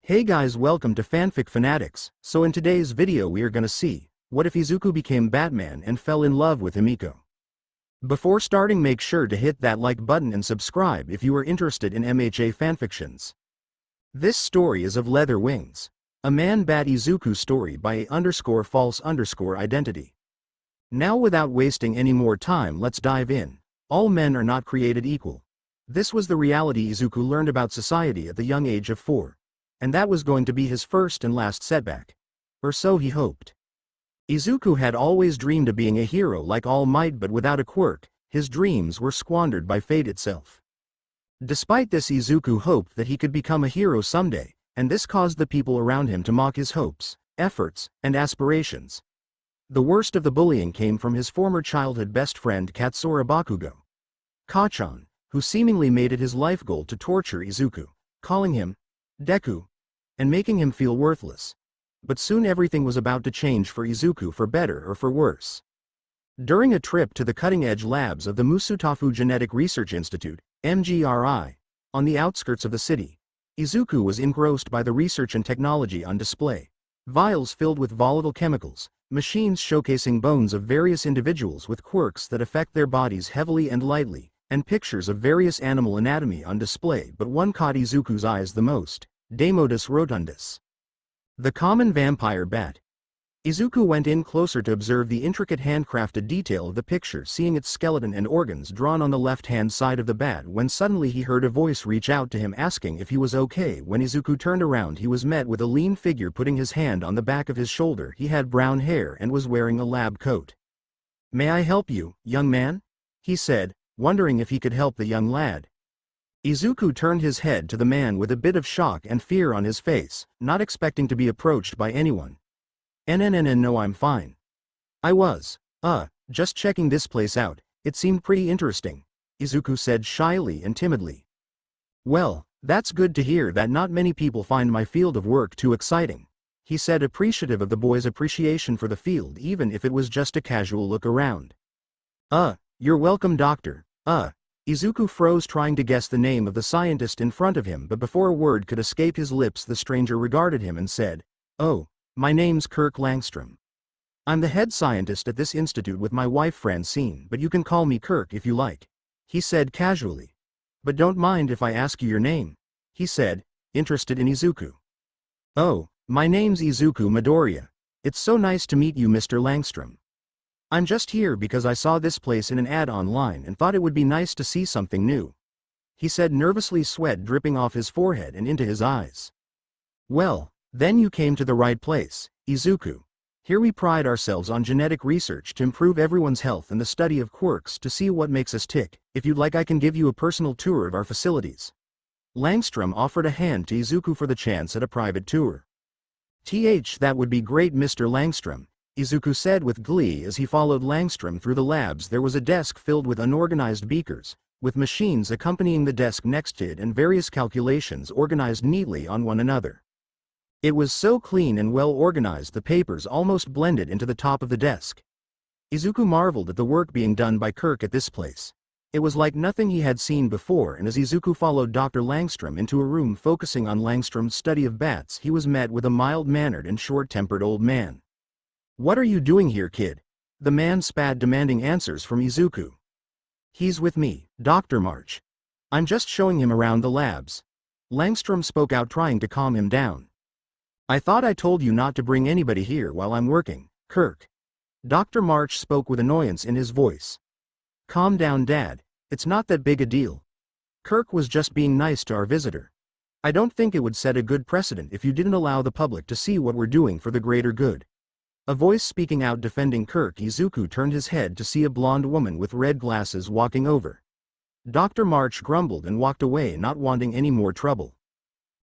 Hey guys, welcome to Fanfic Fanatics. So in today's video we are gonna see, what if Izuku became Batman and fell in love with Himiko? Before starting, make sure to hit that like button and subscribe if you are interested in MHA fanfictions. This story is of Leather Wings, a man-bat Izuku story by a_false_identity. Now without wasting any more time, let's dive in. All men are not created equal. This was the reality Izuku learned about society at the young age of 4. And that was going to be his first and last setback. Or so he hoped. Izuku had always dreamed of being a hero like All Might, but without a quirk, his dreams were squandered by fate itself. Despite this, Izuku hoped that he could become a hero someday, and this caused the people around him to mock his hopes, efforts, and aspirations. The worst of the bullying came from his former childhood best friend Katsura Bakugo, Kachan, who seemingly made it his life goal to torture Izuku, calling him Deku, and making him feel worthless. But soon everything was about to change for Izuku, for better or for worse. During a trip to the cutting-edge labs of the Musutafu Genetic Research Institute, MGRI, on the outskirts of the city, Izuku was engrossed by the research and technology on display. Vials filled with volatile chemicals, machines showcasing bones of various individuals with quirks that affect their bodies heavily and lightly, and pictures of various animal anatomy on display, but one caught Izuku's eyes the most: Demodus rotundus, the common vampire bat. Izuku went in closer to observe the intricate handcrafted detail of the picture, seeing its skeleton and organs drawn on the left-hand side of the bat, when suddenly he heard a voice reach out to him asking if he was okay. When Izuku turned around, he was met with a lean figure putting his hand on the back of his shoulder. He had brown hair and was wearing a lab coat. "May I help you, young man?" he said, wondering if he could help the young lad. Izuku turned his head to the man with a bit of shock and fear on his face, not expecting to be approached by anyone. No, I'm fine. I was, just checking this place out. It seemed pretty interesting," Izuku said shyly and timidly. "Well, that's good to hear that not many people find my field of work too exciting," he said, appreciative of the boy's appreciation for the field, even if it was just a casual look around. You're welcome, doctor." Izuku froze, trying to guess the name of the scientist in front of him, but before a word could escape his lips, the stranger regarded him and said, "Oh, my name's Kirk Langstrom. I'm the head scientist at this institute with my wife Francine, but you can call me Kirk if you like," he said casually. "But don't mind if I ask you your name," he said, interested in Izuku. "Oh, my name's Izuku Midoriya. It's so nice to meet you, Mr. Langstrom. I'm just here because I saw this place in an ad online and thought it would be nice to see something new," he said nervously, sweat dripping off his forehead and into his eyes. "Well, then you came to the right place, Izuku. Here we pride ourselves on genetic research to improve everyone's health and the study of quirks to see what makes us tick. If you'd like, I can give you a personal tour of our facilities." Langstrom offered a hand to Izuku for the chance at a private tour. That would be great, Mr. Langstrom," Izuku said with glee as he followed Langstrom through the labs. There was a desk filled with unorganized beakers, with machines accompanying the desk next to it and various calculations organized neatly on one another. It was so clean and well organized the papers almost blended into the top of the desk. Izuku marveled at the work being done by Kirk at this place. It was like nothing he had seen before, and as Izuku followed Dr. Langstrom into a room focusing on Langstrom's study of bats, he was met with a mild-mannered and short-tempered old man. "What are you doing here, kid?" the man spat, demanding answers from Izuku. "He's with me, Dr. March. I'm just showing him around the labs." Langstrom spoke out, trying to calm him down. "I thought I told you not to bring anybody here while I'm working, Kirk." Dr. March spoke with annoyance in his voice. "Calm down, Dad. It's not that big a deal. Kirk was just being nice to our visitor. I don't think it would set a good precedent if you didn't allow the public to see what we're doing for the greater good." A voice speaking out defending Kirk. Izuku turned his head to see a blonde woman with red glasses walking over. Dr. March grumbled and walked away, not wanting any more trouble.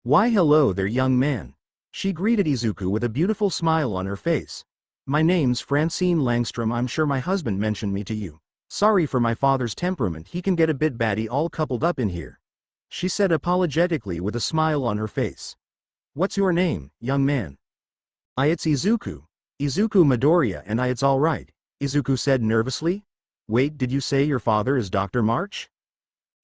"Why, hello there, young man." She greeted Izuku with a beautiful smile on her face. "My name's Francine Langstrom. I'm sure my husband mentioned me to you. Sorry for my father's temperament, he can get a bit batty all coupled up in here," she said apologetically with a smile on her face. "What's your name, young man?" It's Izuku Midoriya, and it's all right," Izuku said nervously. "Wait, did you say your father is Dr. March?"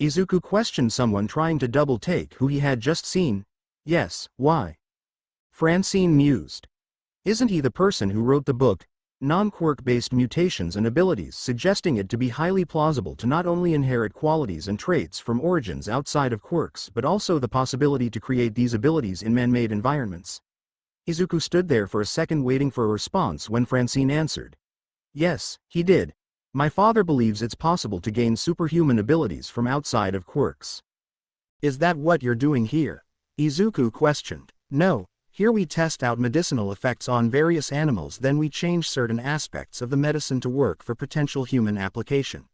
Izuku questioned someone trying to double-take who he had just seen. "Yes, why?" Francine mused. Isn't he the person who wrote the book, Non-Quirk-Based Mutations and Abilities, suggesting it to be highly plausible to not only inherit qualities and traits from origins outside of quirks but also the possibility to create these abilities in man-made environments? Izuku stood there for a second waiting for a response when Francine answered. Yes, he did. My father believes it's possible to gain superhuman abilities from outside of quirks. Is that what you're doing here? Izuku questioned. No. Here we test out medicinal effects on various animals, then we change certain aspects of the medicine to work for potential human application.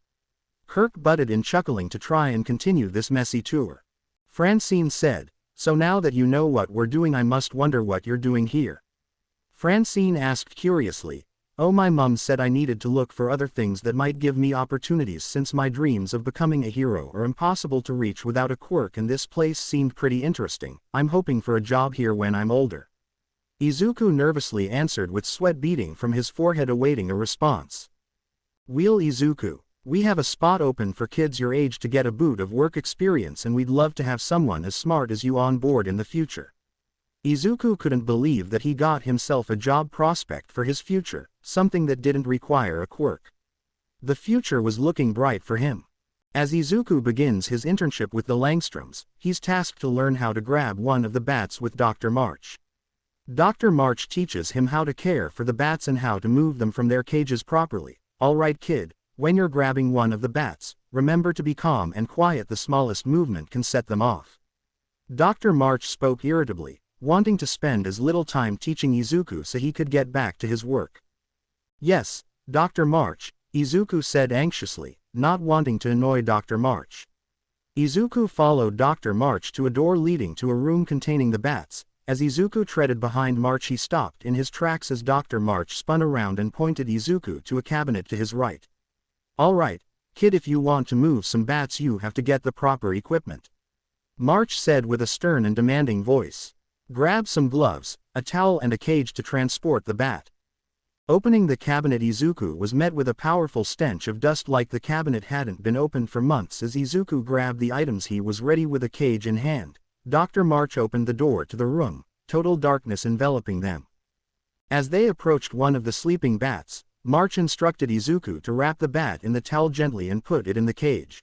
Kirk butted in, chuckling to try and continue this messy tour. Francine said, So now that you know what we're doing, I must wonder what you're doing here. Francine asked curiously. Oh, my mum said I needed to look for other things that might give me opportunities, since my dreams of becoming a hero are impossible to reach without a quirk, and this place seemed pretty interesting. I'm hoping for a job here when I'm older. Izuku nervously answered, with sweat beading from his forehead, awaiting a response. Wheel Izuku, we have a spot open for kids your age to get a boot of work experience, and we'd love to have someone as smart as you on board in the future. Izuku couldn't believe that he got himself a job prospect for his future, something that didn't require a quirk. The future was looking bright for him. As Izuku begins his internship with the Langstroms, he's tasked to learn how to grab one of the bats with Dr. March. Dr. March teaches him how to care for the bats and how to move them from their cages properly. Alright kid, when you're grabbing one of the bats, remember to be calm and quiet, the smallest movement can set them off. Dr. March spoke irritably, wanting to spend as little time teaching Izuku so he could get back to his work. Yes, Dr. March, Izuku said anxiously, not wanting to annoy Dr. March. Izuku followed Dr. March to a door leading to a room containing the bats. As Izuku treaded behind March, he stopped in his tracks as Dr. March spun around and pointed Izuku to a cabinet to his right. Alright, kid, if you want to move some bats you have to get the proper equipment. March said with a stern and demanding voice. Grab some gloves, a towel and a cage to transport the bat. Opening the cabinet, Izuku was met with a powerful stench of dust, like the cabinet hadn't been opened for months. As Izuku grabbed the items he was ready with a cage in hand. Dr. March opened the door to the room, total darkness enveloping them. As they approached one of the sleeping bats, March instructed Izuku to wrap the bat in the towel gently and put it in the cage.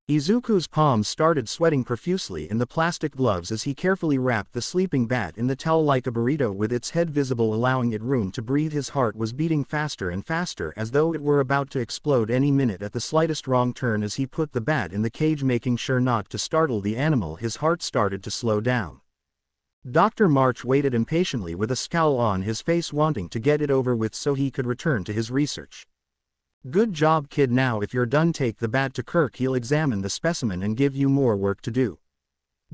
Izuku's palms started sweating profusely in the plastic gloves as he carefully wrapped the sleeping bat in the towel like a burrito, with its head visible, allowing it room to breathe. His heart was beating faster and faster, as though it were about to explode any minute at the slightest wrong turn. As he put the bat in the cage, making sure not to startle the animal, his heart started to slow down. Dr. March waited impatiently with a scowl on his face, wanting to get it over with so he could return to his research. Good job kid, now if you're done take the bat to Kirk, he'll examine the specimen and give you more work to do.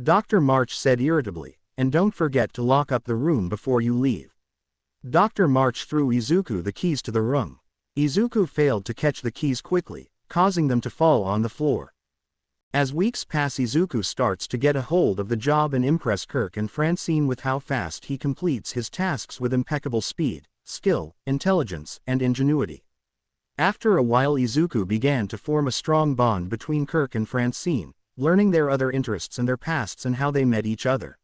Dr. March said irritably, and don't forget to lock up the room before you leave. Dr. March threw Izuku the keys to the room. Izuku failed to catch the keys quickly, causing them to fall on the floor. As weeks pass, Izuku starts to get a hold of the job and impress Kirk and Francine with how fast he completes his tasks with impeccable speed, skill, intelligence, and ingenuity. After a while, Izuku began to form a strong bond between Kirk and Francine, learning their other interests and their pasts and how they met each other.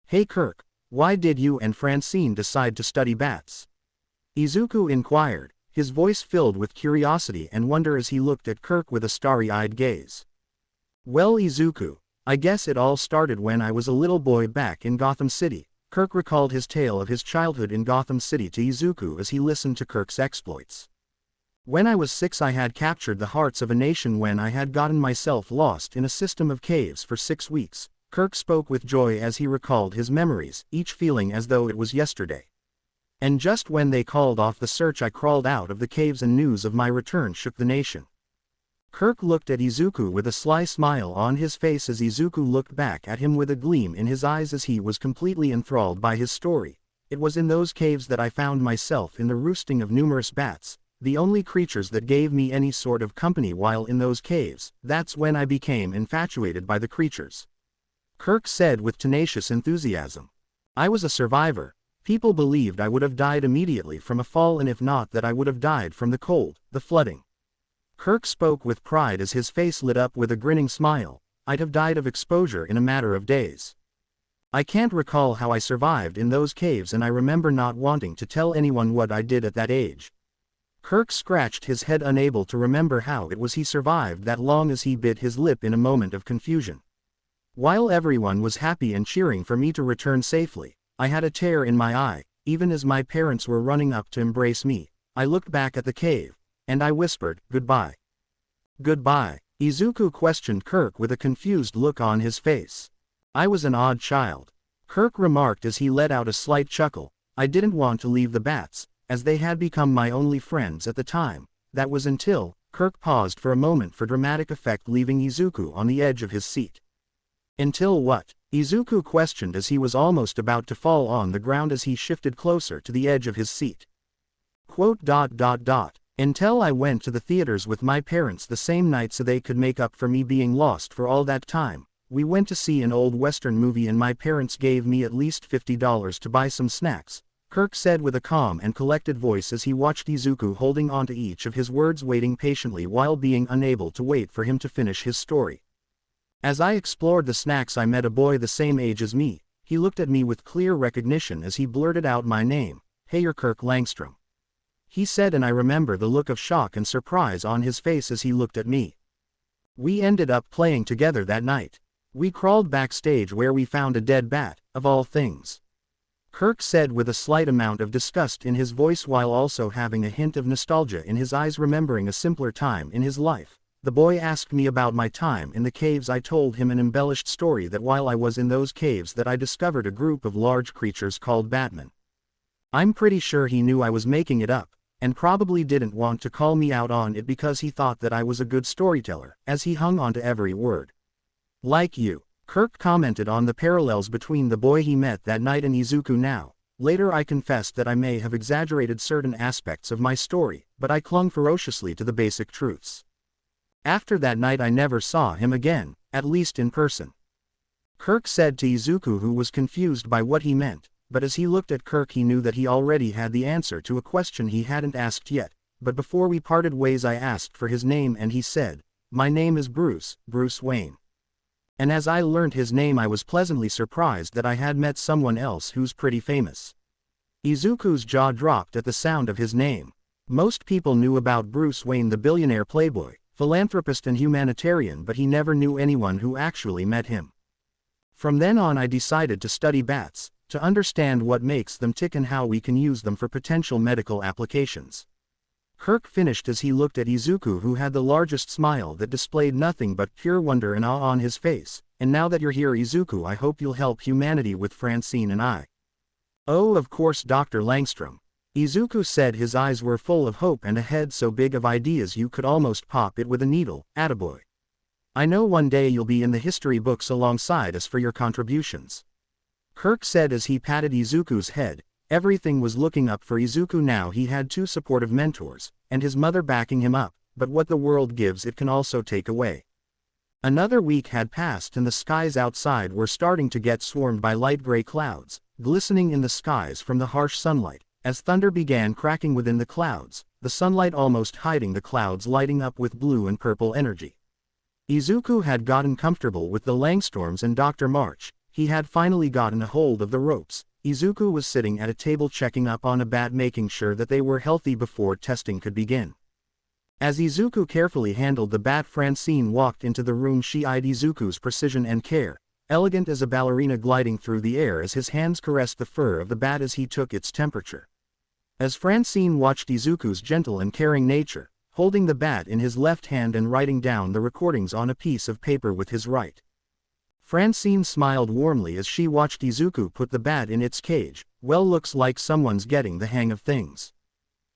Hey Kirk, why did you and Francine decide to study bats? Izuku inquired, his voice filled with curiosity and wonder as he looked at Kirk with a starry-eyed gaze. Well Izuku, I guess it all started when I was a little boy back in Gotham City. Kirk recalled his tale of his childhood in Gotham City to Izuku as he listened to Kirk's exploits. When I was 6 I had captured the hearts of a nation when I had gotten myself lost in a system of caves for 6 weeks. Kirk spoke with joy as he recalled his memories, each feeling as though it was yesterday. And just when they called off the search I crawled out of the caves and news of my return shook the nation. Kirk looked at Izuku with a sly smile on his face as Izuku looked back at him with a gleam in his eyes as he was completely enthralled by his story. It was in those caves that I found myself in the roosting of numerous bats, the only creatures that gave me any sort of company while in those caves. That's when I became infatuated by the creatures. Kirk said with tenacious enthusiasm. I was a survivor. People believed I would have died immediately from a fall, and if not, that I would have died from the cold, the flooding. Kirk spoke with pride as his face lit up with a grinning smile. I'd have died of exposure in a matter of days. I can't recall how I survived in those caves, and I remember not wanting to tell anyone what I did at that age. Kirk scratched his head, unable to remember how it was he survived that long, as he bit his lip in a moment of confusion. While everyone was happy and cheering for me to return safely, I had a tear in my eye. Even as my parents were running up to embrace me, I looked back at the cave, and I whispered, "Goodbye." "Goodbye?" Izuku questioned Kirk with a confused look on his face. "I was an odd child," Kirk remarked as he let out a slight chuckle. "I didn't want to leave the bats, as they had become my only friends at the time. That was until..." Kirk paused for a moment for dramatic effect, leaving Izuku on the edge of his seat. "Until what?" Izuku questioned as he was almost about to fall on the ground as he shifted closer to the edge of his seat. "Until I went to the theaters with my parents the same night so they could make up for me being lost for all that time. We went to see an old Western movie and my parents gave me at least $50 to buy some snacks," Kirk said with a calm and collected voice as he watched Izuku holding on to each of his words, waiting patiently while being unable to wait for him to finish his story. "As I explored the snacks, I met a boy the same age as me. He looked at me with clear recognition as he blurted out my name. 'Hey, you're Kirk Langstrom,' he said, and I remember the look of shock and surprise on his face as he looked at me. We ended up playing together that night. We crawled backstage where we found a dead bat, of all things," Kirk said with a slight amount of disgust in his voice while also having a hint of nostalgia in his eyes, remembering a simpler time in his life. "The boy asked me about my time in the caves. I told him an embellished story that while I was in those caves that I discovered a group of large creatures called Batmen. I'm pretty sure he knew I was making it up, and probably didn't want to call me out on it because he thought that I was a good storyteller," as he hung on to every word. "Like you," Kirk commented on the parallels between the boy he met that night and Izuku now. "Later I confessed that I may have exaggerated certain aspects of my story, but I clung ferociously to the basic truths. After that night I never saw him again, at least in person," Kirk said to Izuku, who was confused by what he meant, but as he looked at Kirk he knew that he already had the answer to a question he hadn't asked yet. "But before we parted ways I asked for his name and he said, 'My name is Bruce Wayne.' And as I learned his name I was pleasantly surprised that I had met someone else who's pretty famous." Izuku's jaw dropped at the sound of his name. Most people knew about Bruce Wayne, the billionaire playboy, philanthropist and humanitarian, but he never knew anyone who actually met him. "From then on I decided to study bats, to understand what makes them tick and how we can use them for potential medical applications," Kirk finished as he looked at Izuku, who had the largest smile that displayed nothing but pure wonder and awe on his face. "And now that you're here, Izuku, I hope you'll help humanity with Francine and I." "Oh, of course, Dr. Langstrom," Izuku said. His eyes were full of hope and a head so big of ideas you could almost pop it with a needle. "Attaboy. I know one day you'll be in the history books alongside us for your contributions," Kirk said as he patted Izuku's head. Everything was looking up for Izuku now. He had two supportive mentors, and his mother backing him up, but what the world gives it can also take away. Another week had passed and the skies outside were starting to get swarmed by light gray clouds, glistening in the skies from the harsh sunlight. As thunder began cracking within the clouds, the sunlight almost hiding the clouds, lighting up with blue and purple energy. Izuku had gotten comfortable with the Langstorms and Dr. March. He had finally gotten a hold of the ropes. Izuku was sitting at a table checking up on a bat, making sure that they were healthy before testing could begin. As Izuku carefully handled the bat, Francine walked into the room. She eyed Izuku's precision and care, elegant as a ballerina gliding through the air as his hands caressed the fur of the bat as he took its temperature. As Francine watched Izuku's gentle and caring nature, holding the bat in his left hand and writing down the recordings on a piece of paper with his right, Francine smiled warmly as she watched Izuku put the bat in its cage. "Well, looks like someone's getting the hang of things,"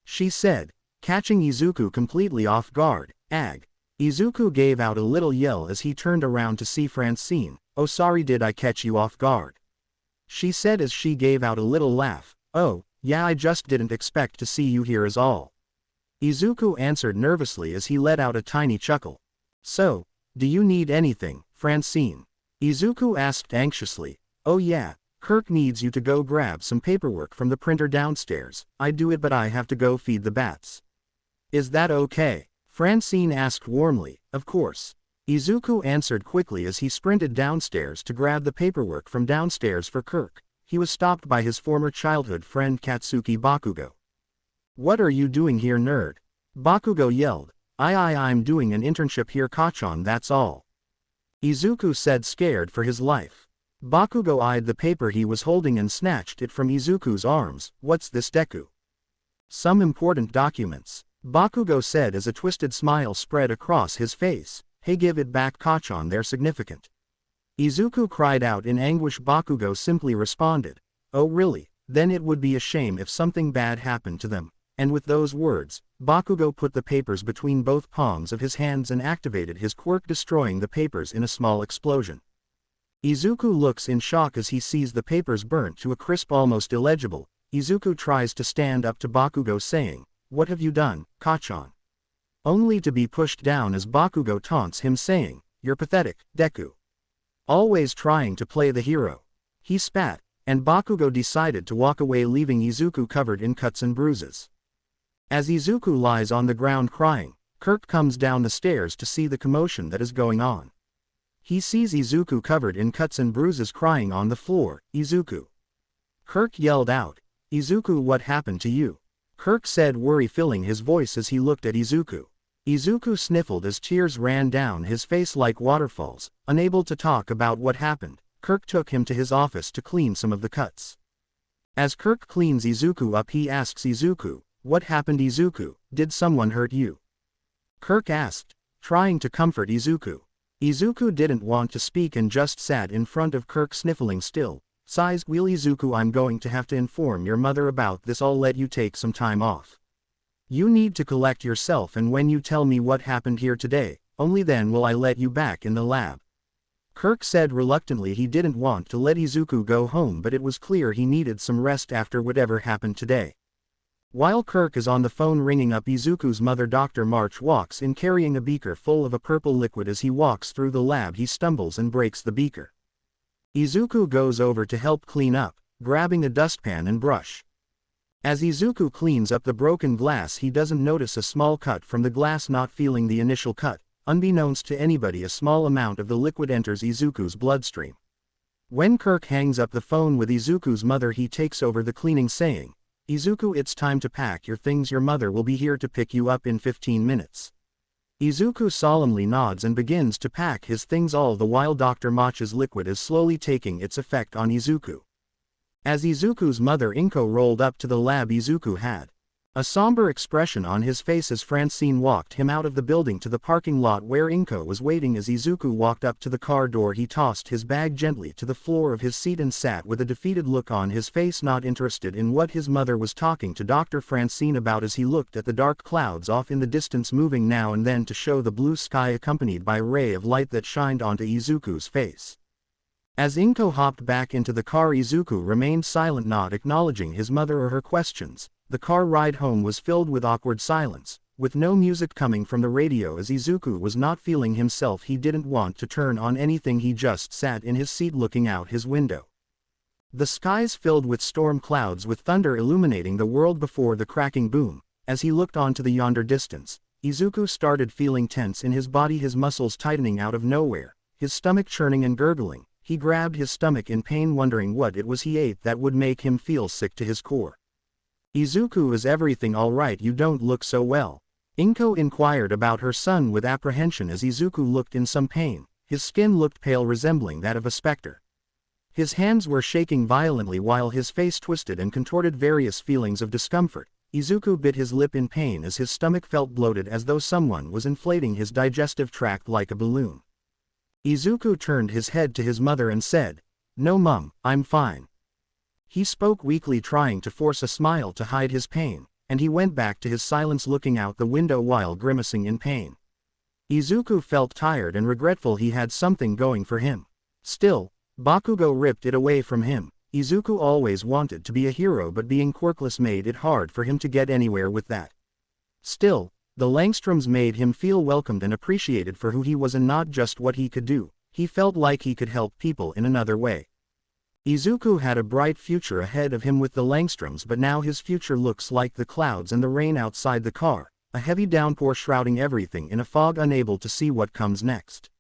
she said, catching Izuku completely off guard. "Ag." Izuku gave out a little yell as he turned around to see Francine. "Oh, sorry, did I catch you off guard?" she said as she gave out a little laugh. "Oh, yeah, I just didn't expect to see you here is all," Izuku answered nervously as he let out a tiny chuckle. "So, do you need anything, Francine?" Izuku asked anxiously. "Oh yeah, Kirk needs you to go grab some paperwork from the printer downstairs." "I'd do it, but I have to go feed the bats." "Is that okay?" Francine asked warmly. "Of course." Izuku answered quickly as he sprinted downstairs to grab the paperwork from downstairs for Kirk. He was stopped by his former childhood friend Katsuki Bakugo. "What are you doing here, nerd?" Bakugo yelled. I'm doing an internship here, Kachan, that's all," Izuku said, scared for his life. Bakugo eyed the paper he was holding and snatched it from Izuku's arms. "What's this, Deku?" "Some important documents," Bakugo said as a twisted smile spread across his face. "Hey, give it back, Kachan, they're significant." Izuku cried out in anguish. Bakugo simply responded, "Oh really? Then it would be a shame if something bad happened to them." And with those words, Bakugo put the papers between both palms of his hands and activated his quirk, destroying the papers in a small explosion. Izuku looks in shock as he sees the papers burnt to a crisp, almost illegible. Izuku tries to stand up to Bakugo, saying, "What have you done, Kachan?" Only to be pushed down as Bakugo taunts him, saying, "You're pathetic, Deku. Always trying to play the hero." He spat, and Bakugo decided to walk away, leaving Izuku covered in cuts and bruises. As Izuku lies on the ground crying, Kirk comes down the stairs to see the commotion that is going on. He sees Izuku covered in cuts and bruises crying on the floor. "Izuku!" Kirk yelled out. "Izuku, what happened to you?" Kirk said, worry filling his voice as he looked at Izuku. Izuku sniffled as tears ran down his face like waterfalls. Unable to talk about what happened, Kirk took him to his office to clean some of the cuts. As Kirk cleans Izuku up, he asks Izuku, "What happened, Izuku? Did someone hurt you?" Kirk asked, trying to comfort Izuku. Izuku didn't want to speak and just sat in front of Kirk, sniffling still. Sighs, "Well, Izuku, I'm going to have to inform your mother about this. I'll let you take some time off. You need to collect yourself, and when you tell me what happened here today, only then will I let you back in the lab." Kirk said reluctantly. He didn't want to let Izuku go home, but it was clear he needed some rest after whatever happened today. While Kirk is on the phone ringing up Izuku's mother, Dr. March walks in carrying a beaker full of a purple liquid. As he walks through the lab, he stumbles and breaks the beaker. Izuku goes over to help clean up, grabbing a dustpan and brush. As Izuku cleans up the broken glass, he doesn't notice a small cut from the glass. Not feeling the initial cut, unbeknownst to anybody, a small amount of the liquid enters Izuku's bloodstream. When Kirk hangs up the phone with Izuku's mother, he takes over the cleaning, saying, "Izuku, it's time to pack your things. Your mother will be here to pick you up in 15 minutes. Izuku solemnly nods and begins to pack his things, all the while Dr. March's liquid is slowly taking its effect on Izuku. As Izuku's mother Inko rolled up to the lab, Izuku had a somber expression on his face as Francine walked him out of the building to the parking lot where Inko was waiting. As Izuku walked up to the car door, he tossed his bag gently to the floor of his seat and sat with a defeated look on his face, not interested in what his mother was talking to Dr. Francine about. As he looked at the dark clouds off in the distance, moving now and then to show the blue sky, accompanied by a ray of light that shined onto Izuku's face. As Inko hopped back into the car, Izuku remained silent, not acknowledging his mother or her questions. The car ride home was filled with awkward silence, with no music coming from the radio. As Izuku was not feeling himself, he didn't want to turn on anything. He just sat in his seat looking out his window. The skies filled with storm clouds, with thunder illuminating the world before the cracking boom. As he looked onto the yonder distance, Izuku started feeling tense in his body, his muscles tightening out of nowhere, his stomach churning and gurgling. He grabbed his stomach in pain, wondering what it was he ate that would make him feel sick to his core. "Izuku, is everything all right? You don't look so well." Inko inquired about her son with apprehension as Izuku looked in some pain. His skin looked pale, resembling that of a specter. His hands were shaking violently while his face twisted and contorted various feelings of discomfort. Izuku bit his lip in pain as his stomach felt bloated, as though someone was inflating his digestive tract like a balloon. Izuku turned his head to his mother and said, "No, Mum, I'm fine." He spoke weakly, trying to force a smile to hide his pain, and he went back to his silence, looking out the window while grimacing in pain. Izuku felt tired and regretful. He had something going for him. Still, Bakugo ripped it away from him. Izuku always wanted to be a hero, but being quirkless made it hard for him to get anywhere with that. Still, the Langstroms made him feel welcomed and appreciated for who he was and not just what he could do. He felt like he could help people in another way. Izuku had a bright future ahead of him with the Langstroms, but now his future looks like the clouds and the rain outside the car, a heavy downpour shrouding everything in a fog, unable to see what comes next.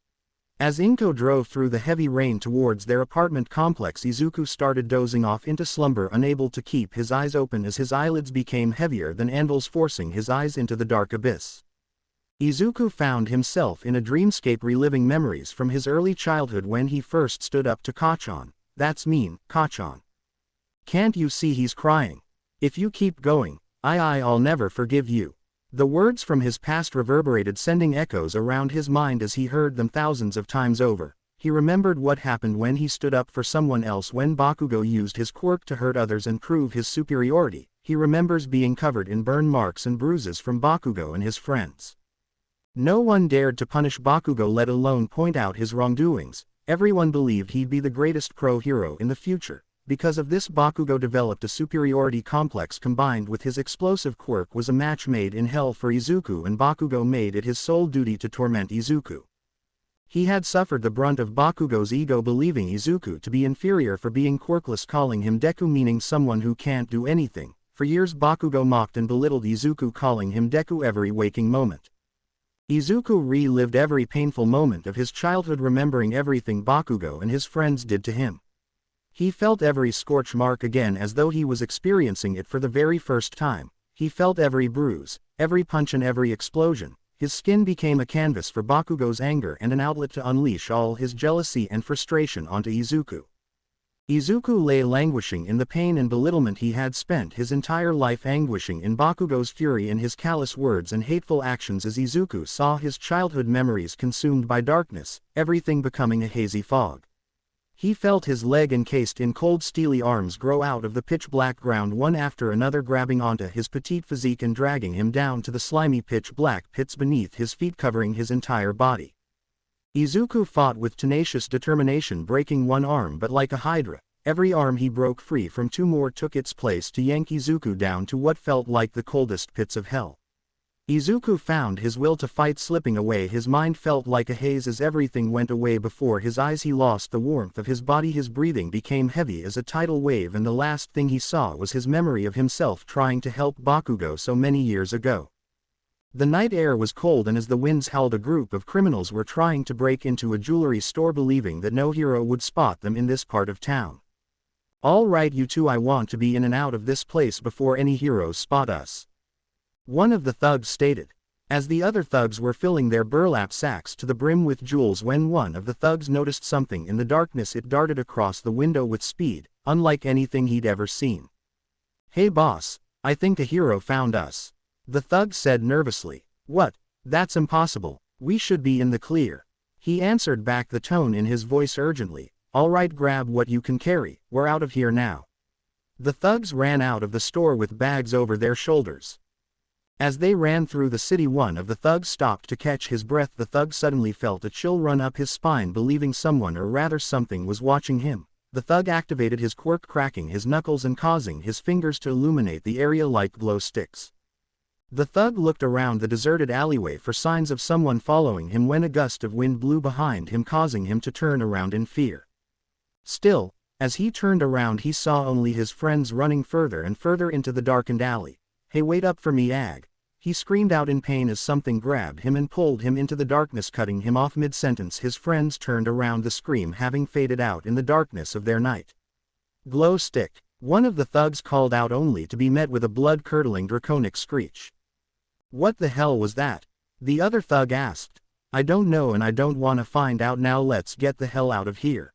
As Inko drove through the heavy rain towards their apartment complex, Izuku started dozing off into slumber, unable to keep his eyes open as his eyelids became heavier than anvils, forcing his eyes into the dark abyss. Izuku found himself in a dreamscape, reliving memories from his early childhood when he first stood up to Kachan. "That's mean, Kachan. Can't you see he's crying? If you keep going, I'll never forgive you." The words from his past reverberated, sending echoes around his mind as he heard them thousands of times over. He remembered what happened when he stood up for someone else, when Bakugo used his quirk to hurt others and prove his superiority. He remembers being covered in burn marks and bruises from Bakugo and his friends. No one dared to punish Bakugo, let alone point out his wrongdoings. Everyone believed he'd be the greatest pro-hero in the future. Because of this, Bakugo developed a superiority complex combined with his explosive quirk was a match made in hell for Izuku, and Bakugo made it his sole duty to torment Izuku. He had suffered the brunt of Bakugo's ego, believing Izuku to be inferior for being quirkless, calling him Deku, meaning someone who can't do anything. For years Bakugo mocked and belittled Izuku, calling him Deku every waking moment. Izuku relived every painful moment of his childhood, remembering everything Bakugo and his friends did to him. He felt every scorch mark again as though he was experiencing it for the very first time. He felt every bruise, every punch and every explosion. His skin became a canvas for Bakugo's anger and an outlet to unleash all his jealousy and frustration onto Izuku. Izuku lay languishing in the pain and belittlement he had spent his entire life, anguishing in Bakugo's fury and his callous words and hateful actions, as Izuku saw his childhood memories consumed by darkness, everything becoming a hazy fog. He felt his leg encased in cold steely arms grow out of the pitch-black ground, one after another, grabbing onto his petite physique and dragging him down to the slimy pitch-black pits beneath his feet, covering his entire body. Izuku fought with tenacious determination, breaking one arm, but like a hydra, every arm he broke free from, two more took its place to yank Izuku down to what felt like the coldest pits of hell. Izuku found his will to fight slipping away. His mind felt like a haze as everything went away before his eyes. He lost the warmth of his body. His breathing became heavy as a tidal wave, and the last thing he saw was his memory of himself trying to help Bakugo so many years ago. The night air was cold, and as the winds howled, a group of criminals were trying to break into a jewelry store, believing that no hero would spot them in this part of town. "All right, you two, I want to be in and out of this place before any heroes spot us," one of the thugs stated, as the other thugs were filling their burlap sacks to the brim with jewels. When one of the thugs noticed something in the darkness, it darted across the window with speed, unlike anything he'd ever seen. "Hey boss, I think a hero found us," the thug said nervously. "What? That's impossible, we should be in the clear," he answered back, the tone in his voice urgently. "All right, grab what you can carry, we're out of here now." The thugs ran out of the store with bags over their shoulders. As they ran through the city, one of the thugs stopped to catch his breath. The thug suddenly felt a chill run up his spine, believing someone, or rather something, was watching him. The thug activated his quirk, cracking his knuckles and causing his fingers to illuminate the area like glow sticks. The thug looked around the deserted alleyway for signs of someone following him when a gust of wind blew behind him, causing him to turn around in fear. Still, as he turned around, he saw only his friends running further and further into the darkened alley. "Hey, wait up for me, Ag!" he screamed out in pain as something grabbed him and pulled him into the darkness, cutting him off mid-sentence. His friends turned around, the scream having faded out in the darkness of their night. "Glow stick," one of the thugs called out, only to be met with a blood-curdling draconic screech. "What the hell was that?" the other thug asked. "I don't know, and I don't want to find out now. Let's get the hell out of here,"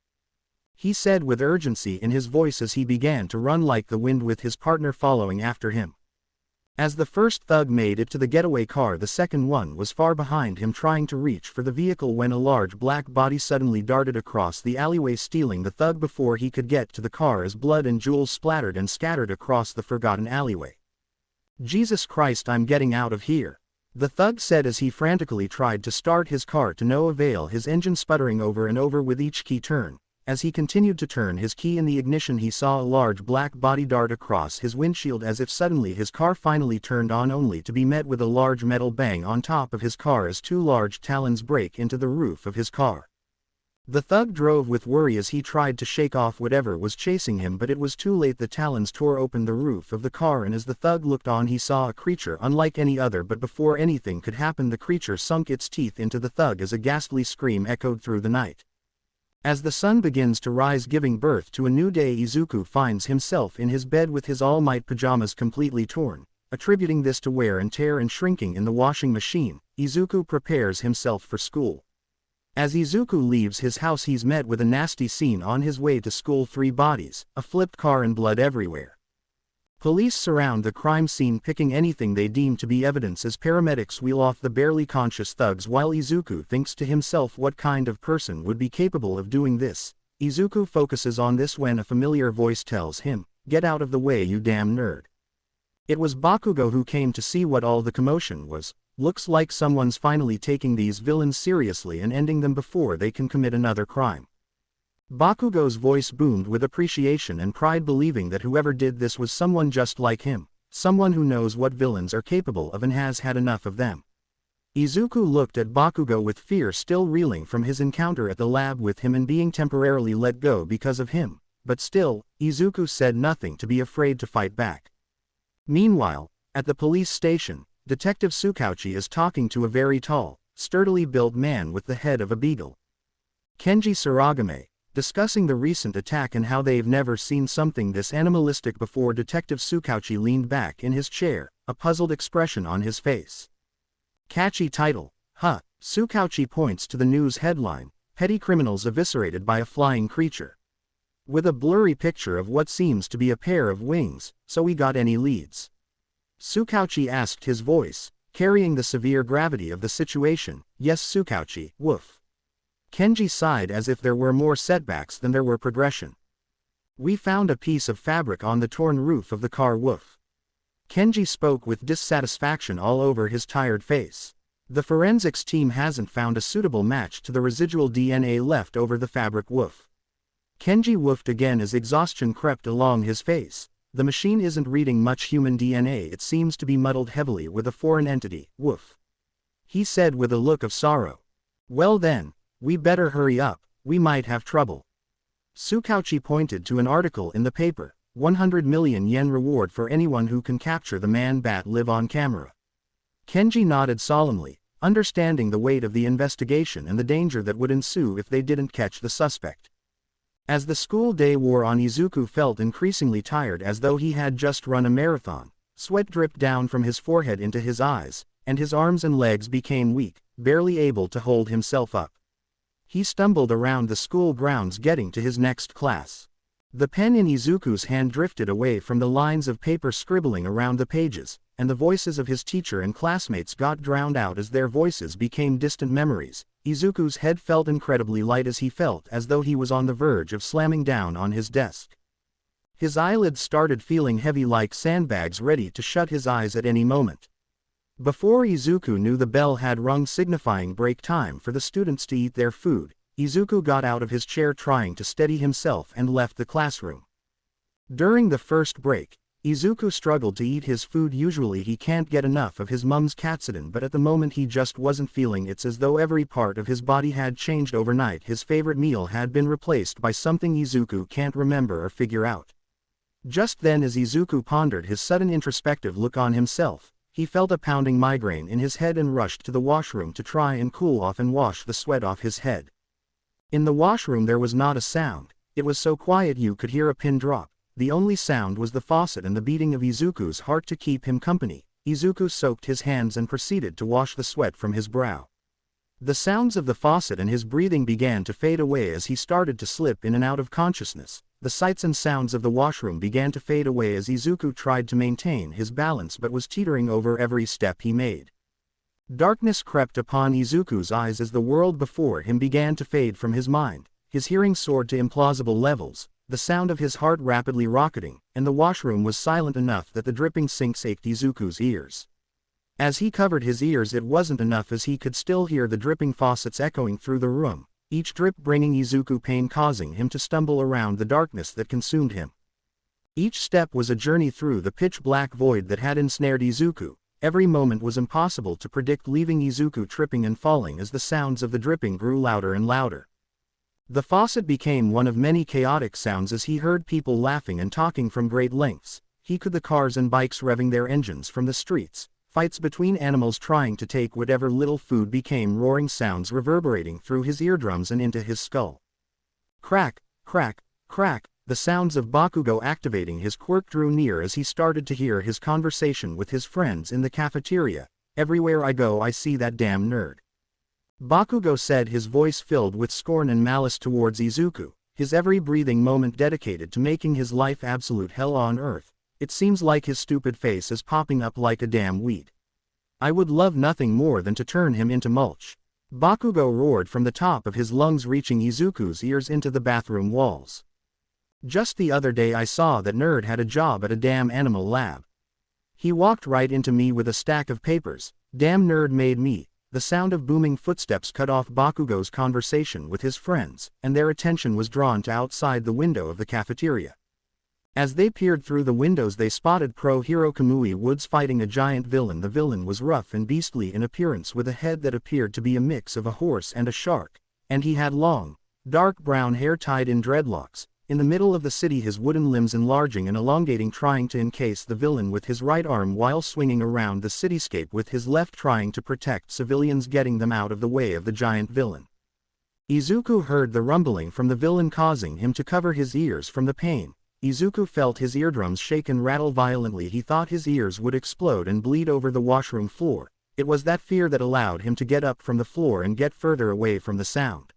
he said with urgency in his voice as he began to run like the wind, with his partner following after him. As the first thug made it to the getaway car, the second one was far behind him, trying to reach for the vehicle when a large black body suddenly darted across the alleyway, stealing the thug before he could get to the car, as blood and jewels splattered and scattered across the forgotten alleyway. "Jesus Christ, I'm getting out of here," the thug said as he frantically tried to start his car to no avail, his engine sputtering over and over with each key turn. As he continued to turn his key in the ignition, he saw a large black body dart across his windshield, as if suddenly his car finally turned on, only to be met with a large metal bang on top of his car as two large talons break into the roof of his car. The thug drove with worry as he tried to shake off whatever was chasing him, but it was too late. The talons tore open the roof of the car, and as the thug looked on he saw a creature unlike any other, but before anything could happen the creature sunk its teeth into the thug as a ghastly scream echoed through the night. As the sun begins to rise, giving birth to a new day, Izuku finds himself in his bed with his All Might pajamas completely torn. Attributing this to wear and tear and shrinking in the washing machine, Izuku prepares himself for school. As Izuku leaves his house, he's met with a nasty scene on his way to school: 3 bodies, a flipped car, and blood everywhere. Police surround the crime scene, picking anything they deem to be evidence as paramedics wheel off the barely conscious thugs, while Izuku thinks to himself, what kind of person would be capable of doing this? Izuku focuses on this when a familiar voice tells him, "Get out of the way, you damn nerd." It was Bakugo who came to see what all the commotion was. Looks like someone's finally taking these villains seriously and ending them before they can commit another crime. Bakugo's voice boomed with appreciation and pride, believing that whoever did this was someone just like him, someone who knows what villains are capable of and has had enough of them. Izuku looked at Bakugo with fear, still reeling from his encounter at the lab with him and being temporarily let go because of him, but still, Izuku said nothing to be afraid to fight back. Meanwhile, at the police station, Detective Tsukauchi is talking to a very tall, sturdily built man with the head of a beagle. Kenji Suragame, discussing the recent attack and how they've never seen something this animalistic before. Detective Tsukauchi leaned back in his chair, a puzzled expression on his face. Catchy title, huh? Tsukauchi points to the news headline, "Petty Criminals Eviscerated by a Flying Creature," with a blurry picture of what seems to be a pair of wings. "So we got any leads?" Tsukauchi asked, his voice carrying the severe gravity of the situation. "Yes, Tsukauchi, woof." Kenji sighed as if there were more setbacks than there were progression. "We found a piece of fabric on the torn roof of the car, woof." Kenji spoke with dissatisfaction all over his tired face. "The forensics team hasn't found a suitable match to the residual DNA left over the fabric, woof." Kenji woofed again as exhaustion crept along his face. "The machine isn't reading much human DNA, it seems to be muddled heavily with a foreign entity, woof," he said with a look of sorrow. "Well then, we better hurry up, we might have trouble." Tsukauchi pointed to an article in the paper, 100 million yen reward for anyone who can capture the man-bat live on camera. Kenji nodded solemnly, understanding the weight of the investigation and the danger that would ensue if they didn't catch the suspect. As the school day wore on, Izuku felt increasingly tired, as though he had just run a marathon. Sweat dripped down from his forehead into his eyes, and his arms and legs became weak, barely able to hold himself up. He stumbled around the school grounds, getting to his next class. The pen in Izuku's hand drifted away from the lines of paper scribbling around the pages, and the voices of his teacher and classmates got drowned out as their voices became distant memories. Izuku's head felt incredibly light as he felt as though he was on the verge of slamming down on his desk. His eyelids started feeling heavy, like sandbags ready to shut his eyes at any moment. Before Izuku knew, the bell had rung, signifying break time for the students to eat their food. Izuku got out of his chair, trying to steady himself, and left the classroom. During the first break, Izuku struggled to eat his food. Usually he can't get enough of his mum's katsudon, but at the moment he just wasn't feeling it. It's as though every part of his body had changed overnight. His favorite meal had been replaced by something Izuku can't remember or figure out. Just then, as Izuku pondered his sudden introspective look on himself, he felt a pounding migraine in his head and rushed to the washroom to try and cool off and wash the sweat off his head. In the washroom there was not a sound. It was so quiet you could hear a pin drop. The only sound was the faucet and the beating of Izuku's heart to keep him company. Izuku soaked his hands and proceeded to wash the sweat from his brow. The sounds of the faucet and his breathing began to fade away as he started to slip in and out of consciousness. The sights and sounds of the washroom began to fade away as Izuku tried to maintain his balance but was teetering over every step he made. Darkness crept upon Izuku's eyes as the world before him began to fade from his mind. His hearing soared to implausible levels, the sound of his heart rapidly rocketing, and the washroom was silent enough that the dripping sinks ached Izuku's ears. As he covered his ears, it wasn't enough, as he could still hear the dripping faucets echoing through the room, each drip bringing Izuku pain, causing him to stumble around the darkness that consumed him. Each step was a journey through the pitch-black void that had ensnared Izuku. Every moment was impossible to predict, leaving Izuku tripping and falling as the sounds of the dripping grew louder and louder. The faucet became one of many chaotic sounds as he heard people laughing and talking from great lengths. He could the cars and bikes revving their engines from the streets, fights between animals trying to take whatever little food became roaring sounds reverberating through his eardrums and into his skull. Crack, crack, crack, the sounds of Bakugo activating his quirk drew near as he started to hear his conversation with his friends in the cafeteria. Everywhere I go I see that damn nerd. Bakugo said, his voice filled with scorn and malice towards Izuku, his every breathing moment dedicated to making his life absolute hell on earth. It seems like his stupid face is popping up like a damn weed. I would love nothing more than to turn him into mulch. Bakugo roared from the top of his lungs, reaching Izuku's ears into the bathroom walls. Just the other day I saw that nerd had a job at a damn animal lab. He walked right into me with a stack of papers. Damn nerd made me. The sound of booming footsteps cut off Bakugo's conversation with his friends, and their attention was drawn to outside the window of the cafeteria. As they peered through the windows they spotted pro-hero Kamui Woods fighting a giant villain. The villain was rough and beastly in appearance with a head that appeared to be a mix of a horse and a shark, and he had long, dark brown hair tied in dreadlocks. In the middle of the city, his wooden limbs enlarging and elongating, trying to encase the villain with his right arm while swinging around the cityscape with his left, trying to protect civilians, getting them out of the way of the giant villain. Izuku heard the rumbling from the villain, causing him to cover his ears from the pain. Izuku felt his eardrums shake and rattle violently. He thought his ears would explode and bleed over the washroom floor. It was that fear that allowed him to get up from the floor and get further away from the sound.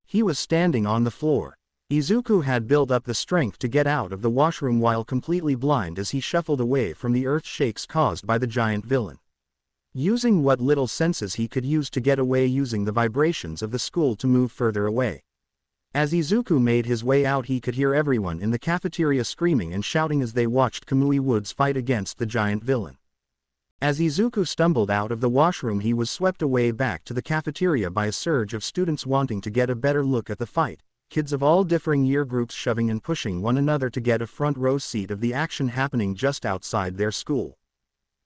He was standing on the floor. Izuku had built up the strength to get out of the washroom while completely blind as he shuffled away from the earth shakes caused by the giant villain. Using what little senses he could use to get away, using the vibrations of the school to move further away. As Izuku made his way out, he could hear everyone in the cafeteria screaming and shouting as they watched Kamui Woods fight against the giant villain. As Izuku stumbled out of the washroom, he was swept away back to the cafeteria by a surge of students wanting to get a better look at the fight, kids of all differing year groups shoving and pushing one another to get a front row seat of the action happening just outside their school.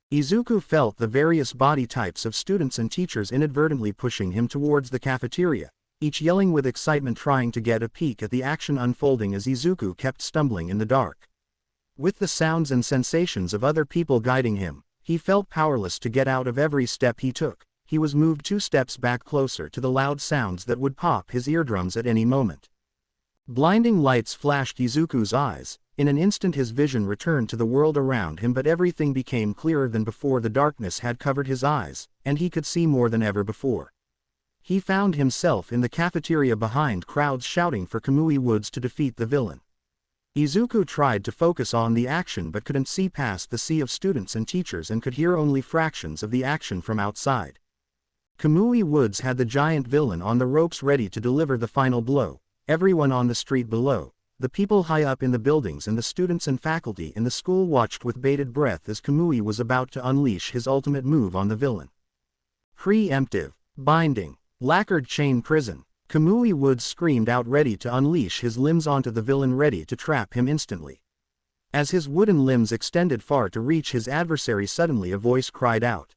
Izuku felt the various body types of students and teachers inadvertently pushing him towards the cafeteria, each yelling with excitement, trying to get a peek at the action unfolding as Izuku kept stumbling in the dark. With the sounds and sensations of other people guiding him, he felt powerless to get out of every step he took. He was moved 2 steps back, closer to the loud sounds that would pop his eardrums at any moment. Blinding lights flashed Izuku's eyes. In an instant his vision returned to the world around him, but everything became clearer than before. The darkness had covered his eyes, and he could see more than ever before. He found himself in the cafeteria behind crowds shouting for Kamui Woods to defeat the villain. Izuku tried to focus on the action but couldn't see past the sea of students and teachers and could hear only fractions of the action from outside. Kamui Woods had the giant villain on the ropes, ready to deliver the final blow. Everyone on the street below, the people high up in the buildings and the students and faculty in the school watched with bated breath as Kamui was about to unleash his ultimate move on the villain. Preemptive, binding, lacquered chain prison. Kamui Woods screamed out, ready to unleash his limbs onto the villain, ready to trap him instantly. As his wooden limbs extended far to reach his adversary, suddenly a voice cried out.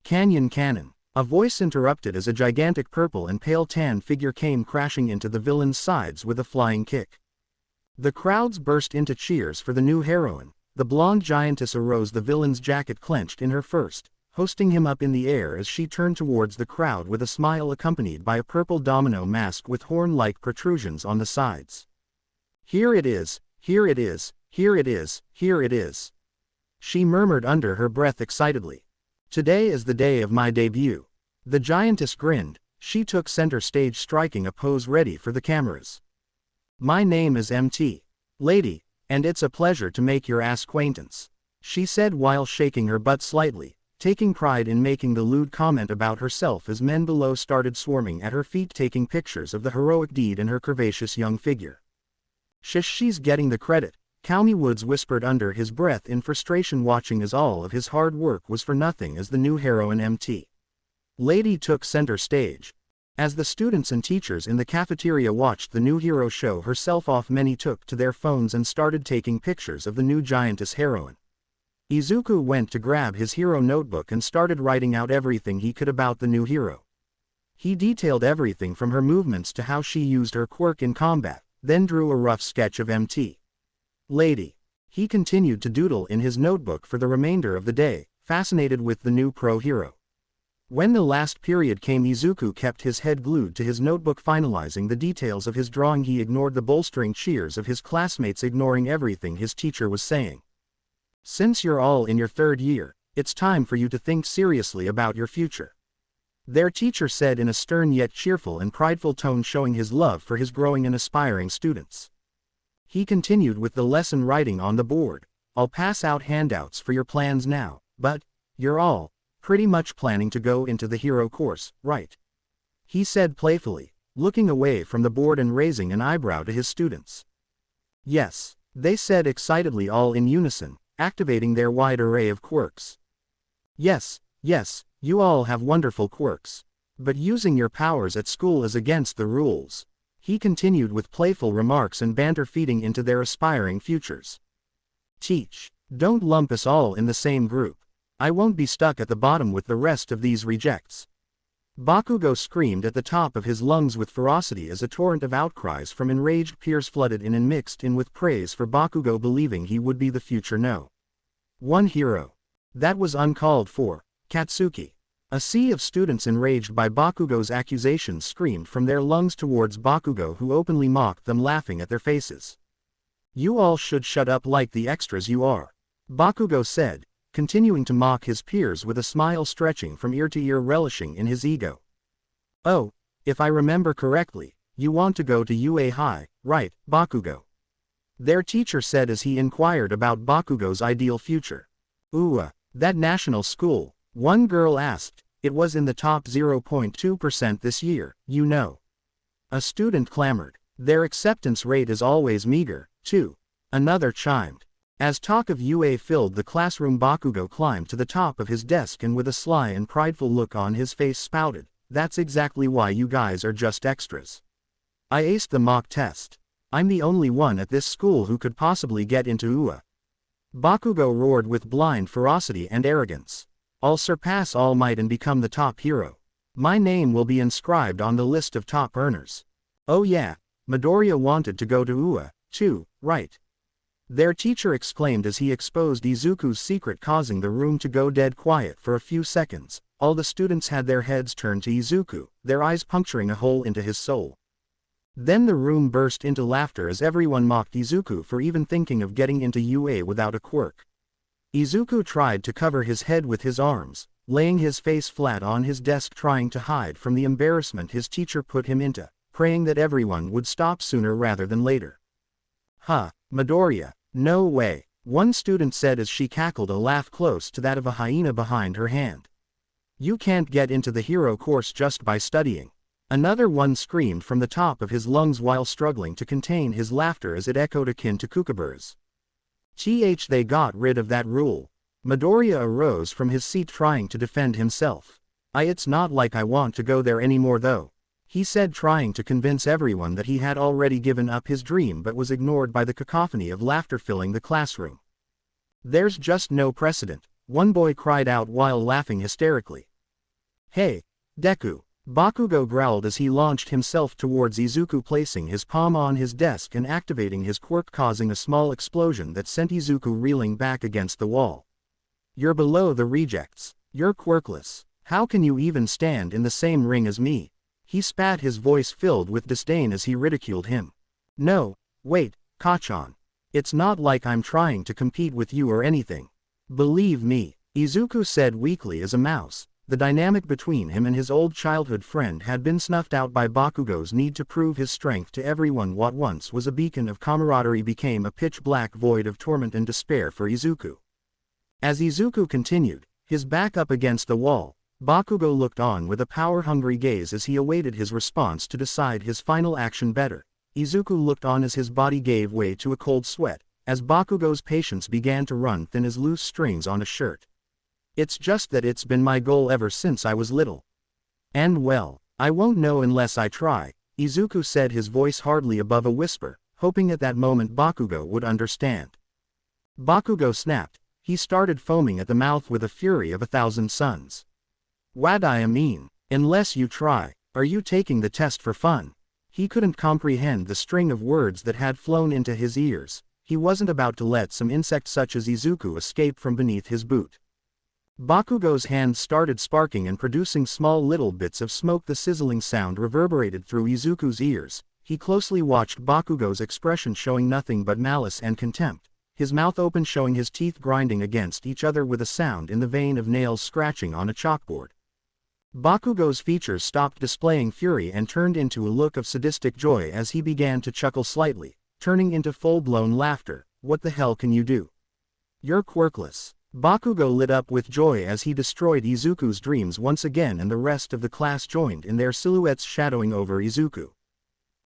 Canyon Cannon. A voice interrupted as a gigantic purple and pale tan figure came crashing into the villain's sides with a flying kick. The crowds burst into cheers for the new heroine. The blonde giantess arose, the villain's jacket clenched in her fist, hosting him up in the air as she turned towards the crowd with a smile accompanied by a purple domino mask with horn-like protrusions on the sides. Here it is, here it is, here it is, here it is. She murmured under her breath excitedly. Today is the day of my debut. The giantess grinned. She took center stage, striking a pose ready for the cameras. My name is MT. Lady, and it's a pleasure to make your acquaintance, she said while shaking her butt slightly, taking pride in making the lewd comment about herself as men below started swarming at her feet, taking pictures of the heroic deed and her curvaceous young figure. Shush, she's getting the credit, Kamui Woods whispered under his breath in frustration, watching as all of his hard work was for nothing as the new heroine MT. Lady took center stage. As the students and teachers in the cafeteria watched the new hero show herself off, many took to their phones and started taking pictures of the new giantess heroine. Izuku went to grab his hero notebook and started writing out everything he could about the new hero. He detailed everything from her movements to how she used her quirk in combat, then drew a rough sketch of Mt. Lady. He continued to doodle in his notebook for the remainder of the day, fascinated with the new pro-hero. When the last period came, Izuku kept his head glued to his notebook, finalizing the details of his drawing. He ignored the bolstering cheers of his classmates, ignoring everything his teacher was saying. Since you're all in your third year, it's time for you to think seriously about your future. Their teacher said in a stern yet cheerful and prideful tone, showing his love for his growing and aspiring students. He continued with the lesson writing on the board. I'll pass out handouts for your plans now, but you're all pretty much planning to go into the hero course, right? He said playfully, looking away from the board and raising an eyebrow to his students. Yes, they said excitedly, all in unison, activating their wide array of quirks. Yes, you all have wonderful quirks. But using your powers at school is against the rules. He continued with playful remarks and banter, feeding into their aspiring futures. Teach, don't lump us all in the same group. I won't be stuck at the bottom with the rest of these rejects. Bakugo screamed at the top of his lungs with ferocity as a torrent of outcries from enraged peers flooded in and mixed in with praise for Bakugo, believing he would be the future one hero. That was uncalled for, Katsuki. A sea of students enraged by Bakugo's accusations screamed from their lungs towards Bakugo, who openly mocked them, laughing at their faces. You all should shut up like the extras you are, Bakugo said, continuing to mock his peers with a smile stretching from ear to ear, relishing in his ego. Oh, if I remember correctly, you want to go to UA High, right, Bakugo? Their teacher said as he inquired about Bakugo's ideal future. That national school, one girl asked. It was in the top 0.2% this year, you know. A student clamored. Their acceptance rate is always meager, too. Another chimed. As talk of UA filled the classroom, Bakugo climbed to the top of his desk and with a sly and prideful look on his face spouted, "That's exactly why you guys are just extras. I aced the mock test. I'm the only one at this school who could possibly get into UA." Bakugo roared with blind ferocity and arrogance. "I'll surpass All Might and become the top hero. My name will be inscribed on the list of top earners." Oh yeah, Midoriya wanted to go to UA, too, right? Their teacher exclaimed as he exposed Izuku's secret, causing the room to go dead quiet for a few seconds. All the students had their heads turned to Izuku, their eyes puncturing a hole into his soul. Then the room burst into laughter as everyone mocked Izuku for even thinking of getting into UA without a quirk. Izuku tried to cover his head with his arms, laying his face flat on his desk, trying to hide from the embarrassment his teacher put him into, praying that everyone would stop sooner rather than later. Midoriya, no way, one student said as she cackled, a laugh close to that of a hyena behind her hand. You can't get into the hero course just by studying. Another one screamed from the top of his lungs while struggling to contain his laughter as it echoed akin to kookaburras. They got rid of that rule. Midoriya arose from his seat, trying to defend himself. It's not like I want to go there anymore though, he said, trying to convince everyone that he had already given up his dream, but was ignored by the cacophony of laughter filling the classroom. There's just no precedent, one boy cried out while laughing hysterically. Hey, Deku, Bakugo growled as he launched himself towards Izuku, placing his palm on his desk and activating his quirk, causing a small explosion that sent Izuku reeling back against the wall. You're below the rejects. You're quirkless. How can you even stand in the same ring as me? He spat, his voice filled with disdain as he ridiculed him. No, wait, Kachan. It's not like I'm trying to compete with you or anything. Believe me, Izuku said weakly as a mouse. The dynamic between him and his old childhood friend had been snuffed out by Bakugo's need to prove his strength to everyone. What once was a beacon of camaraderie became a pitch-black void of torment and despair for Izuku. As Izuku continued, his back up against the wall, Bakugo looked on with a power-hungry gaze as he awaited his response to decide his final action better. Izuku looked on as his body gave way to a cold sweat, as Bakugo's patience began to run thin as loose strings on a shirt. It's just that it's been my goal ever since I was little. And well, I won't know unless I try, Izuku said, his voice hardly above a whisper, hoping at that moment Bakugo would understand. Bakugo snapped. He started foaming at the mouth with a fury of 1,000 suns. What I mean, unless you try. Are you taking the test for fun? He couldn't comprehend the string of words that had flown into his ears. He wasn't about to let some insect such as Izuku escape from beneath his boot. Bakugo's hands started sparking and producing small little bits of smoke. The sizzling sound reverberated through Izuku's ears. He closely watched Bakugo's expression, showing nothing but malice and contempt, his mouth open, showing his teeth grinding against each other with a sound in the vein of nails scratching on a chalkboard. Bakugo's features stopped displaying fury and turned into a look of sadistic joy as he began to chuckle slightly, turning into full-blown laughter. What the hell can you do? You're quirkless. Bakugo lit up with joy as he destroyed Izuku's dreams once again, and the rest of the class joined in, their silhouettes shadowing over Izuku.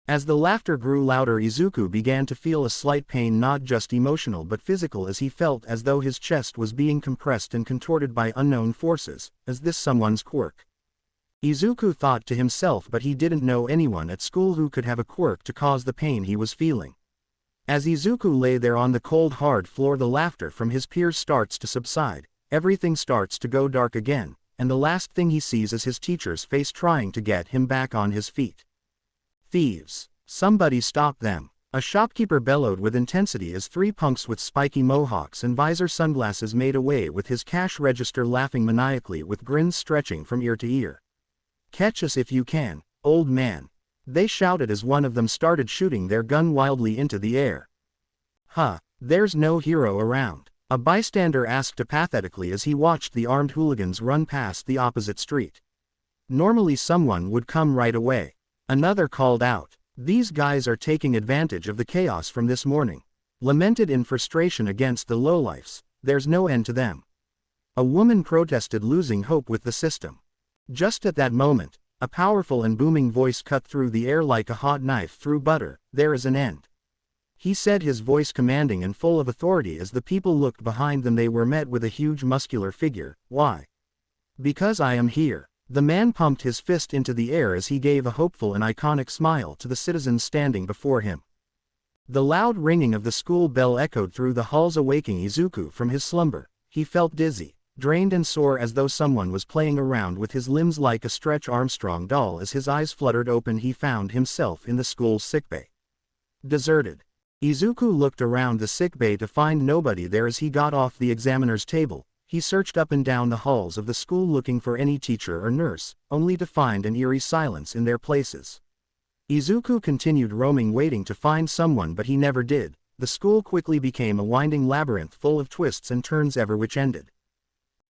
As the laughter grew louder, Izuku began to feel a slight pain, not just emotional but physical, as he felt as though his chest was being compressed and contorted by unknown forces. Is this someone's quirk? Izuku thought to himself, but he didn't know anyone at school who could have a quirk to cause the pain he was feeling. As Izuku lay there on the cold hard floor, the laughter from his peers starts to subside, everything starts to go dark again, and the last thing he sees is his teacher's face trying to get him back on his feet. Thieves! Somebody stop them! A shopkeeper bellowed with intensity as three punks with spiky mohawks and visor sunglasses made away with his cash register, laughing maniacally with grins stretching from ear to ear. Catch us if you can, old man! They shouted as one of them started shooting their gun wildly into the air. Huh, there's no hero around, a bystander asked apathetically as he watched the armed hooligans run past the opposite street. Normally someone would come right away. Another called out. These guys are taking advantage of the chaos from this morning. Lamented in frustration against the lowlifes, there's no end to them. A woman protested, losing hope with the system. Just at that moment, a powerful and booming voice cut through the air like a hot knife through butter. There is an end. He said, his voice commanding and full of authority. As the people looked behind them, they were met with a huge muscular figure. Why? Because I am here. The man pumped his fist into the air as he gave a hopeful and iconic smile to the citizens standing before him. The loud ringing of the school bell echoed through the halls, awaking Izuku from his slumber. He felt dizzy, drained and sore, as though someone was playing around with his limbs like a Stretch Armstrong doll. As his eyes fluttered open, he found himself in the school's sickbay. Deserted. Izuku looked around the sickbay to find nobody there. As he got off the examiner's table, he searched up and down the halls of the school looking for any teacher or nurse, only to find an eerie silence in their places. Izuku continued roaming, waiting to find someone, but he never did. The school quickly became a winding labyrinth full of twists and turns, ever which ended.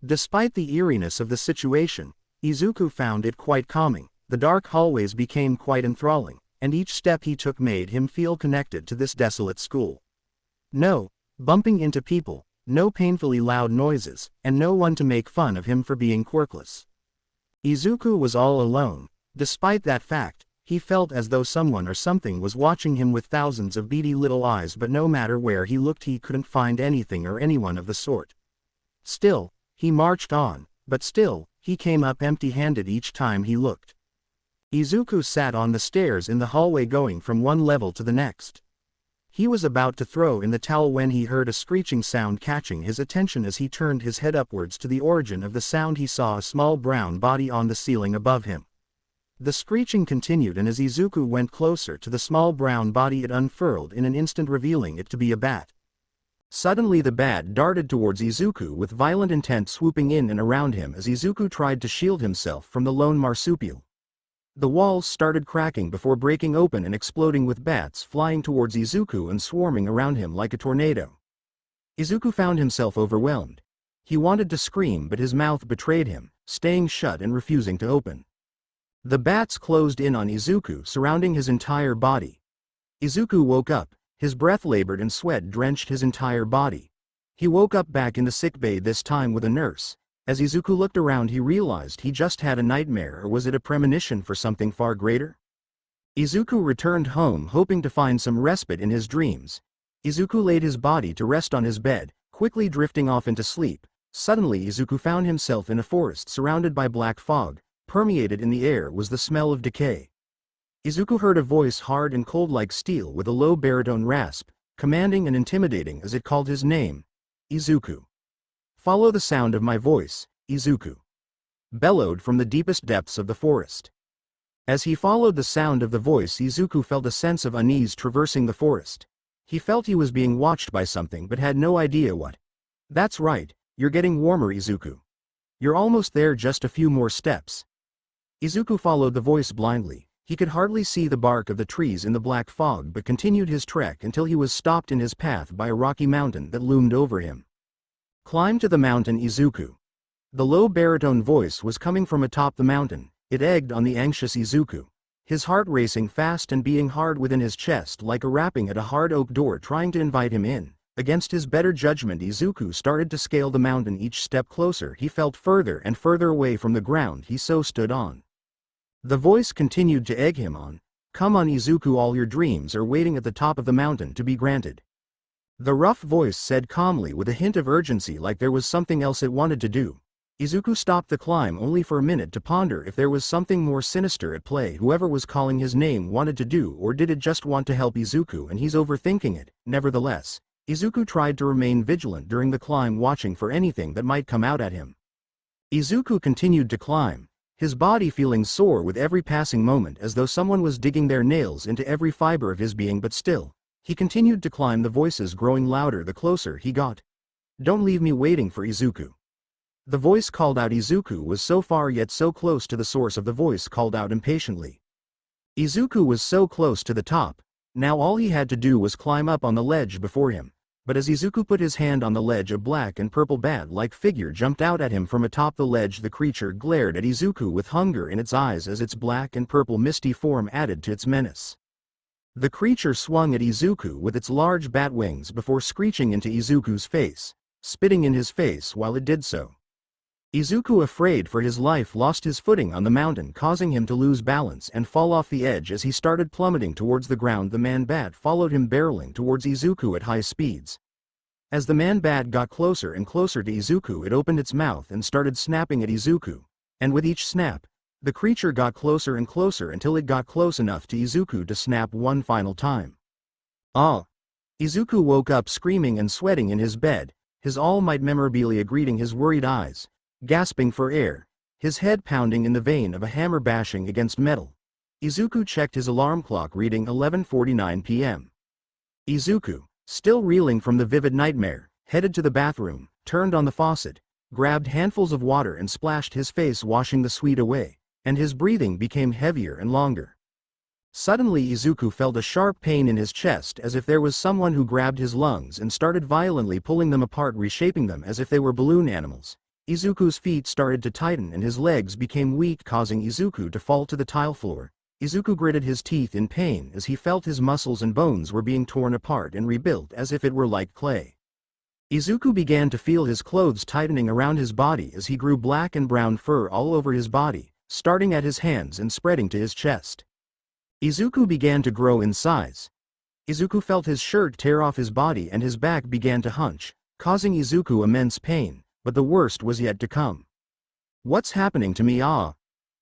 Despite the eeriness of the situation, Izuku found it quite calming. The dark hallways became quite enthralling, and each step he took made him feel connected to this desolate school. No bumping into people, no painfully loud noises, and no one to make fun of him for being quirkless. Izuku was all alone. Despite that fact, he felt as though someone or something was watching him with thousands of beady little eyes, but no matter where he looked he couldn't find anything or anyone of the sort. Still, he marched on, but still, he came up empty-handed each time he looked. Izuku sat on the stairs in the hallway, going from one level to the next. He was about to throw in the towel when he heard a screeching sound catching his attention. As he turned his head upwards to the origin of the sound, he saw a small brown body on the ceiling above him. The screeching continued, and as Izuku went closer to the small brown body, it unfurled in an instant, revealing it to be a bat. Suddenly the bat darted towards Izuku with violent intent, swooping in and around him as Izuku tried to shield himself from the lone marsupial. The walls started cracking before breaking open and exploding, with bats flying towards Izuku and swarming around him like a tornado. Izuku found himself overwhelmed. He wanted to scream, but his mouth betrayed him, staying shut and refusing to open. The bats closed in on Izuku, surrounding his entire body. Izuku woke up, his breath labored and sweat drenched his entire body. He woke up back in the sickbay, this time with a nurse. As Izuku looked around, he realized he just had a nightmare, or was it a premonition for something far greater? Izuku returned home, hoping to find some respite in his dreams. Izuku laid his body to rest on his bed, quickly drifting off into sleep. Suddenly Izuku found himself in a forest surrounded by black fog. Permeated in the air was the smell of decay. Izuku heard a voice, hard and cold like steel, with a low baritone rasp, commanding and intimidating as it called his name. Izuku. Follow the sound of my voice, Izuku. Bellowed from the deepest depths of the forest. As he followed the sound of the voice, Izuku felt a sense of unease traversing the forest. He felt he was being watched by something but had no idea what. That's right, you're getting warmer, Izuku. You're almost there, just a few more steps. Izuku followed the voice blindly. He could hardly see the bark of the trees in the black fog but continued his trek until he was stopped in his path by a rocky mountain that loomed over him. Climb to the mountain, Izuku. The low baritone voice was coming from atop the mountain. It egged on the anxious Izuku. His heart racing fast and beating hard within his chest like a rapping at a hard oak door trying to invite him in. Against his better judgment, Izuku started to scale the mountain. Each step closer, he felt further and further away from the ground he so stood on. The voice continued to egg him on. Come on, Izuku, all your dreams are waiting at the top of the mountain to be granted. The rough voice said calmly with a hint of urgency, like there was something else it wanted to do. Izuku stopped the climb only for a minute to ponder if there was something more sinister at play. Whoever was calling his name wanted to do, or did it just want to help Izuku and he's overthinking it? Nevertheless, Izuku tried to remain vigilant during the climb, watching for anything that might come out at him. Izuku continued to climb, his body feeling sore with every passing moment, as though someone was digging their nails into every fiber of his being, but still, he continued to climb, the voices growing louder the closer he got. Don't leave me waiting for Izuku. The voice called out. Izuku was so far yet so close to the source of the voice called out impatiently. Izuku was so close to the top, now all he had to do was climb up on the ledge before him. But as Izuku put his hand on the ledge, a black and purple bat-like figure jumped out at him from atop the ledge. The creature glared at Izuku with hunger in its eyes as its black and purple misty form added to its menace. The creature swung at Izuku with its large bat wings before screeching into Izuku's face, spitting in his face while it did so. Izuku, afraid for his life, lost his footing on the mountain, causing him to lose balance and fall off the edge as he started plummeting towards the ground. The man-bat followed him, barreling towards Izuku at high speeds. As the man-bat got closer and closer to Izuku, it opened its mouth and started snapping at Izuku, and with each snap, the creature got closer and closer until it got close enough to Izuku to snap one final time. Ah! Izuku woke up screaming and sweating in his bed, his All Might memorabilia greeting his worried eyes, gasping for air, his head pounding in the vein of a hammer bashing against metal. Izuku checked his alarm clock, reading 11:49 p.m. Izuku, still reeling from the vivid nightmare, headed to the bathroom, turned on the faucet, grabbed handfuls of water and splashed his face, washing the sweat away, and his breathing became heavier and longer. Suddenly Izuku felt a sharp pain in his chest, as if there was someone who grabbed his lungs and started violently pulling them apart, reshaping them as if they were balloon animals. Izuku's feet started to tighten and his legs became weak, causing Izuku to fall to the tile floor. Izuku gritted his teeth in pain as he felt his muscles and bones were being torn apart and rebuilt as if it were like clay. Izuku began to feel his clothes tightening around his body as he grew black and brown fur all over his body, starting at his hands and spreading to his chest. Izuku began to grow in size. Izuku felt his shirt tear off his body and his back began to hunch, causing Izuku immense pain. But the worst was yet to come. What's happening to me? Ah!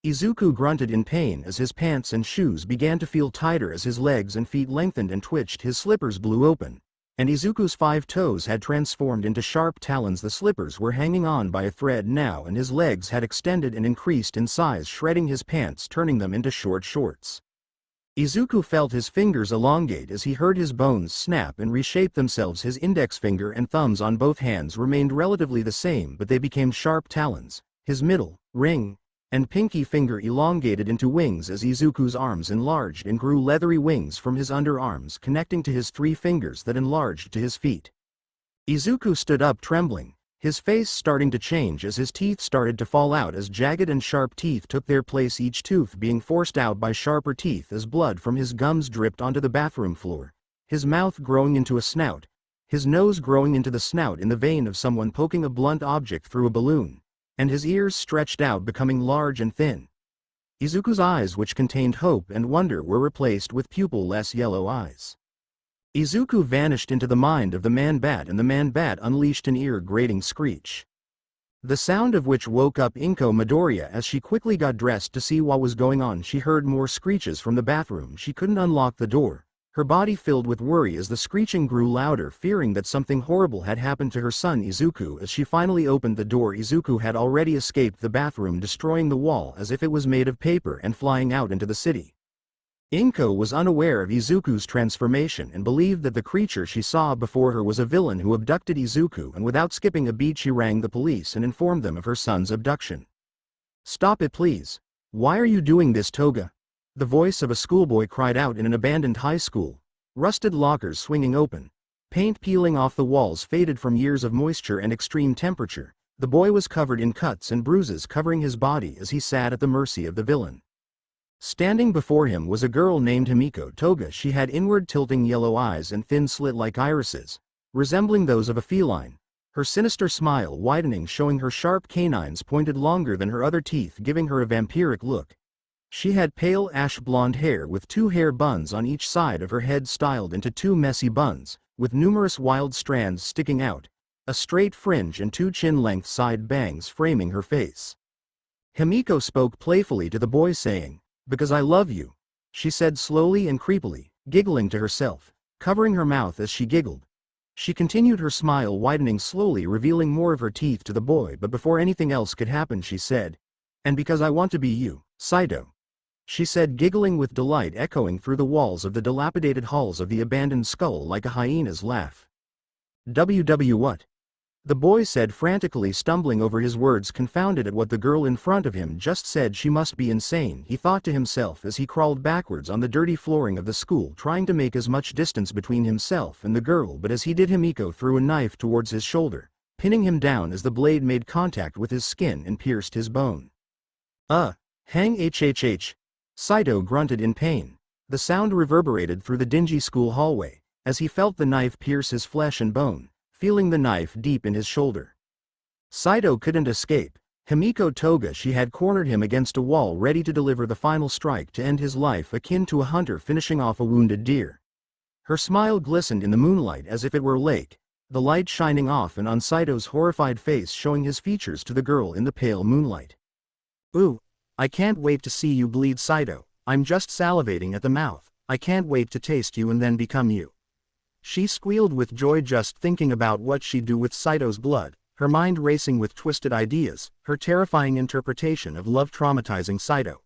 Izuku grunted in pain as his pants and shoes began to feel tighter as his legs and feet lengthened and twitched. His slippers blew open, and Izuku's 5 toes had transformed into sharp talons. The slippers were hanging on by a thread now, and his legs had extended and increased in size, shredding his pants, turning them into short shorts. Izuku felt his fingers elongate as he heard his bones snap and reshape themselves. His index finger and thumbs on both hands remained relatively the same, but they became sharp talons. His middle, ring, and pinky finger elongated into wings as Izuku's arms enlarged and grew leathery wings from his underarms, connecting to his 3 fingers that enlarged to his feet. Izuku stood up, trembling, his face starting to change as his teeth started to fall out as jagged and sharp teeth took their place, each tooth being forced out by sharper teeth as blood from his gums dripped onto the bathroom floor. His mouth growing into a snout, his nose growing into the snout in the vein of someone poking a blunt object through a balloon, and his ears stretched out, becoming large and thin. Izuku's eyes, which contained hope and wonder, were replaced with pupil-less yellow eyes. Izuku vanished into the mind of the man-bat, and the man-bat unleashed an ear-grating screech, the sound of which woke up Inko Midoriya. As she quickly got dressed to see what was going on, she heard more screeches from the bathroom. She couldn't unlock the door, her body filled with worry as the screeching grew louder, fearing that something horrible had happened to her son Izuku. As she finally opened the door, Izuku had already escaped the bathroom, destroying the wall as if it was made of paper and flying out into the city. Inko was unaware of Izuku's transformation and believed that the creature she saw before her was a villain who abducted Izuku, and without skipping a beat she rang the police and informed them of her son's abduction. "Stop it, please. Why are you doing this, Toga?" The voice of a schoolboy cried out in an abandoned high school. Rusted lockers swinging open. Paint peeling off the walls faded from years of moisture and extreme temperature. The boy was covered in cuts and bruises covering his body as he sat at the mercy of the villain. Standing before him was a girl named Himiko Toga. She had inward tilting yellow eyes and thin slit-like irises, resembling those of a feline. Her sinister smile widening, showing her sharp canines pointed longer than her other teeth, giving her a vampiric look. She had pale ash blonde hair with 2 hair buns on each side of her head, styled into 2 messy buns, with numerous wild strands sticking out, a straight fringe and 2 chin-length side bangs framing her face. Himiko spoke playfully to the boy, saying, "Because I love you," she said slowly and creepily, giggling to herself, covering her mouth as she giggled. She continued, her smile widening slowly, revealing more of her teeth to the boy, but before anything else could happen she said, "And because I want to be you, Saito," she said, giggling with delight echoing through the walls of the dilapidated halls of the abandoned skull like a hyena's laugh. What? The boy said frantically, stumbling over his words, confounded at what the girl in front of him just said. She must be insane, he thought to himself as he crawled backwards on the dirty flooring of the school, trying to make as much distance between himself and the girl, but as he did, Himiko threw a knife towards his shoulder, pinning him down as the blade made contact with his skin and pierced his bone. Hang hhh. Saito grunted in pain. The sound reverberated through the dingy school hallway, as he felt the knife pierce his flesh and bone, feeling the knife deep in his shoulder. Saito couldn't escape. Himiko Toga, she had cornered him against a wall, ready to deliver the final strike to end his life, akin to a hunter finishing off a wounded deer. Her smile glistened in the moonlight as if it were a lake, the light shining off and on Saito's horrified face, showing his features to the girl in the pale moonlight. "Ooh, I can't wait to see you bleed, Saito. I'm just salivating at the mouth. I can't wait to taste you and then become you." She squealed with joy just thinking about what she'd do with Saito's blood, her mind racing with twisted ideas, her terrifying interpretation of love traumatizing Saito.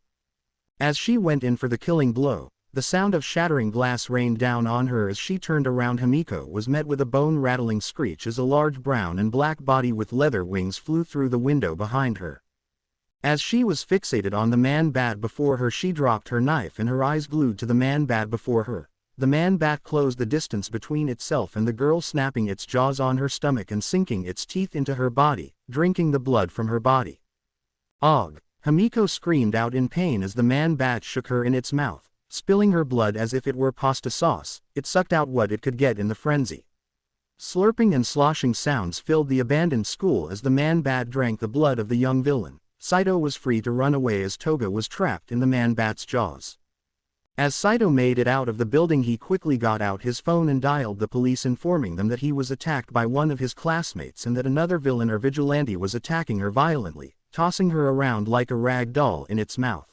As she went in for the killing blow, the sound of shattering glass rained down on her. As she turned around, Himiko was met with a bone-rattling screech as a large brown and black body with leather wings flew through the window behind her. As she was fixated on the man-bat before her, she dropped her knife and her eyes glued to the man-bat before her. The man-bat closed the distance between itself and the girl, snapping its jaws on her stomach and sinking its teeth into her body, drinking the blood from her body. "Og!" Himiko screamed out in pain as the man-bat shook her in its mouth, spilling her blood as if it were pasta sauce. It sucked out what it could get in the frenzy. Slurping and sloshing sounds filled the abandoned school as the man-bat drank the blood of the young villain. Saito was free to run away as Toga was trapped in the man-bat's jaws. As Saito made it out of the building, he quickly got out his phone and dialed the police, informing them that he was attacked by one of his classmates and that another villain or vigilante was attacking her violently, tossing her around like a rag doll in its mouth.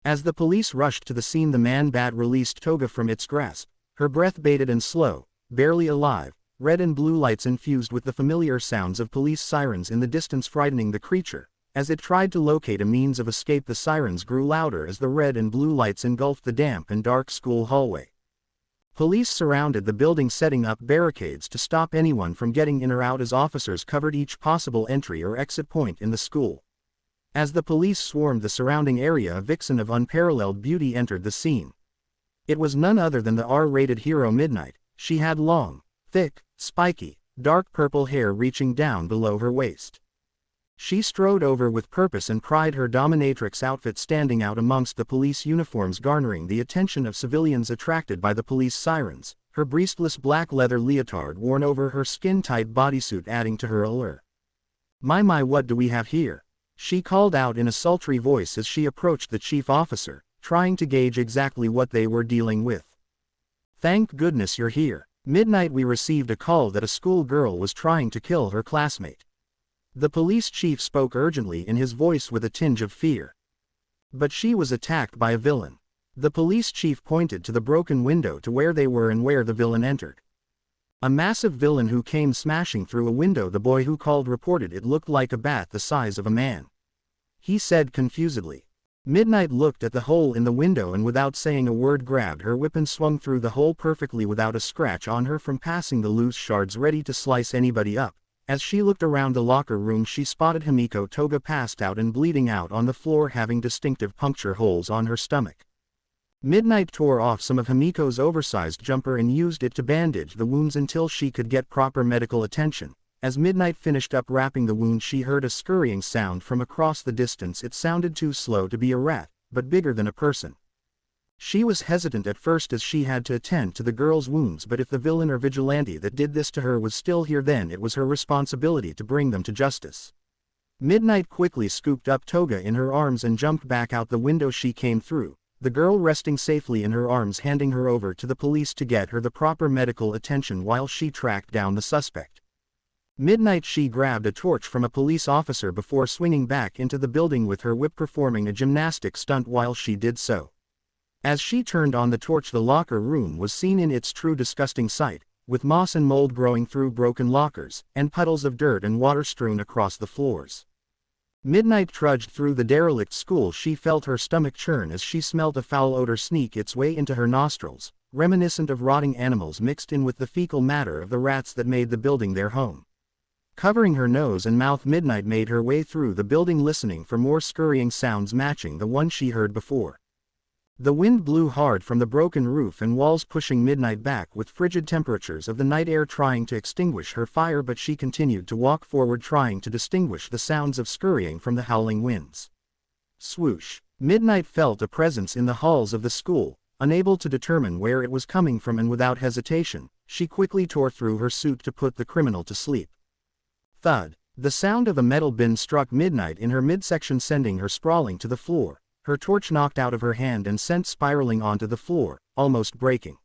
As the police rushed to the scene, the man-bat released Toga from its grasp, her breath bated and slow, barely alive, red and blue lights infused with the familiar sounds of police sirens in the distance frightening the creature. As it tried to locate a means of escape, the sirens grew louder as the red and blue lights engulfed the damp and dark school hallway. Police surrounded the building, setting up barricades to stop anyone from getting in or out as officers covered each possible entry or exit point in the school. As the police swarmed the surrounding area, a vixen of unparalleled beauty entered the scene. It was none other than the R-rated hero Midnight. She had long, thick, spiky, dark purple hair reaching down below her waist. She strode over with purpose and pride, her dominatrix outfit standing out amongst the police uniforms, garnering the attention of civilians attracted by the police sirens, her breastless black leather leotard worn over her skin-tight bodysuit adding to her allure. My, what do we have here?" she called out in a sultry voice as she approached the chief officer, trying to gauge exactly what they were dealing with. "Thank goodness you're here. Midnight, we received a call that a school girl was trying to kill her classmate." The police chief spoke urgently, in his voice with a tinge of fear. "But she was attacked by a villain. The police chief pointed to the broken window to where they were and where the villain entered. A massive villain who came smashing through a window. The boy who called reported it looked like a bat the size of a man. He said confusedly. Midnight looked at the hole in the window and without saying a word grabbed her whip and swung through the hole perfectly without a scratch on her from passing the loose shards ready to slice anybody up. As she looked around the locker room she spotted Himiko Toga passed out and bleeding out on the floor having distinctive puncture holes on her stomach. Midnight tore off some of Himiko's oversized jumper and used it to bandage the wounds until she could get proper medical attention. As Midnight finished up wrapping the wound she heard a scurrying sound from across the distance. It sounded too slow to be a rat, but bigger than a person. She was hesitant at first as she had to attend to the girl's wounds, but if the villain or vigilante that did this to her was still here then it was her responsibility to bring them to justice. Midnight quickly scooped up Toga in her arms and jumped back out the window she came through, the girl resting safely in her arms, handing her over to the police to get her the proper medical attention while she tracked down the suspect. Midnight she grabbed a torch from a police officer before swinging back into the building with her whip, performing a gymnastic stunt while she did so. As she turned on the torch the locker room was seen in its true disgusting sight, with moss and mold growing through broken lockers, and puddles of dirt and water strewn across the floors. Midnight trudged through the derelict school. She felt her stomach churn as she smelled a foul odor sneak its way into her nostrils, reminiscent of rotting animals mixed in with the fecal matter of the rats that made the building their home. Covering her nose and mouth, Midnight made her way through the building listening for more scurrying sounds matching the one she heard before. The wind blew hard from the broken roof and walls, pushing Midnight back with frigid temperatures of the night air trying to extinguish her fire, but she continued to walk forward trying to distinguish the sounds of scurrying from the howling winds. Swoosh! Midnight felt a presence in the halls of the school, unable to determine where it was coming from, and without hesitation, she quickly tore through her suit to put the criminal to sleep. Thud! The sound of a metal bin struck Midnight in her midsection, sending her sprawling to the floor, her torch knocked out of her hand and sent spiraling onto the floor, almost breaking.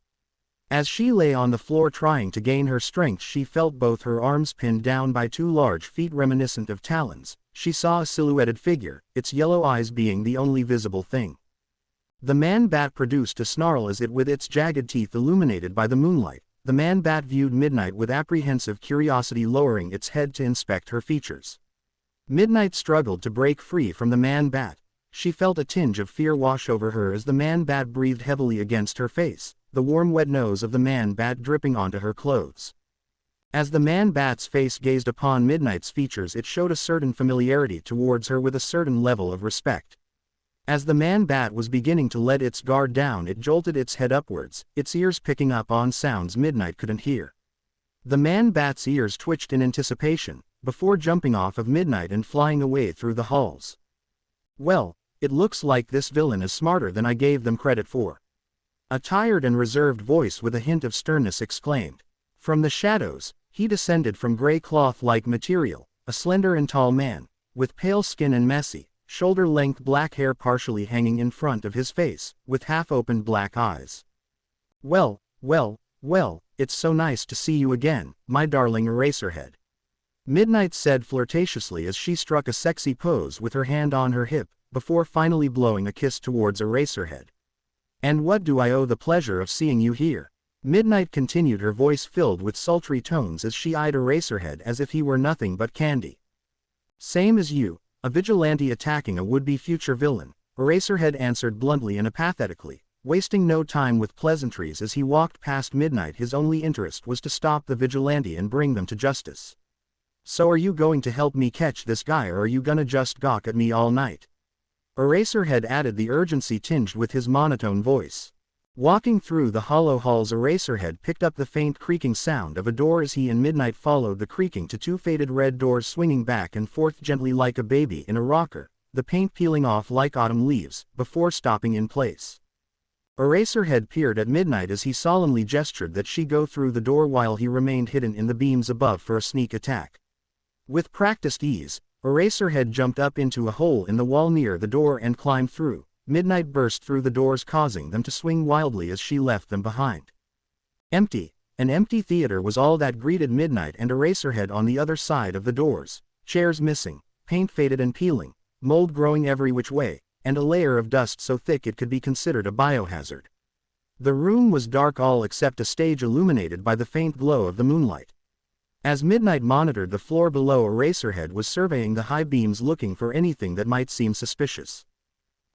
As she lay on the floor trying to gain her strength, she felt both her arms pinned down by two large feet reminiscent of talons. She saw a silhouetted figure, its yellow eyes being the only visible thing. The man-bat produced a snarl as it with its jagged teeth illuminated by the moonlight. The man-bat viewed Midnight with apprehensive curiosity, lowering its head to inspect her features. Midnight struggled to break free from the man-bat. She felt a tinge of fear wash over her as the man-bat breathed heavily against her face, the warm wet nose of the man-bat dripping onto her clothes. As the man-bat's face gazed upon Midnight's features, it showed a certain familiarity towards her with a certain level of respect. As the man-bat was beginning to let its guard down, it jolted its head upwards, its ears picking up on sounds Midnight couldn't hear. The man-bat's ears twitched in anticipation, before jumping off of Midnight and flying away through the halls. Well, it looks like this villain is smarter than I gave them credit for. A tired and reserved voice with a hint of sternness exclaimed. From the shadows, he descended from gray cloth-like material, a slender and tall man, with pale skin and messy, shoulder-length black hair partially hanging in front of his face, with half-opened black eyes. Well, it's so nice to see you again, my darling Eraserhead. Midnight said flirtatiously as she struck a sexy pose with her hand on her hip, before finally blowing a kiss towards Eraserhead. And what do I owe the pleasure of seeing you here? Midnight continued, her voice filled with sultry tones as she eyed Eraserhead as if he were nothing but candy. Same as you, a vigilante attacking a would-be future villain, Eraserhead answered bluntly and apathetically, wasting no time with pleasantries as he walked past Midnight. His only interest was to stop the vigilante and bring them to justice. So are you going to help me catch this guy, or are you gonna just gawk at me all night? Eraserhead added, the urgency tinged with his monotone voice. Walking through the hollow halls, Eraserhead picked up the faint creaking sound of a door as he and Midnight followed the creaking to two faded red doors swinging back and forth gently like a baby in a rocker, the paint peeling off like autumn leaves, before stopping in place. Eraserhead peered at Midnight as he solemnly gestured that she go through the door while he remained hidden in the beams above for a sneak attack. With practiced ease, Eraserhead jumped up into a hole in the wall near the door and climbed through. Midnight burst through the doors, causing them to swing wildly as she left them behind. Empty. An empty theater was all that greeted Midnight and Eraserhead on the other side of the doors, chairs missing, paint faded and peeling, mold growing every which way, and a layer of dust so thick it could be considered a biohazard. The room was dark all except a stage illuminated by the faint glow of the moonlight. As Midnight monitored the floor below, Eraserhead was surveying the high beams looking for anything that might seem suspicious.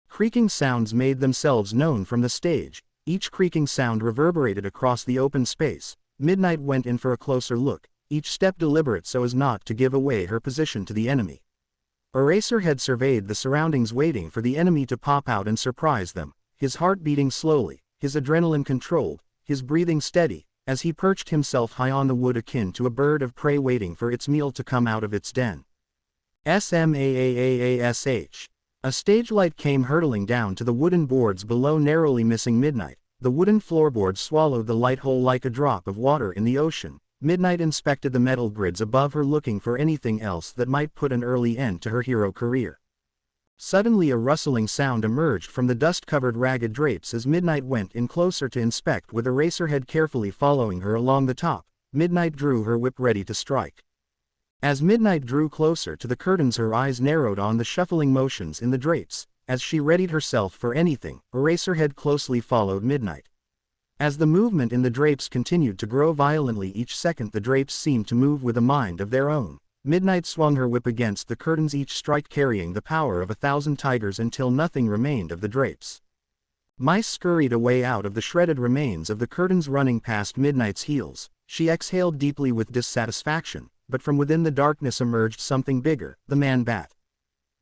Creaking sounds made themselves known from the stage. Each creaking sound reverberated across the open space. Midnight went in for a closer look, each step deliberate so as not to give away her position to the enemy. Eraserhead surveyed the surroundings, waiting for the enemy to pop out and surprise them, his heart beating slowly, his adrenaline controlled, his breathing steady, as he perched himself high on the wood akin to a bird of prey waiting for its meal to come out of its den. SMAAAASH. A stage light came hurtling down to the wooden boards below, narrowly missing Midnight. The wooden floorboards swallowed the light whole like a drop of water in the ocean. Midnight inspected the metal grids above her, looking for anything else that might put an early end to her hero career. Suddenly a rustling sound emerged from the dust-covered ragged drapes as Midnight went in closer to inspect, with Eraserhead carefully following her along the top. Midnight drew her whip ready to strike. As Midnight drew closer to the curtains, her eyes narrowed on the shuffling motions in the drapes. As she readied herself for anything, Eraserhead closely followed Midnight. As the movement in the drapes continued to grow violently each second, the drapes seemed to move with a mind of their own. Midnight swung her whip against the curtains, each strike carrying the power of 1,000 tigers until nothing remained of the drapes. Mice scurried away out of the shredded remains of the curtains, running past Midnight's heels. She exhaled deeply with dissatisfaction, but from within the darkness emerged something bigger, the man-bat.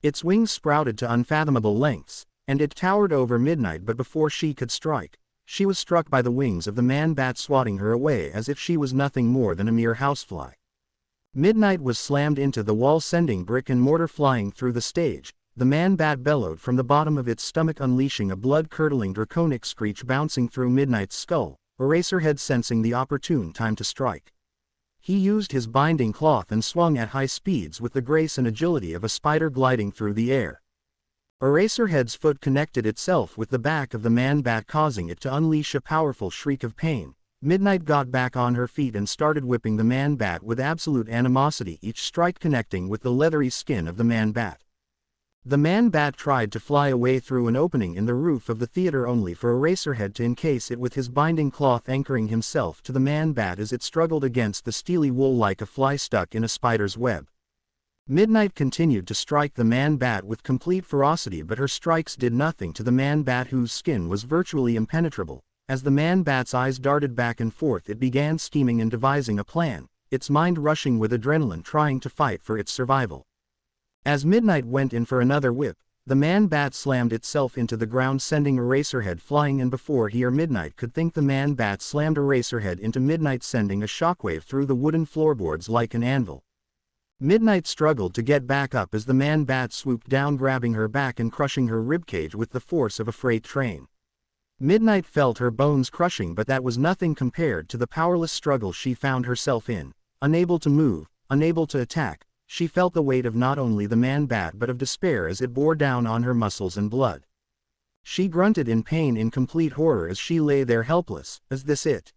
Its wings sprouted to unfathomable lengths, and it towered over Midnight, but before she could strike, she was struck by the wings of the man-bat, swatting her away as if she was nothing more than a mere housefly. Midnight was slammed into the wall, sending brick and mortar flying through the stage. The man-bat bellowed from the bottom of its stomach, unleashing a blood-curdling draconic screech bouncing through Midnight's skull. Eraserhead, sensing the opportune time to strike, he used his binding cloth and swung at high speeds with the grace and agility of a spider gliding through the air. Eraserhead's foot connected itself with the back of the man-bat, causing it to unleash a powerful shriek of pain. Midnight got back on her feet and started whipping the man-bat with absolute animosity, each strike connecting with the leathery skin of the man-bat. The man-bat tried to fly away through an opening in the roof of the theater, only for Eraserhead to encase it with his binding cloth, anchoring himself to the man-bat as it struggled against the steely wool like a fly stuck in a spider's web. Midnight continued to strike the man-bat with complete ferocity, but her strikes did nothing to the man-bat, whose skin was virtually impenetrable. As the man-bat's eyes darted back and forth, it began scheming and devising a plan, its mind rushing with adrenaline, trying to fight for its survival. As Midnight went in for another whip, the man-bat slammed itself into the ground, sending Eraserhead flying, and before he or Midnight could think, the man-bat slammed Eraserhead into Midnight, sending a shockwave through the wooden floorboards like an anvil. Midnight struggled to get back up as the man-bat swooped down, grabbing her back and crushing her ribcage with the force of a freight train. Midnight felt her bones crushing, but that was nothing compared to the powerless struggle she found herself in. Unable to move, unable to attack, she felt the weight of not only the man-bat but of despair as it bore down on her muscles and blood. She grunted in pain, in complete horror, as she lay there helpless. Is this it?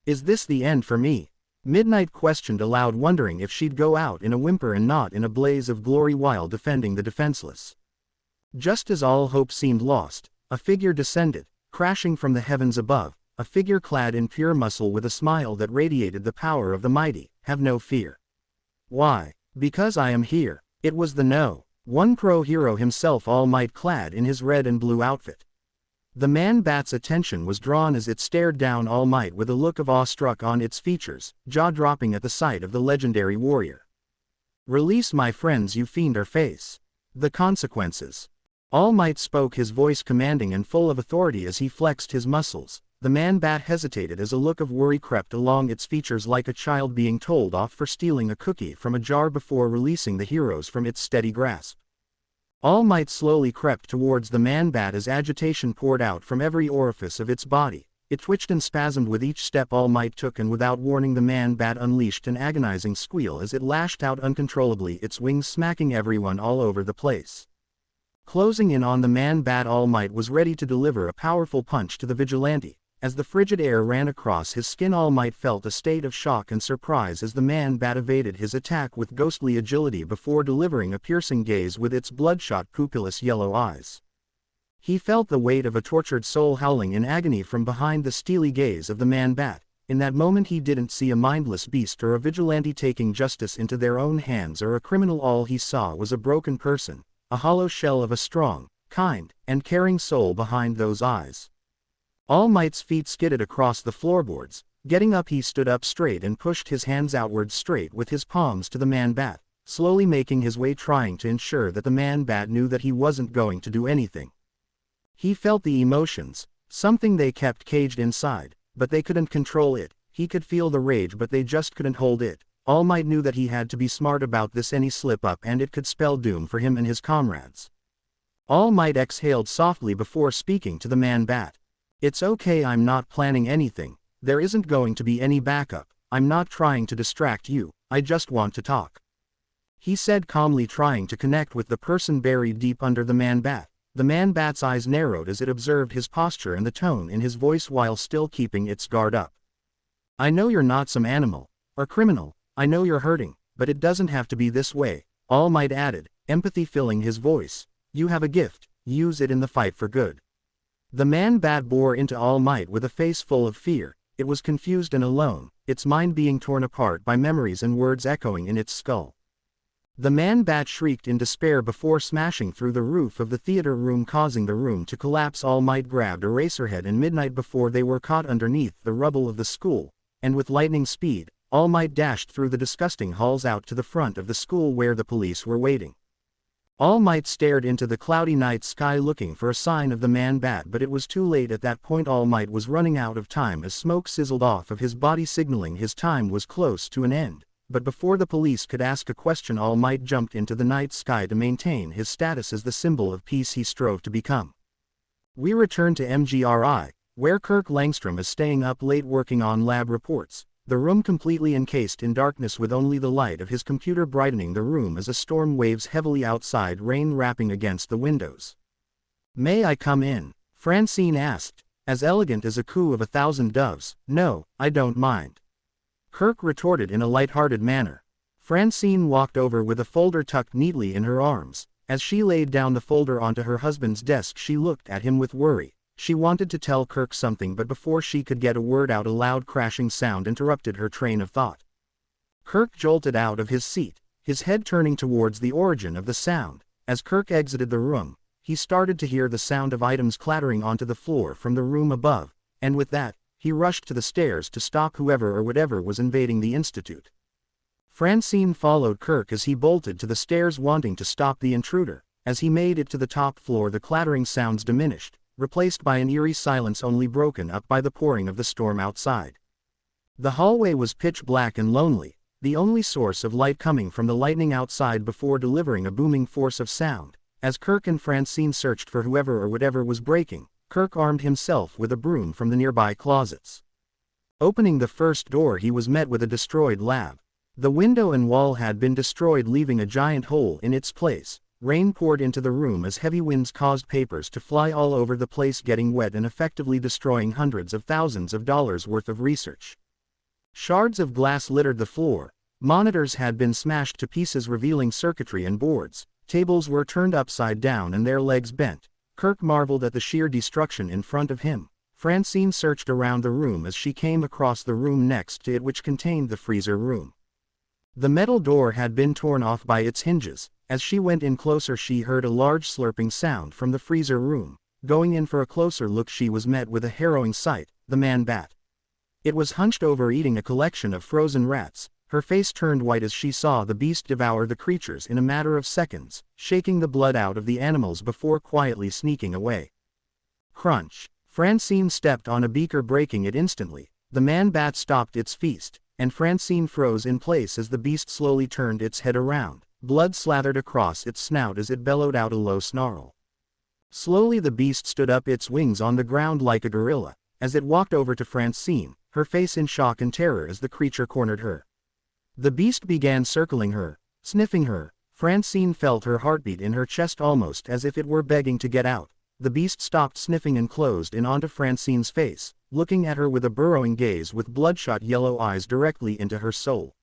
Is this the end for me? Midnight questioned aloud, wondering if she'd go out in a whimper and not in a blaze of glory while defending the defenseless. Just as all hope seemed lost, a figure descended, crashing from the heavens above, a figure clad in pure muscle with a smile that radiated the power of the mighty. Have no fear. Why? Because I am here. It was the No. 1 Pro hero himself, All Might, clad in his red and blue outfit. The man-bat's attention was drawn as it stared down All Might with a look of awe struck on its features, jaw-dropping at the sight of the legendary warrior. Release my friends, you fiend, or face the consequences. All Might spoke, his voice commanding and full of authority as he flexed his muscles. The man-bat hesitated as a look of worry crept along its features, like a child being told off for stealing a cookie from a jar before releasing the heroes from its steady grasp. All Might slowly crept towards the man-bat as agitation poured out from every orifice of its body. It twitched and spasmed with each step All Might took, and without warning the man-bat unleashed an agonizing squeal as it lashed out uncontrollably, its wings smacking everyone all over the place. Closing in on the man-bat, All Might was ready to deliver a powerful punch to the vigilante. As the frigid air ran across his skin, All Might felt a state of shock and surprise as the man-bat evaded his attack with ghostly agility before delivering a piercing gaze with its bloodshot pupilless yellow eyes. He felt the weight of a tortured soul howling in agony from behind the steely gaze of the man-bat. In that moment he didn't see a mindless beast or a vigilante taking justice into their own hands or a criminal. All he saw was a broken person, a hollow shell of a strong, kind, and caring soul behind those eyes. All Might's feet skidded across the floorboards. Getting up, he stood up straight and pushed his hands outward straight with his palms to the man-bat, slowly making his way, trying to ensure that the man-bat knew that he wasn't going to do anything. He felt the emotions, something they kept caged inside, but they couldn't control it. He could feel the rage, but they just couldn't hold it. All Might knew that he had to be smart about this. Any slip up and it could spell doom for him and his comrades. All Might exhaled softly before speaking to the man-bat. "It's okay, I'm not planning anything. There isn't going to be any backup. I'm not trying to distract you, I just want to talk," he said calmly, trying to connect with the person buried deep under the man-bat. The man-bat's eyes narrowed as it observed his posture and the tone in his voice while still keeping its guard up. "I know you're not some animal or criminal. I know you're hurting, but it doesn't have to be this way," All Might added, empathy filling his voice. "You have a gift, use it in the fight for good." The man-bat bore into All Might with a face full of fear. It was confused and alone, its mind being torn apart by memories and words echoing in its skull. The man-bat shrieked in despair before smashing through the roof of the theater room, causing the room to collapse. All Might grabbed Eraserhead and Midnight before they were caught underneath the rubble of the school, and with lightning speed, All Might dashed through the disgusting halls out to the front of the school where the police were waiting. All Might stared into the cloudy night sky looking for a sign of the man-bat, but it was too late at that point. All Might was running out of time as smoke sizzled off of his body, signaling his time was close to an end. But before the police could ask a question, All Might jumped into the night sky to maintain his status as the symbol of peace he strove to become. We return to MGRI, where Kirk Langstrom is staying up late working on lab reports, the room completely encased in darkness with only the light of his computer brightening the room as a storm waves heavily outside, rain rapping against the windows. "May I come in?" Francine asked, as elegant as a coo of 1,000 doves. "No, I don't mind," Kirk retorted in a light-hearted manner. Francine walked over with a folder tucked neatly in her arms. As she laid down the folder onto her husband's desk, she looked at him with worry. She wanted to tell Kirk something, but before she could get a word out, a loud crashing sound interrupted her train of thought. Kirk jolted out of his seat, his head turning towards the origin of the sound. As Kirk exited the room, he started to hear the sound of items clattering onto the floor from the room above, and with that, he rushed to the stairs to stop whoever or whatever was invading the institute. Francine followed Kirk as he bolted to the stairs, wanting to stop the intruder. As he made it to the top floor, the clattering sounds diminished, replaced by an eerie silence only broken up by the pouring of the storm outside. The hallway was pitch black and lonely, the only source of light coming from the lightning outside before delivering a booming force of sound. As Kirk and Francine searched for whoever or whatever was breaking, Kirk armed himself with a broom from the nearby closets. Opening the first door, he was met with a destroyed lab. The window and wall had been destroyed, leaving a giant hole in its place. Rain poured into the room as heavy winds caused papers to fly all over the place, getting wet and effectively destroying hundreds of thousands of dollars worth of research. Shards of glass littered the floor. Monitors had been smashed to pieces, revealing circuitry and boards. Tables were turned upside down and their legs bent. Kirk marveled at the sheer destruction in front of him. Francine searched around the room as she came across the room next to it, which contained the freezer room. The metal door had been torn off by its hinges. As she went in closer, she heard a large slurping sound from the freezer room. Going in for a closer look, she was met with a harrowing sight: the man-bat. It was hunched over, eating a collection of frozen rats. Her face turned white as she saw the beast devour the creatures in a matter of seconds, shaking the blood out of the animals before quietly sneaking away. Crunch! Francine stepped on a beaker, breaking it instantly. The man-bat stopped its feast, and Francine froze in place as the beast slowly turned its head around. Blood slathered across its snout as it bellowed out a low snarl. Slowly the beast stood up, its wings on the ground like a gorilla. As it walked over to Francine, her face in shock and terror as the creature cornered her. The beast began circling her, sniffing her. Francine felt her heartbeat in her chest, almost as if it were begging to get out. The beast stopped sniffing and closed in onto Francine's face, looking at her with a burrowing gaze with bloodshot yellow eyes directly into her soul.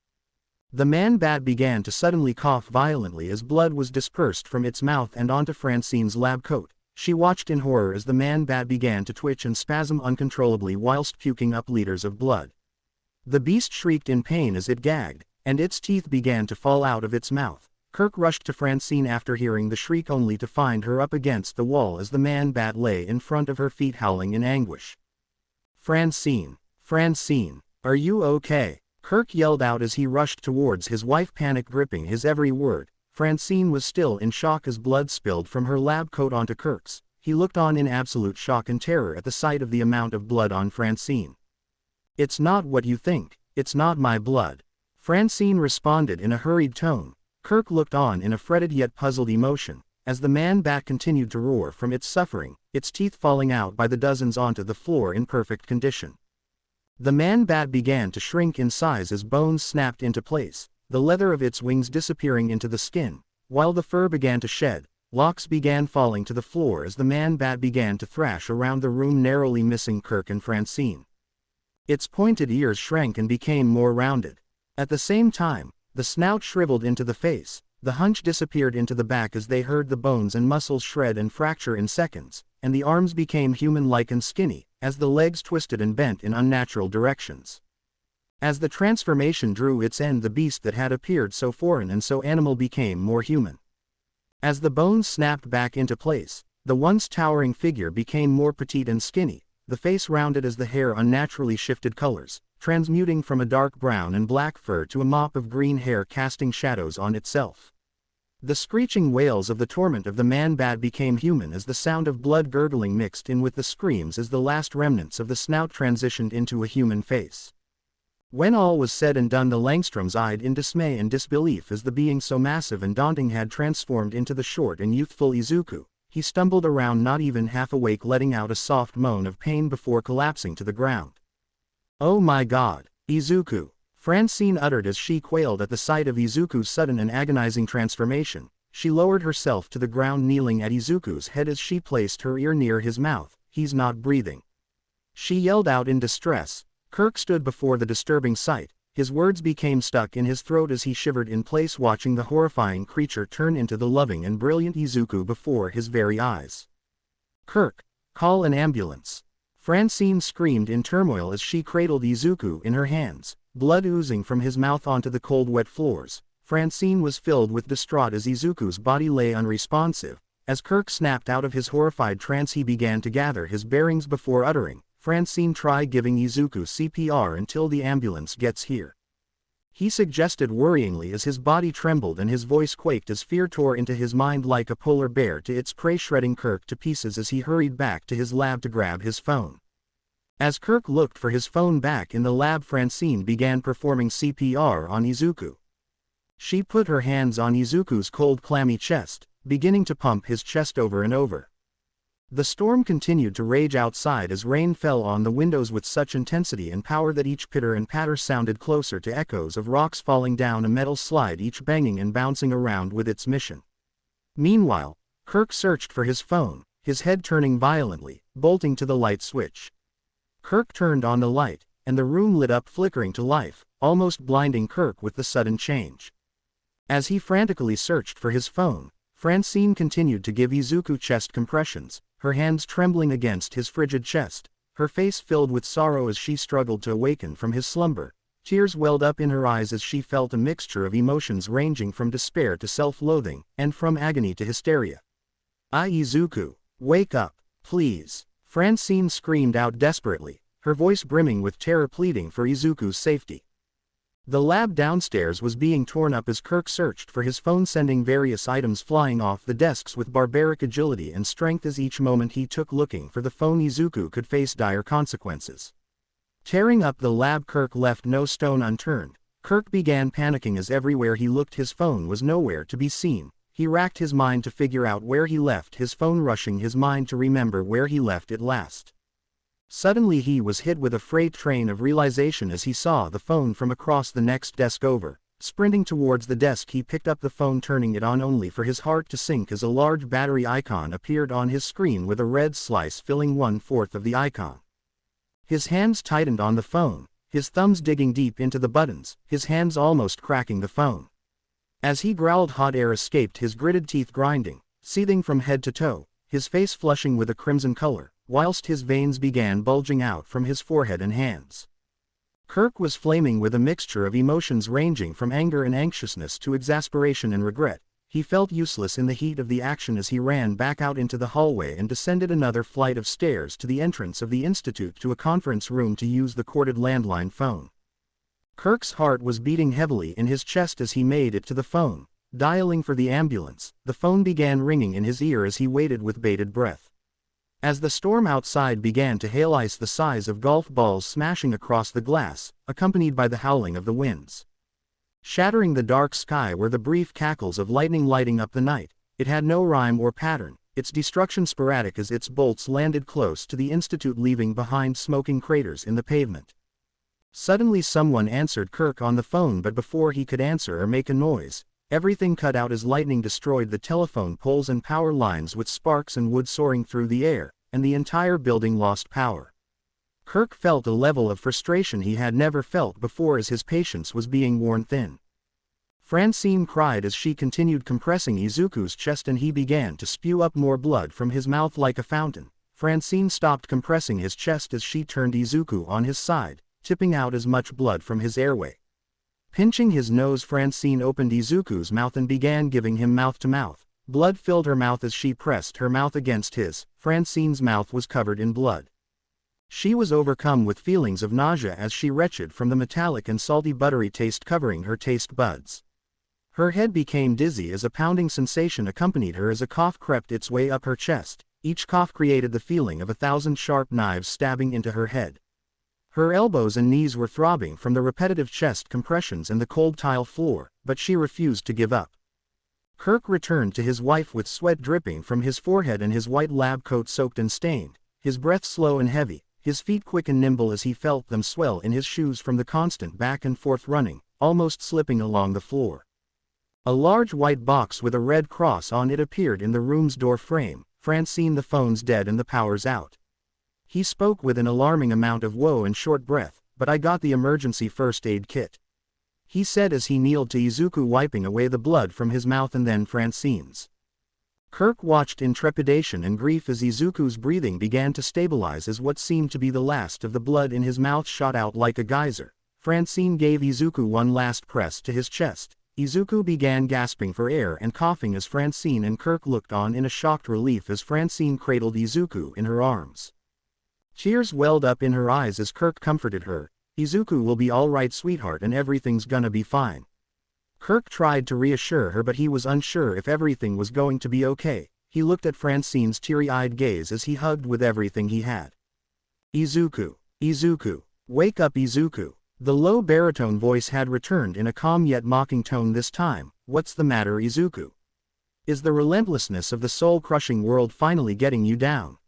The man-bat began to suddenly cough violently as blood was dispersed from its mouth and onto Francine's lab coat. She watched in horror as the man-bat began to twitch and spasm uncontrollably whilst puking up liters of blood. The beast shrieked in pain as it gagged, and its teeth began to fall out of its mouth. Kirk rushed to Francine after hearing the shriek only to find her up against the wall as the man-bat lay in front of her feet howling in anguish. "Francine! Francine! Are you okay?" Kirk yelled out as he rushed towards his wife, panic gripping his every word. Francine was still in shock as blood spilled from her lab coat onto Kirk's. He looked on in absolute shock and terror at the sight of the amount of blood on Francine. "It's not what you think, it's not my blood," Francine responded in a hurried tone. Kirk looked on in a fretted yet puzzled emotion, as the man-bat continued to roar from its suffering, its teeth falling out by the dozens onto the floor in perfect condition. The man-bat began to shrink in size as bones snapped into place, the leather of its wings disappearing into the skin, while the fur began to shed. Locks began falling to the floor as the man-bat began to thrash around the room, narrowly missing Kirk and Francine. Its pointed ears shrank and became more rounded. At the same time, the snout shriveled into the face, the hunch disappeared into the back as they heard the bones and muscles shred and fracture in seconds, and the arms became human-like and skinny, as the legs twisted and bent in unnatural directions. As the transformation drew its end, the beast that had appeared so foreign and so animal became more human. As the bones snapped back into place, the once towering figure became more petite and skinny, the face rounded as the hair unnaturally shifted colors, transmuting from a dark brown and black fur to a mop of green hair, casting shadows on itself. The screeching wails of the torment of the man-bat became human as the sound of blood gurgling mixed in with the screams as the last remnants of the snout transitioned into a human face. When all was said and done, the Langstroms eyed in dismay and disbelief as the being so massive and daunting had transformed into the short and youthful Izuku. He stumbled around, not even half awake, letting out a soft moan of pain before collapsing to the ground. "Oh my God, Izuku!" Francine uttered as she quailed at the sight of Izuku's sudden and agonizing transformation. She lowered herself to the ground, kneeling at Izuku's head as she placed her ear near his mouth. "He's not breathing," she yelled out in distress. Kirk stood before the disturbing sight. His words became stuck in his throat as he shivered in place, watching the horrifying creature turn into the loving and brilliant Izuku before his very eyes. "Kirk, call an ambulance!" Francine screamed in turmoil as she cradled Izuku in her hands, blood oozing from his mouth onto the cold wet floors. Francine was filled with distraught as Izuku's body lay unresponsive. As Kirk snapped out of his horrified trance, he began to gather his bearings before uttering, "Francine, try giving Izuku CPR until the ambulance gets here," he suggested worryingly as his body trembled and his voice quaked as fear tore into his mind like a polar bear to its prey, shredding Kirk to pieces as he hurried back to his lab to grab his phone. As Kirk looked for his phone back in the lab, Francine began performing CPR on Izuku. She put her hands on Izuku's cold, clammy chest, beginning to pump his chest over and over. The storm continued to rage outside as rain fell on the windows with such intensity and power that each pitter and patter sounded closer to echoes of rocks falling down a metal slide, each banging and bouncing around with its mission. Meanwhile, Kirk searched for his phone, his head turning violently, bolting to the light switch. Kirk turned on the light, and the room lit up, flickering to life, almost blinding Kirk with the sudden change. As he frantically searched for his phone, Francine continued to give Izuku chest compressions, her hands trembling against his frigid chest, her face filled with sorrow as she struggled to awaken from his slumber. Tears welled up in her eyes as she felt a mixture of emotions ranging from despair to self-loathing, and from agony to hysteria. Izuku, wake up, please," Francine screamed out desperately, her voice brimming with terror, pleading for Izuku's safety. The lab downstairs was being torn up as Kirk searched for his phone, sending various items flying off the desks with barbaric agility and strength as each moment he took looking for the phone Izuku could face dire consequences. Tearing up the lab, Kirk left no stone unturned. Kirk began panicking as everywhere he looked his phone was nowhere to be seen. He racked his mind to figure out where he left his phone, rushing his mind to remember where he left it last. Suddenly he was hit with a freight train of realization as he saw the phone from across the next desk over. Sprinting towards the desk, he picked up the phone, turning it on only for his heart to sink as a large battery icon appeared on his screen with a red slice filling 1/4 of the icon. His hands tightened on the phone, his thumbs digging deep into the buttons, his hands almost cracking the phone. As he growled, hot air escaped his gritted teeth, grinding, seething from head to toe. his face flushing with a crimson color, whilst his veins began bulging out from his forehead and hands. Kirk was flaming with a mixture of emotions ranging from anger and anxiousness to exasperation and regret. He felt useless in the heat of the action as he ran back out into the hallway and descended another flight of stairs to the entrance of the institute to a conference room to use the corded landline phone. Kirk's heart was beating heavily in his chest as he made it to the phone, dialing for the ambulance. The phone began ringing in his ear as he waited with bated breath. As the storm outside began to hail, ice the size of golf balls smashing across the glass, accompanied by the howling of the winds. Shattering the dark sky were the brief cackles of lightning lighting up the night. It had no rhyme or pattern, its destruction sporadic as its bolts landed close to the institute, leaving behind smoking craters in the pavement. Suddenly someone answered Kirk on the phone, but before he could answer or make a noise, everything cut out as lightning destroyed the telephone poles and power lines with sparks and wood soaring through the air, and the entire building lost power. Kirk felt a level of frustration he had never felt before as his patience was being worn thin. Francine cried as she continued compressing Izuku's chest, and he began to spew up more blood from his mouth like a fountain. Francine stopped compressing his chest as she turned Izuku on his side, tipping out as much blood from his airway. Pinching his nose, Francine opened Izuku's mouth and began giving him mouth-to-mouth. Blood filled her mouth as she pressed her mouth against his. Francine's mouth was covered in blood. She was overcome with feelings of nausea as she retched from the metallic and salty buttery taste covering her taste buds. Her head became dizzy as a pounding sensation accompanied her as a cough crept its way up her chest. Each cough created the feeling of 1,000 sharp knives stabbing into her head. Her elbows and knees were throbbing from the repetitive chest compressions and the cold tile floor, but she refused to give up. Kirk returned to his wife with sweat dripping from his forehead and his white lab coat soaked and stained, his breath slow and heavy, his feet quick and nimble as he felt them swell in his shoes from the constant back and forth running, almost slipping along the floor. A large white box with a red cross on it appeared in the room's door frame. Francine, the phone's dead and the power's out. He spoke with an alarming amount of woe and short breath, but I got the emergency first aid kit, he said as he kneeled to Izuku, wiping away the blood from his mouth and then Francine's. Kirk watched in trepidation and grief as Izuku's breathing began to stabilize as what seemed to be the last of the blood in his mouth shot out like a geyser. Francine gave Izuku one last press to his chest. Izuku began gasping for air and coughing as Francine and Kirk looked on in a shocked relief as Francine cradled Izuku in her arms. Tears welled up in her eyes as Kirk comforted her. Izuku will be all right, sweetheart, and everything's gonna be fine. Kirk tried to reassure her, but he was unsure if everything was going to be okay. He looked at Francine's teary-eyed gaze as he hugged with everything he had. Izuku, Izuku, wake up, Izuku. The low baritone voice had returned in a calm yet mocking tone this time. What's the matter, Izuku? Is the relentlessness of the soul-crushing world finally getting you down?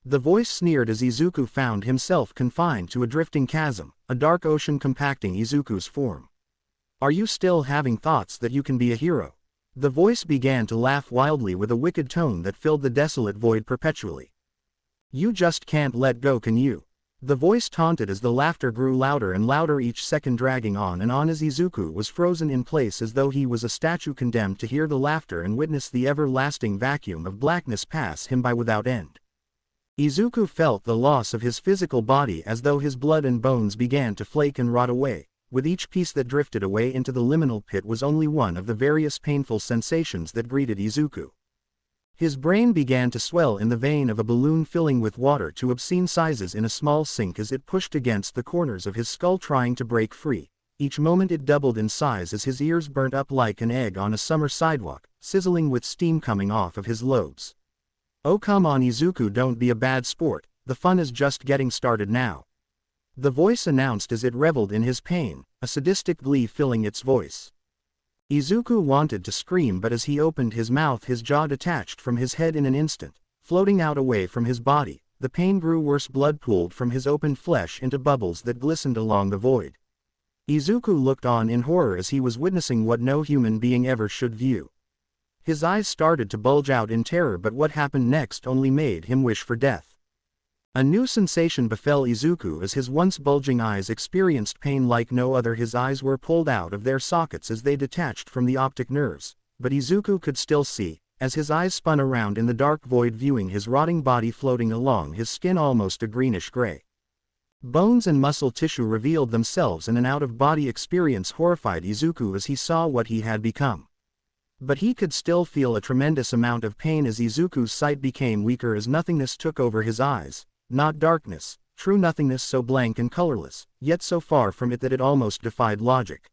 The voice sneered as Izuku found himself confined to a drifting chasm, a dark ocean compacting Izuku's form. Are you still having thoughts that you can be a hero? The voice began to laugh wildly with a wicked tone that filled the desolate void perpetually. You just can't let go, can you? The voice taunted as the laughter grew louder and louder, each second dragging on and on as Izuku was frozen in place as though he was a statue condemned to hear the laughter and witness the everlasting vacuum of blackness pass him by without end. Izuku felt the loss of his physical body as though his blood and bones began to flake and rot away. With each piece that drifted away into the liminal pit was only one of the various painful sensations that greeted Izuku. His brain began to swell in the vein of a balloon filling with water to obscene sizes in a small sink as it pushed against the corners of his skull trying to break free. Each moment it doubled in size as his ears burnt up like an egg on a summer sidewalk, sizzling with steam coming off of his lobes. Oh come on, Izuku, don't be a bad sport, the fun is just getting started now. The voice announced as it reveled in his pain, a sadistic glee filling its voice. Izuku wanted to scream, but as he opened his mouth his jaw detached from his head in an instant, floating out away from his body. The pain grew worse, blood pooled from his open flesh into bubbles that glistened along the void. Izuku looked on in horror as he was witnessing what no human being ever should view. His eyes started to bulge out in terror, but what happened next only made him wish for death. A new sensation befell Izuku as his once bulging eyes experienced pain like no other. His eyes were pulled out of their sockets as they detached from the optic nerves, but Izuku could still see. as his eyes spun around in the dark void viewing his rotting body floating along his skin almost a greenish gray. Bones and muscle tissue revealed themselves and an out-of-body experience horrified Izuku as he saw what he had become. But he could still feel a tremendous amount of pain as Izuku's sight became weaker as nothingness took over his eyes, not darkness, true nothingness so blank and colorless, yet so far from it that it almost defied logic.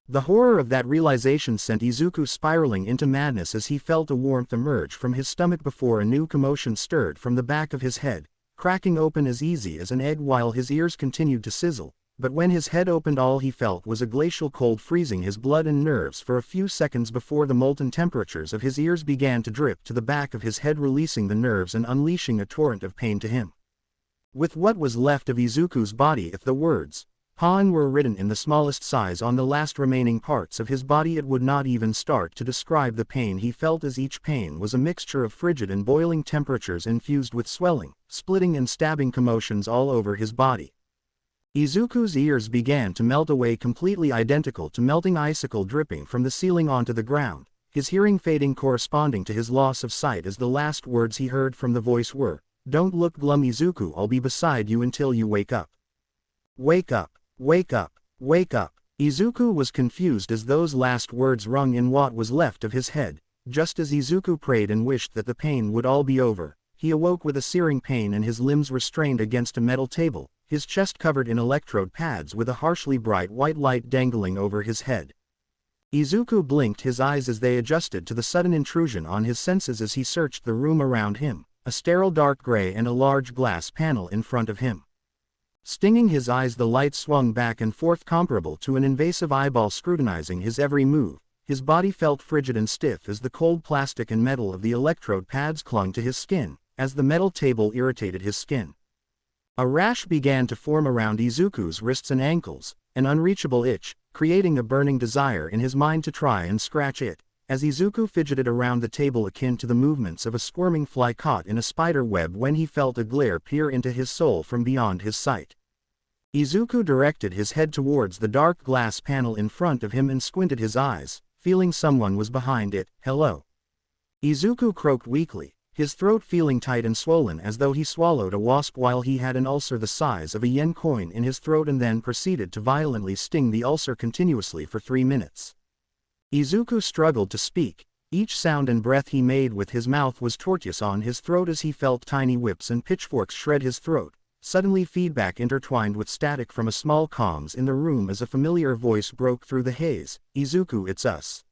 The horror of that realization sent Izuku spiraling into madness as he felt a warmth emerge from his stomach before a new commotion stirred from the back of his head, cracking open as easy as an egg while his ears continued to sizzle, but when his head opened all he felt was a glacial cold freezing his blood and nerves for a few seconds before the molten temperatures of his ears began to drip to the back of his head releasing the nerves and unleashing a torrent of pain to him. With what was left of Izuku's body if the words, pain were written in the smallest size on the last remaining parts of his body it would not even start to describe the pain he felt as each pain was a mixture of frigid and boiling temperatures infused with swelling, splitting and stabbing commotions all over his body. Izuku's ears began to melt away completely identical to melting icicle dripping from the ceiling onto the ground, his hearing fading corresponding to his loss of sight as the last words he heard from the voice were, "Don't look glum Izuku, I'll be beside you until you wake up. Wake up. Wake up, wake up." Izuku was confused as those last words rung in what was left of his head. Just as Izuku prayed and wished that the pain would all be over, he awoke with a searing pain and his limbs were strained against a metal table, his chest covered in electrode pads with a harshly bright white light dangling over his head. Izuku blinked his eyes as they adjusted to the sudden intrusion on his senses as he searched the room around him, a sterile dark gray and a large glass panel in front of him. Stinging his eyes the light swung back and forth comparable to an invasive eyeball scrutinizing his every move. His body felt frigid and stiff as the cold plastic and metal of the electrode pads clung to his skin, as the metal table irritated his skin. A rash began to form around Izuku's wrists and ankles, an unreachable itch, creating a burning desire in his mind to try and scratch it, as Izuku fidgeted around the table akin to the movements of a squirming fly caught in a spider web when he felt a glare peer into his soul from beyond his sight. Izuku directed his head towards the dark glass panel in front of him and squinted his eyes, feeling someone was behind it. "Hello." Izuku croaked weakly, his throat feeling tight and swollen as though he swallowed a wasp while he had an ulcer the size of a yen coin in his throat and then proceeded to violently sting the ulcer continuously for 3 minutes. Izuku struggled to speak. Each sound and breath he made with his mouth was tortuous on his throat as he felt tiny whips and pitchforks shred his throat. Suddenly feedback intertwined with static from a small comms in the room as a familiar voice broke through the haze. "Izuku, it's us."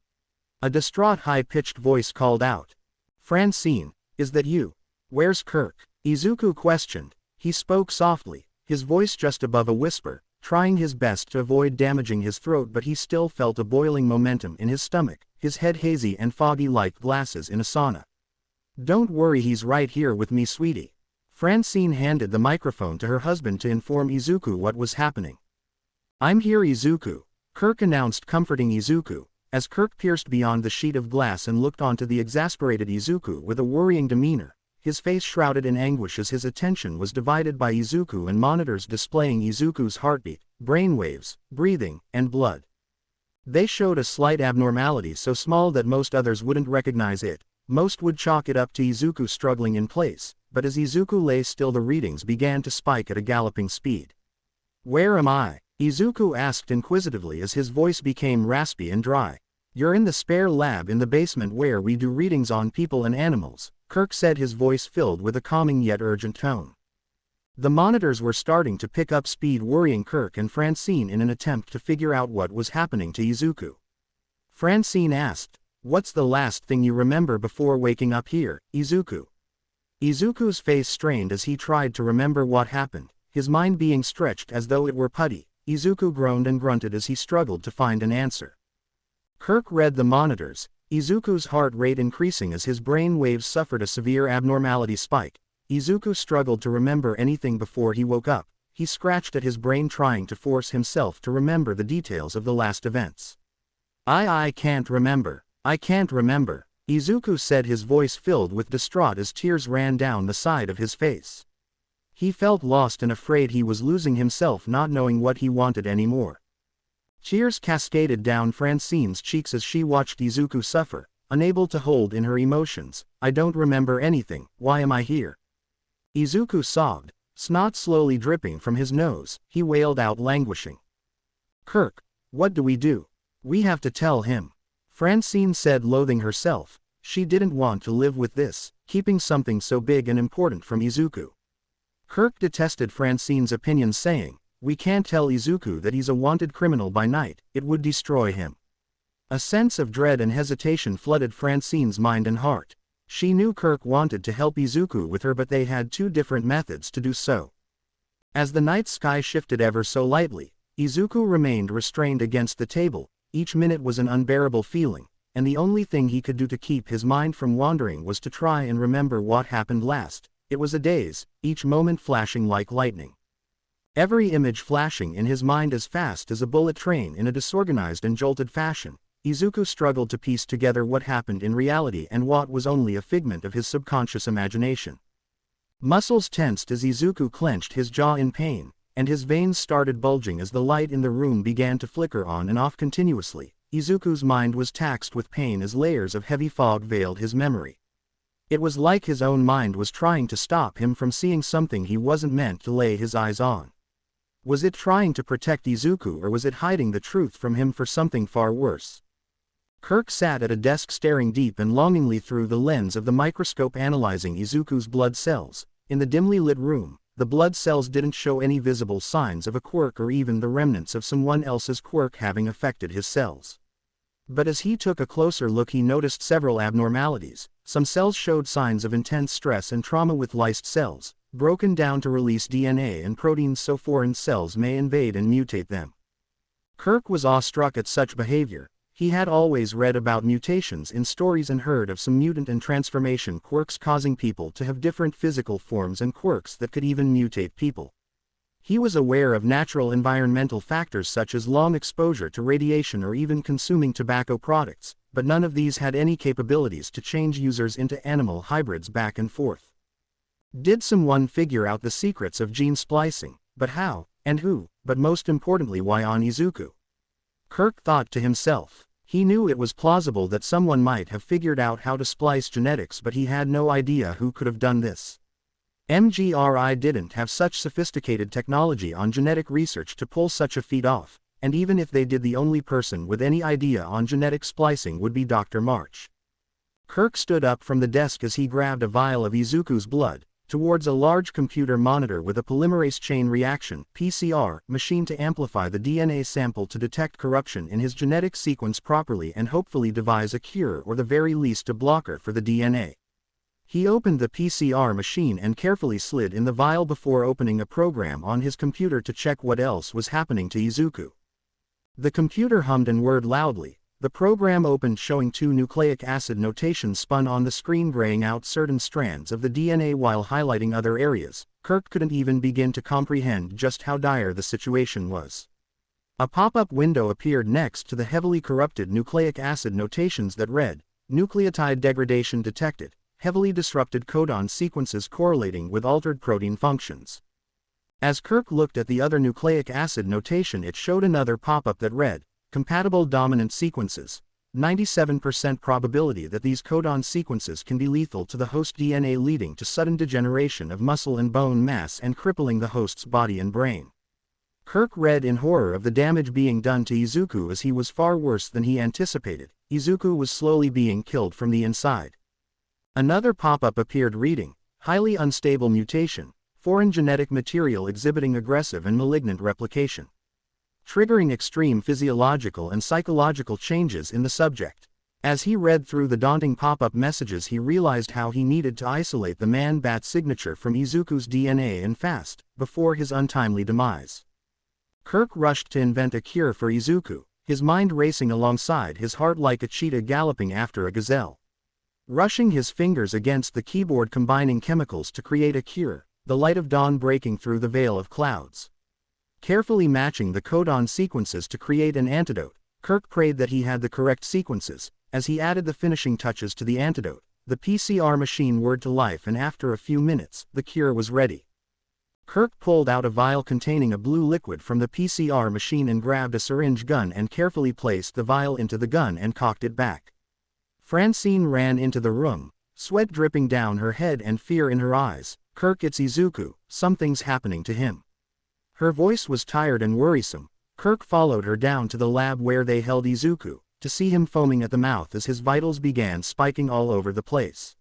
A distraught high-pitched voice called out. "Francine, is that you? Where's Kirk?" Izuku questioned. He spoke softly, his voice just above a whisper, trying his best to avoid damaging his throat but he still felt a boiling momentum in his stomach, his head hazy and foggy like glasses in a sauna. "Don't worry, he's right here with me, sweetie." Francine handed the microphone to her husband to inform Izuku what was happening. "I'm here, Izuku," Kirk announced, comforting Izuku, as Kirk pierced beyond the sheet of glass and looked onto the exasperated Izuku with a worrying demeanor, his face shrouded in anguish as his attention was divided by Izuku and monitors displaying Izuku's heartbeat, brainwaves, breathing, and blood. They showed a slight abnormality so small that most others wouldn't recognize it. Most would chalk it up to Izuku struggling in place, but as Izuku lay still the readings began to spike at a galloping speed. "Where am I?" Izuku asked inquisitively as his voice became raspy and dry. "You're in the spare lab in the basement where we do readings on people and animals," Kirk said, his voice filled with a calming yet urgent tone. The monitors were starting to pick up speed, worrying Kirk and Francine in an attempt to figure out what was happening to Izuku. Francine asked, "What's the last thing you remember before waking up here, Izuku?" Izuku's face strained as he tried to remember what happened, his mind being stretched as though it were putty. Izuku groaned and grunted as he struggled to find an answer. Kirk read the monitors, Izuku's heart rate increasing as his brain waves suffered a severe abnormality spike. Izuku struggled to remember anything before he woke up. He scratched at his brain trying to force himself to remember the details of the last events. I can't remember. I can't remember," Izuku said, his voice filled with distraught as tears ran down the side of his face. He felt lost and afraid he was losing himself, not knowing what he wanted anymore. Tears cascaded down Francine's cheeks as she watched Izuku suffer, unable to hold in her emotions. "I don't remember anything, why am I here?" Izuku sobbed, snot slowly dripping from his nose. He wailed out languishing. "Kirk, what do we do? We have to tell him," Francine said, loathing herself. She didn't want to live with this, keeping something so big and important from Izuku. Kirk detested Francine's opinion, saying, "We can't tell Izuku that he's a wanted criminal by night, it would destroy him." A sense of dread and hesitation flooded Francine's mind and heart. She knew Kirk wanted to help Izuku with her, but they had two different methods to do so. As the night sky shifted ever so lightly, Izuku remained restrained against the table. Each minute was an unbearable feeling, and the only thing he could do to keep his mind from wandering was to try and remember what happened last. It was a daze, each moment flashing like lightning. Every image flashing in his mind as fast as a bullet train in a disorganized and jolted fashion. Izuku struggled to piece together what happened in reality and what was only a figment of his subconscious imagination. Muscles tensed as Izuku clenched his jaw in pain, and his veins started bulging as the light in the room began to flicker on and off continuously. Izuku's mind was taxed with pain as layers of heavy fog veiled his memory. It was like his own mind was trying to stop him from seeing something he wasn't meant to lay his eyes on. Was it trying to protect Izuku, or was it hiding the truth from him for something far worse? Kirk sat at a desk staring deep and longingly through the lens of the microscope, analyzing Izuku's blood cells. In the dimly lit room, the blood cells didn't show any visible signs of a quirk or even the remnants of someone else's quirk having affected his cells. But as he took a closer look, he noticed several abnormalities. Some cells showed signs of intense stress and trauma, with lysed cells, broken down to release DNA and proteins so foreign cells may invade and mutate them. Kirk was awestruck at such behavior. He had always read about mutations in stories and heard of some mutant and transformation quirks causing people to have different physical forms, and quirks that could even mutate people. He was aware of natural environmental factors such as long exposure to radiation or even consuming tobacco products, but none of these had any capabilities to change users into animal hybrids back and forth. Did someone figure out the secrets of gene splicing? But how, and who? But most importantly, why on Izuku? Kirk thought to himself. He knew it was plausible that someone might have figured out how to splice genetics, but he had no idea who could have done this. MGRI didn't have such sophisticated technology on genetic research to pull such a feat off, and even if they did, the only person with any idea on genetic splicing would be Dr. March. Kirk stood up from the desk as he grabbed a vial of Izuku's blood, towards a large computer monitor with a polymerase chain reaction (PCR) machine to amplify the DNA sample to detect corruption in his genetic sequence properly and hopefully devise a cure, or the very least a blocker for the DNA. He opened the PCR machine and carefully slid in the vial before opening a program on his computer to check what else was happening to Izuku. The computer hummed and whirred loudly. The program opened, showing two nucleic acid notations spun on the screen, graying out certain strands of the DNA while highlighting other areas. Kirk couldn't even begin to comprehend just how dire the situation was. A pop-up window appeared next to the heavily corrupted nucleic acid notations that read, "Nucleotide degradation detected. Heavily disrupted codon sequences correlating with altered protein functions." As Kirk looked at the other nucleic acid notation, it showed another pop-up that read, "Compatible dominant sequences. 97% probability that these codon sequences can be lethal to the host DNA, leading to sudden degeneration of muscle and bone mass and crippling the host's body and brain." Kirk read in horror of the damage being done to Izuku, as he was far worse than he anticipated. Izuku was slowly being killed from the inside. Another pop-up appeared reading, "Highly unstable mutation. Foreign genetic material exhibiting aggressive and malignant replication. Triggering extreme physiological and psychological changes in the subject." As he read through the daunting pop-up messages, he realized how he needed to isolate the man-bat signature from Izuku's DNA, and fast, before his untimely demise. Kirk rushed to invent a cure for Izuku, his mind racing alongside his heart like a cheetah galloping after a gazelle. Rushing his fingers against the keyboard, combining chemicals to create a cure, the light of dawn breaking through the veil of clouds. Carefully matching the codon sequences to create an antidote, Kirk prayed that he had the correct sequences. As he added the finishing touches to the antidote, the PCR machine whirred to life, and after a few minutes, the cure was ready. Kirk pulled out a vial containing a blue liquid from the PCR machine and grabbed a syringe gun and carefully placed the vial into the gun and cocked it back. Francine ran into the room, sweat dripping down her head and fear in her eyes. "Kirk, it's Izuku, something's happening to him." Her voice was tired and worrisome. Kirk followed her down to the lab where they held Izuku, to see him foaming at the mouth as his vitals began spiking all over the place.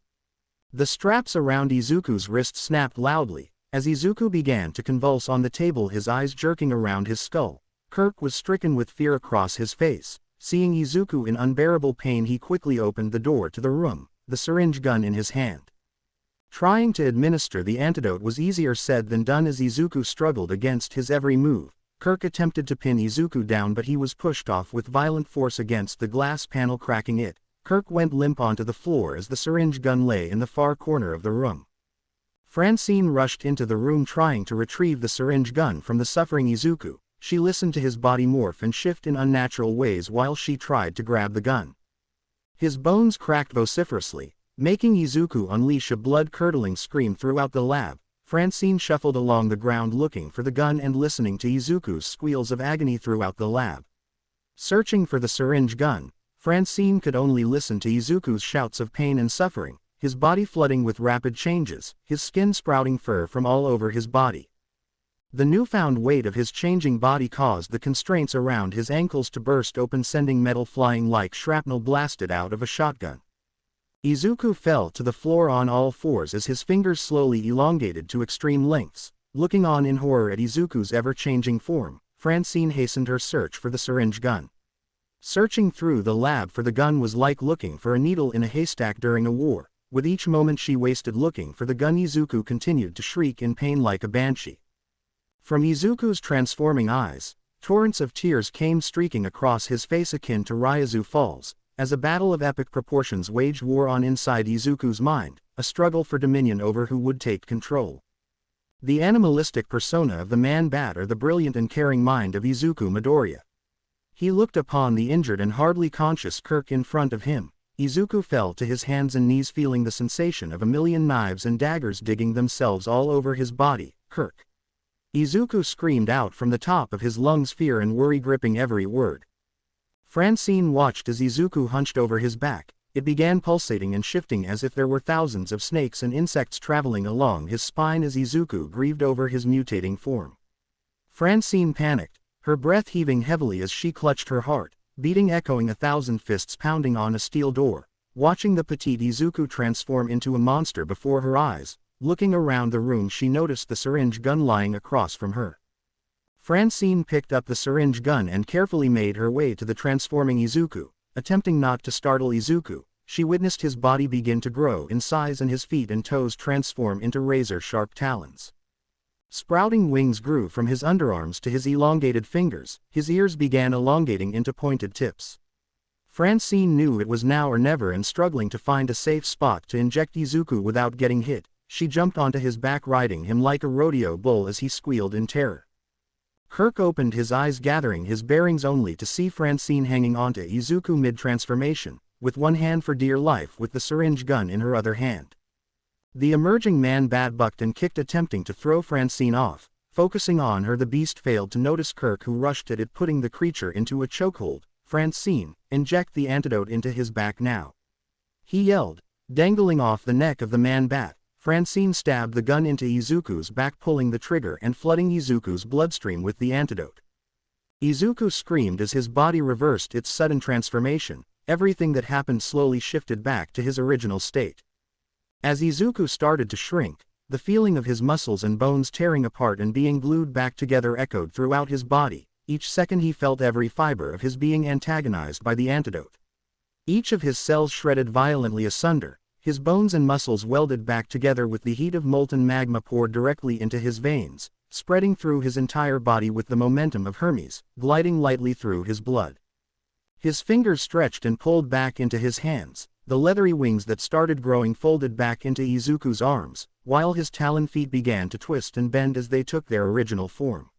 The straps around Izuku's wrists snapped loudly, as Izuku began to convulse on the table, his eyes jerking around his skull. Kirk was stricken with fear across his face. Seeing Izuku in unbearable pain, he quickly opened the door to the room, the syringe gun in his hand. Trying to administer the antidote was easier said than done as Izuku struggled against his every move. Kirk attempted to pin Izuku down, but he was pushed off with violent force against the glass panel, cracking it. Kirk went limp onto the floor as the syringe gun lay in the far corner of the room. Francine rushed into the room trying to retrieve the syringe gun from the suffering Izuku. She listened to his body morph and shift in unnatural ways while she tried to grab the gun. His bones cracked vociferously, making Izuku unleash a blood-curdling scream throughout the lab. Francine shuffled along the ground looking for the gun and listening to Izuku's squeals of agony throughout the lab. Searching for the syringe gun, Francine could only listen to Izuku's shouts of pain and suffering, his body flooding with rapid changes, his skin sprouting fur from all over his body. The newfound weight of his changing body caused the constraints around his ankles to burst open, sending metal flying like shrapnel blasted out of a shotgun. Izuku fell to the floor on all fours as his fingers slowly elongated to extreme lengths. Looking on in horror at Izuku's ever-changing form, Francine hastened her search for the syringe gun. Searching through the lab for the gun was like looking for a needle in a haystack during a war. With each moment she wasted looking for the gun, Izuku continued to shriek in pain like a banshee. From Izuku's transforming eyes, torrents of tears came streaking across his face akin to Ryozu Falls, as a battle of epic proportions waged war on inside Izuku's mind, a struggle for dominion over who would take control. The animalistic persona of the man-bat, or the brilliant and caring mind of Izuku Midoriya. He looked upon the injured and hardly conscious Kirk in front of him. Izuku fell to his hands and knees, feeling the sensation of a million knives and daggers digging themselves all over his body. "Kirk!" Izuku screamed out from the top of his lungs, fear and worry gripping every word. Francine watched as Izuku hunched over his back. It began pulsating and shifting as if there were thousands of snakes and insects traveling along his spine as Izuku grieved over his mutating form. Francine panicked, her breath heaving heavily as she clutched her heart, beating echoing 1,000 fists pounding on a steel door. Watching the petite Izuku transform into a monster before her eyes, looking around the room she noticed the syringe gun lying across from her. Francine picked up the syringe gun and carefully made her way to the transforming Izuku. Attempting not to startle Izuku, she witnessed his body begin to grow in size and his feet and toes transform into razor-sharp talons. Sprouting wings grew from his underarms to his elongated fingers, his ears began elongating into pointed tips. Francine knew it was now or never, and struggling to find a safe spot to inject Izuku without getting hit, she jumped onto his back, riding him like a rodeo bull as he squealed in terror. Kirk opened his eyes, gathering his bearings, only to see Francine hanging onto Izuku mid-transformation, with one hand for dear life with the syringe gun in her other hand. The emerging man-bat bucked and kicked, attempting to throw Francine off. Focusing on her, the beast failed to notice Kirk, who rushed at it, putting the creature into a chokehold. "Francine, inject the antidote into his back now," he yelled. Dangling off the neck of the man-bat, Francine stabbed the gun into Izuku's back, pulling the trigger and flooding Izuku's bloodstream with the antidote. Izuku screamed as his body reversed its sudden transformation. Everything that happened slowly shifted back to his original state. As Izuku started to shrink, the feeling of his muscles and bones tearing apart and being glued back together echoed throughout his body. Each second he felt every fiber of his being antagonized by the antidote. Each of his cells shredded violently asunder. His bones and muscles welded back together with the heat of molten magma poured directly into his veins, spreading through his entire body with the momentum of Hermes, gliding lightly through his blood. His fingers stretched and pulled back into his hands. The leathery wings that started growing folded back into Izuku's arms, while his talon feet began to twist and bend as they took their original form.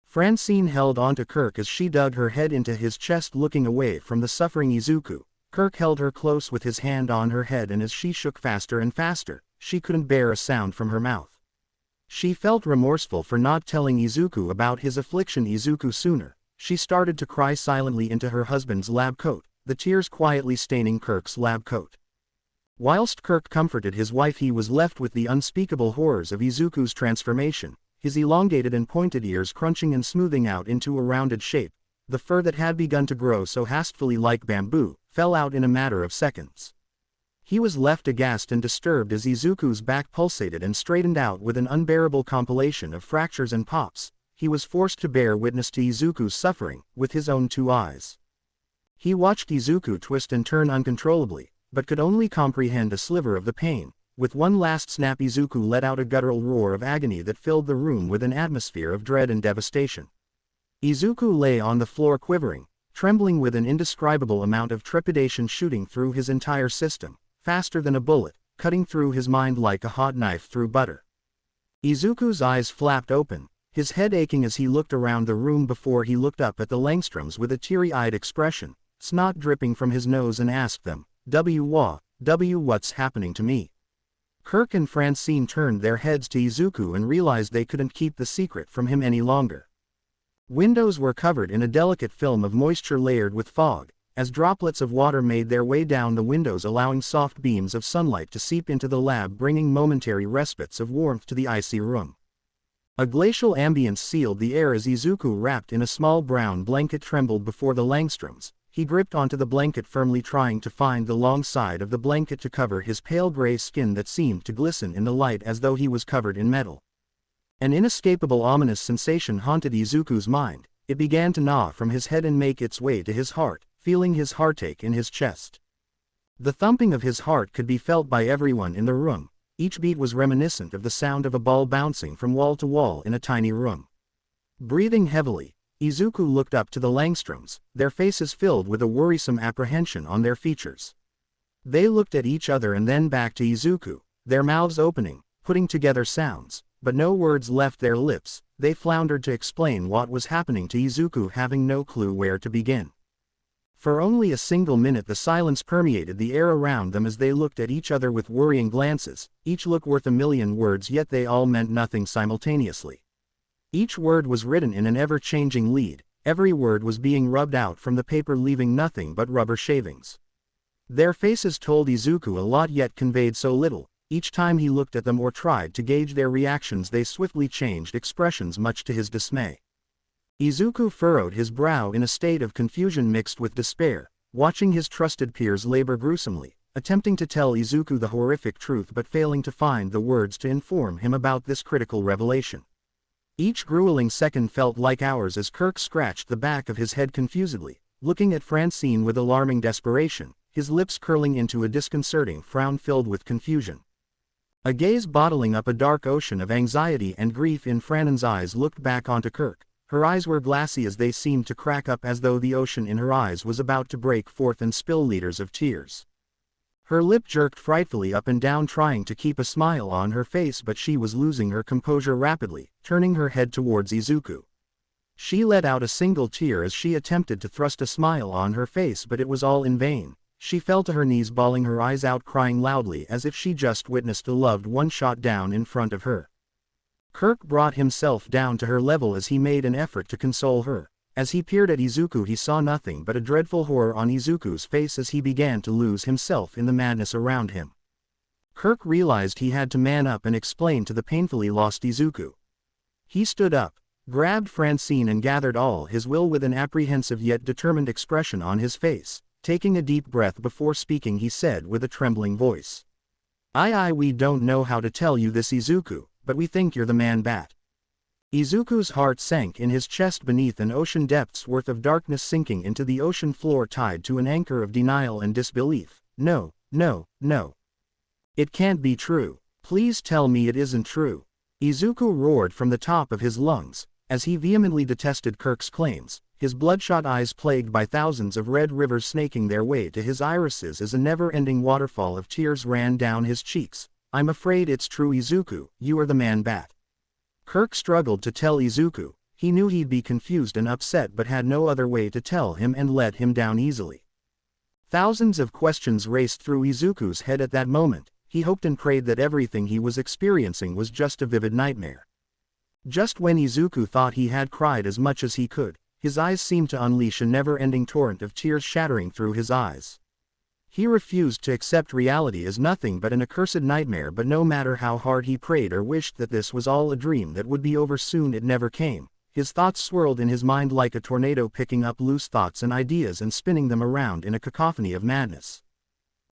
Francine held onto Kirk as she dug her head into his chest, looking away from the suffering Izuku. Kirk held her close with his hand on her head, and as she shook faster and faster, she couldn't bear a sound from her mouth. She felt remorseful for not telling Izuku about his affliction sooner. She started to cry silently into her husband's lab coat, the tears quietly staining Kirk's lab coat. Whilst Kirk comforted his wife, he was left with the unspeakable horrors of Izuku's transformation, his elongated and pointed ears crunching and smoothing out into a rounded shape. The fur that had begun to grow so hastily like bamboo, fell out in a matter of seconds. He was left aghast and disturbed as Izuku's back pulsated and straightened out with an unbearable compilation of fractures and pops. He was forced to bear witness to Izuku's suffering, with his own 2 eyes. He watched Izuku twist and turn uncontrollably, but could only comprehend a sliver of the pain. With one last snap, Izuku let out a guttural roar of agony that filled the room with an atmosphere of dread and devastation. Izuku lay on the floor quivering, trembling with an indescribable amount of trepidation shooting through his entire system, faster than a bullet, cutting through his mind like a hot knife through butter. Izuku's eyes flapped open, his head aching as he looked around the room before he looked up at the Langstroms with a teary-eyed expression, snot dripping from his nose, and asked them, what's happening to me? Kirk and Francine turned their heads to Izuku and realized they couldn't keep the secret from him any longer. Windows were covered in a delicate film of moisture layered with fog, as droplets of water made their way down the windows, allowing soft beams of sunlight to seep into the lab, bringing momentary respites of warmth to the icy room. A glacial ambience sealed the air as Izuku, wrapped in a small brown blanket, trembled before the Langstroms. He gripped onto the blanket firmly, trying to find the long side of the blanket to cover his pale gray skin that seemed to glisten in the light as though he was covered in metal. An inescapable ominous sensation haunted Izuku's mind. It began to gnaw from his head and make its way to his heart, feeling his heartache in his chest. The thumping of his heart could be felt by everyone in the room. Each beat was reminiscent of the sound of a ball bouncing from wall to wall in a tiny room. Breathing heavily, Izuku looked up to the Langstroms, their faces filled with a worrisome apprehension on their features. They looked at each other and then back to Izuku, their mouths opening, putting together sounds, but no words left their lips. They floundered to explain what was happening to Izuku, having no clue where to begin. For only a single minute the silence permeated the air around them as they looked at each other with worrying glances, each look worth a million words, yet they all meant nothing simultaneously. Each word was written in an ever-changing lead, every word was being rubbed out from the paper, leaving nothing but rubber shavings. Their faces told Izuku a lot yet conveyed so little. Each time he looked at them or tried to gauge their reactions, they swiftly changed expressions, much to his dismay. Izuku furrowed his brow in a state of confusion mixed with despair, watching his trusted peers labor gruesomely, attempting to tell Izuku the horrific truth but failing to find the words to inform him about this critical revelation. Each grueling second felt like hours as Kirk scratched the back of his head confusedly, looking at Francine with alarming desperation, his lips curling into a disconcerting frown filled with confusion. A gaze bottling up a dark ocean of anxiety and grief in Francine's eyes looked back onto Kirk. Her eyes were glassy as they seemed to crack up, as though the ocean in her eyes was about to break forth and spill liters of tears. Her lip jerked frightfully up and down, trying to keep a smile on her face, but she was losing her composure rapidly, turning her head towards Izuku. She let out a single tear as she attempted to thrust a smile on her face, but it was all in vain. She fell to her knees, bawling her eyes out, crying loudly as if she just witnessed a loved one shot down in front of her. Kirk brought himself down to her level as he made an effort to console her. As he peered at Izuku, he saw nothing but a dreadful horror on Izuku's face as he began to lose himself in the madness around him. Kirk realized he had to man up and explain to the painfully lost Izuku. He stood up, grabbed Francine and gathered all his will with an apprehensive yet determined expression on his face. Taking a deep breath before speaking, he said with a trembling voice, we don't know how to tell you this, Izuku, but we think you're the man-bat." Izuku's heart sank in his chest beneath an ocean depth's worth of darkness sinking into the ocean floor, tied to an anchor of denial and disbelief. No, no, no. It can't be true. Please tell me it isn't true. Izuku roared from the top of his lungs, as he vehemently detested Kirk's claims, his bloodshot eyes plagued by thousands of red rivers snaking their way to his irises as a never-ending waterfall of tears ran down his cheeks. "I'm afraid it's true, Izuku, you are the man-bat." Kirk struggled to tell Izuku. He knew he'd be confused and upset but had no other way to tell him and let him down easily. Thousands of questions raced through Izuku's head at that moment. He hoped and prayed that everything he was experiencing was just a vivid nightmare. Just when Izuku thought he had cried as much as he could, His eyes seemed to unleash a never-ending torrent of tears shattering through his eyes. He refused to accept reality as nothing but an accursed nightmare, but no matter how hard he prayed or wished that this was all a dream that would be over soon, it never came. His thoughts swirled in his mind like a tornado, picking up loose thoughts and ideas and spinning them around in a cacophony of madness.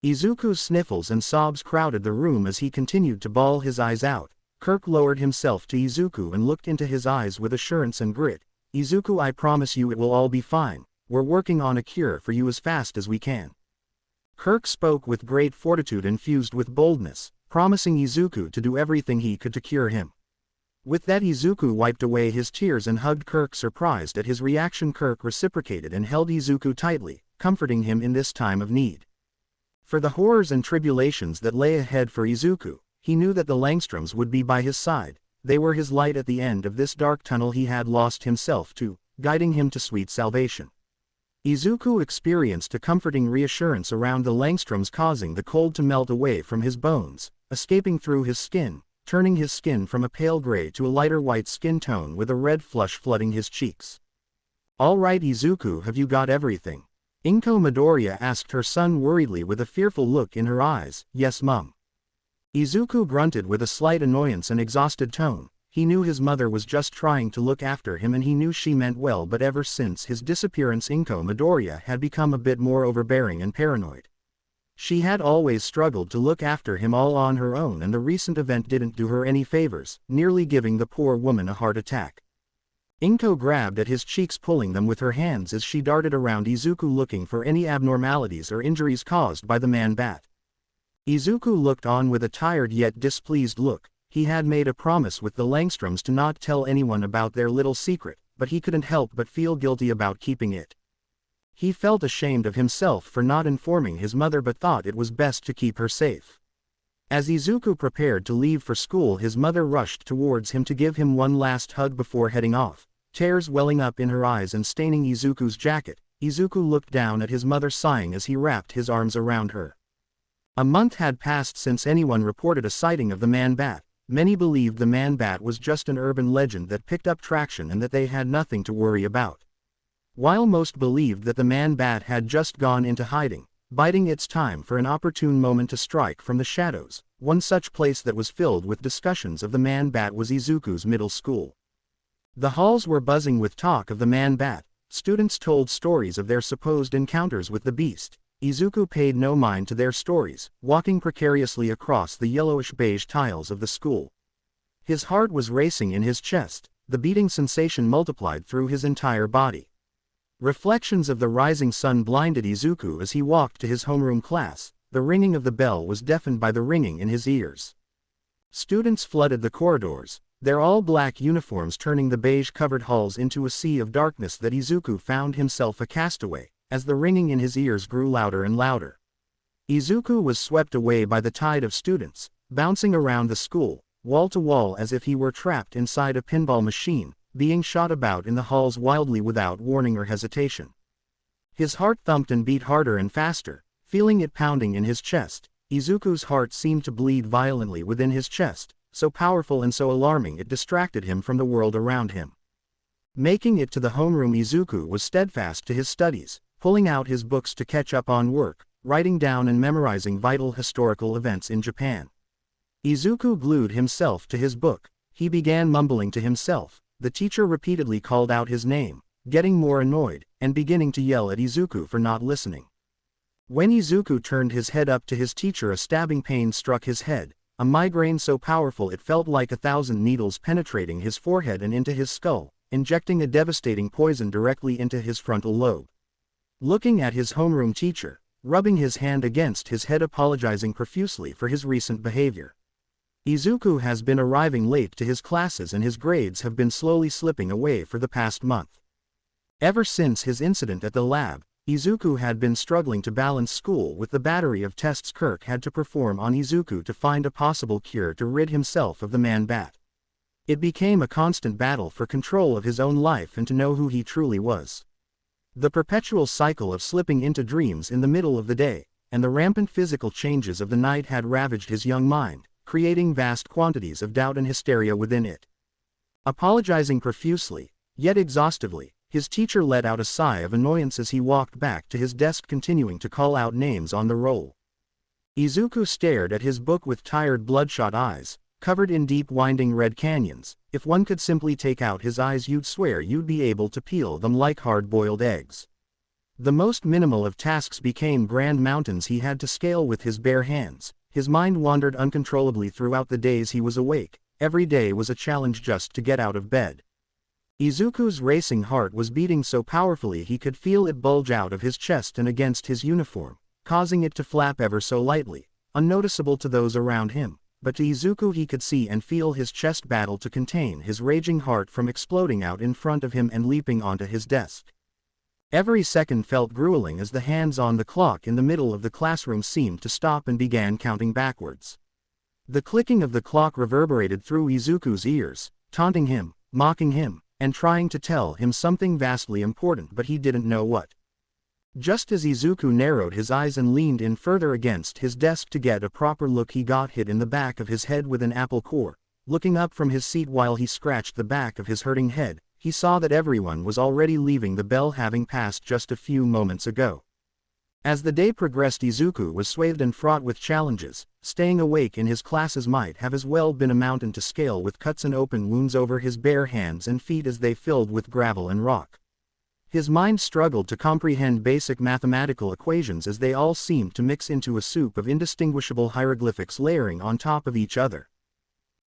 Izuku's sniffles and sobs crowded the room as he continued to bawl his eyes out. Kirk lowered himself to Izuku and looked into his eyes with assurance and grit. "Izuku, I promise you it will all be fine. We're working on a cure for you as fast as we can." Kirk spoke with great fortitude infused with boldness, promising Izuku to do everything he could to cure him. With that, Izuku wiped away his tears and hugged Kirk. Surprised at his reaction, Kirk reciprocated and held Izuku tightly, comforting him in this time of need. For the horrors and tribulations that lay ahead for Izuku, he knew that the Langstroms would be by his side. They were his light at the end of this dark tunnel he had lost himself to, guiding him to sweet salvation. Izuku experienced a comforting reassurance around the Langstroms, causing the cold to melt away from his bones, escaping through his skin, turning his skin from a pale gray to a lighter white skin tone with a red flush flooding his cheeks. "All right, Izuku, have you got everything?" Inko Midoriya asked her son worriedly with a fearful look in her eyes. "Yes, Mum." Izuku grunted with a slight annoyance and exhausted tone. He knew his mother was just trying to look after him and he knew she meant well, but ever since his disappearance Inko Midoriya had become a bit more overbearing and paranoid. She had always struggled to look after him all on her own, and the recent event didn't do her any favors, nearly giving the poor woman a heart attack. Inko grabbed at his cheeks, pulling them with her hands as she darted around Izuku looking for any abnormalities or injuries caused by the man-bat. Izuku looked on with a tired yet displeased look. He had made a promise with the Langstroms to not tell anyone about their little secret, but he couldn't help but feel guilty about keeping it. He felt ashamed of himself for not informing his mother, but thought it was best to keep her safe. As Izuku prepared to leave for school, his mother rushed towards him to give him one last hug before heading off, tears welling up in her eyes and staining Izuku's jacket. Izuku looked down at his mother, sighing as he wrapped his arms around her. A month had passed since anyone reported a sighting of the man-bat. Many believed the man-bat was just an urban legend that picked up traction and that they had nothing to worry about. While most believed that the man-bat had just gone into hiding, biding its time for an opportune moment to strike from the shadows, one such place that was filled with discussions of the man-bat was Izuku's middle school. The halls were buzzing with talk of the man-bat. Students told stories of their supposed encounters with the beast. Izuku paid no mind to their stories, walking precariously across the yellowish-beige tiles of the school. His heart was racing in his chest, the beating sensation multiplied through his entire body. Reflections of the rising sun blinded Izuku as he walked to his homeroom class. The ringing of the bell was deafened by the ringing in his ears. Students flooded the corridors, their all-black uniforms turning the beige-covered halls into a sea of darkness that Izuku found himself a castaway, as the ringing in his ears grew louder and louder. Izuku was swept away by the tide of students, bouncing around the school, wall to wall as if he were trapped inside a pinball machine, being shot about in the halls wildly without warning or hesitation. His heart thumped and beat harder and faster, feeling it pounding in his chest. Izuku's heart seemed to bleed violently within his chest, so powerful and so alarming it distracted him from the world around him. Making it to the homeroom, Izuku was steadfast to his studies, pulling out his books to catch up on work, writing down and memorizing vital historical events in Japan. Izuku glued himself to his book. He began mumbling to himself. The teacher repeatedly called out his name, getting more annoyed, and beginning to yell at Izuku for not listening. When Izuku turned his head up to his teacher, a stabbing pain struck his head, a migraine so powerful it felt like 1,000 needles penetrating his forehead and into his skull, injecting a devastating poison directly into his frontal lobe. Looking at his homeroom teacher, rubbing his hand against his head, apologizing profusely for his recent behavior. Izuku has been arriving late to his classes and his grades have been slowly slipping away for the past month. Ever since his incident at the lab, Izuku had been struggling to balance school with the battery of tests Kirk had to perform on Izuku to find a possible cure to rid himself of the man-bat. It became a constant battle for control of his own life and to know who he truly was. The perpetual cycle of slipping into dreams in the middle of the day, and the rampant physical changes of the night had ravaged his young mind, creating vast quantities of doubt and hysteria within it. Apologizing profusely, yet exhaustively, His teacher let out a sigh of annoyance as he walked back to his desk, continuing to call out names on the roll. Izuku stared at his book with tired, bloodshot eyes, covered in deep winding red canyons. If one could simply take out his eyes, you'd swear you'd be able to peel them like hard-boiled eggs. The most minimal of tasks became grand mountains he had to scale with his bare hands. His mind wandered uncontrollably throughout the days he was awake. Every day was a challenge just to get out of bed. Izuku's racing heart was beating so powerfully he could feel it bulge out of his chest and against his uniform, causing it to flap ever so lightly, unnoticeable to those around him. But to Izuku, he could see and feel his chest battle to contain his raging heart from exploding out in front of him and leaping onto his desk. Every second felt grueling as the hands on the clock in the middle of the classroom seemed to stop and began counting backwards. The clicking of the clock reverberated through Izuku's ears, taunting him, mocking him, and trying to tell him something vastly important, but he didn't know what. Just as Izuku narrowed his eyes and leaned in further against his desk to get a proper look, he got hit in the back of his head with an apple core. Looking up from his seat while he scratched the back of his hurting head, he saw that everyone was already leaving, the bell having passed just a few moments ago. As the day progressed, Izuku was swathed and fraught with challenges. Staying awake in his classes might have as well been a mountain to scale, with cuts and open wounds over his bare hands and feet as they filled with gravel and rock. His mind struggled to comprehend basic mathematical equations as they all seemed to mix into a soup of indistinguishable hieroglyphics layering on top of each other.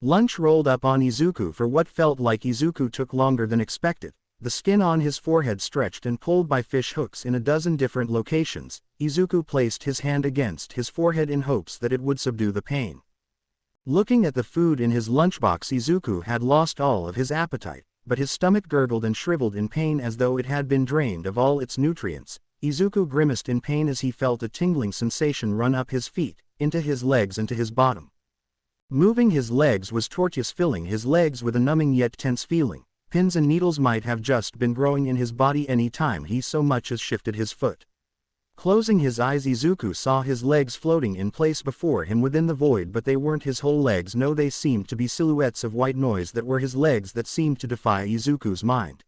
Lunch rolled up on Izuku for what felt like Izuku took longer than expected. The skin on his forehead stretched and pulled by fish hooks in a dozen different locations. Izuku placed his hand against his forehead in hopes that it would subdue the pain. Looking at the food in his lunchbox, Izuku had lost all of his appetite, but his stomach gurgled and shriveled in pain as though it had been drained of all its nutrients. Izuku grimaced in pain as he felt a tingling sensation run up his feet, into his legs and to his bottom. Moving his legs was torturous, filling his legs with a numbing yet tense feeling. Pins and needles might have just been growing in his body any time he so much as shifted his foot. Closing his eyes, Izuku saw his legs floating in place before him within the void, but they weren't his whole legs. No, they seemed to be silhouettes of white noise that were his legs that seemed to defy Izuku's mind.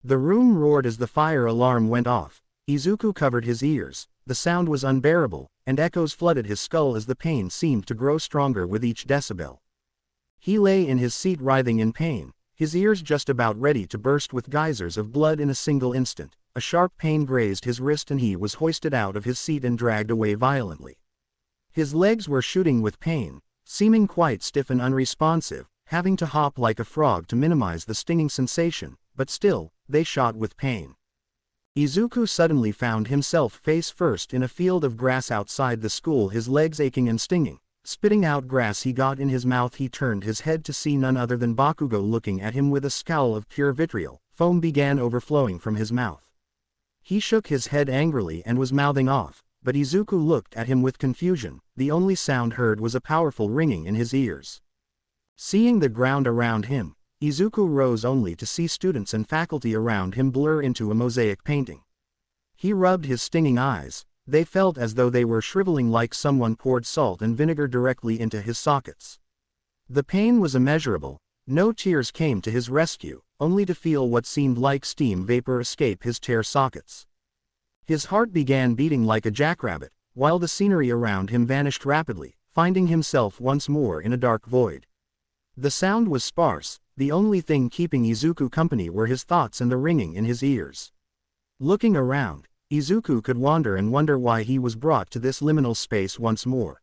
The room roared as the fire alarm went off. Izuku covered his ears. The sound was unbearable, and echoes flooded his skull as the pain seemed to grow stronger with each decibel. He lay in his seat writhing in pain, his ears just about ready to burst with geysers of blood in a single instant. A sharp pain grazed his wrist and he was hoisted out of his seat and dragged away violently. His legs were shooting with pain, seeming quite stiff and unresponsive, having to hop like a frog to minimize the stinging sensation, but still, they shot with pain. Izuku suddenly found himself face first in a field of grass outside the school, his legs aching and stinging. Spitting out grass he got in his mouth, he turned his head to see none other than Bakugo looking at him with a scowl of pure vitriol. Foam began overflowing from his mouth. He shook his head angrily and was mouthing off, but Izuku looked at him with confusion. The only sound heard was a powerful ringing in his ears. Seeing the ground around him, Izuku rose only to see students and faculty around him blur into a mosaic painting. He rubbed his stinging eyes. They felt as though they were shriveling, like someone poured salt and vinegar directly into his sockets. The pain was immeasurable. No tears came to his rescue, only to feel what seemed like steam vapor escape his tear sockets. His heart began beating like a jackrabbit, while the scenery around him vanished rapidly, finding himself once more in a dark void. The sound was sparse. The only thing keeping Izuku company were his thoughts and the ringing in his ears. Looking around, Izuku could wander and wonder why he was brought to this liminal space once more.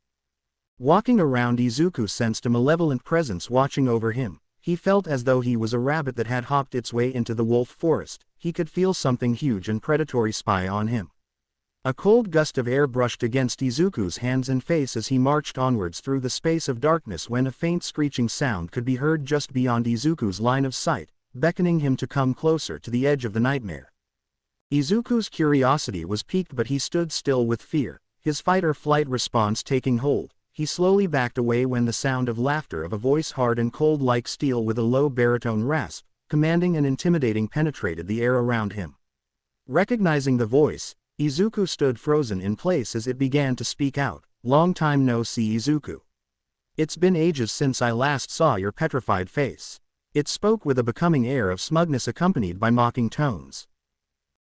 Walking around, Izuku sensed a malevolent presence watching over him. He felt as though he was a rabbit that had hopped its way into the wolf forest. He could feel something huge and predatory spy on him. A cold gust of air brushed against Izuku's hands and face as he marched onwards through the space of darkness when a faint screeching sound could be heard just beyond Izuku's line of sight, beckoning him to come closer to the edge of the nightmare. Izuku's curiosity was piqued, but he stood still with fear, his fight-or-flight response taking hold. He slowly backed away when the sound of laughter of a voice hard and cold like steel with a low baritone rasp, commanding and intimidating, penetrated the air around him. Recognizing the voice, Izuku stood frozen in place as it began to speak out. "Long time no see, Izuku. It's been ages since I last saw your petrified face. It spoke with a becoming air of smugness accompanied by mocking tones.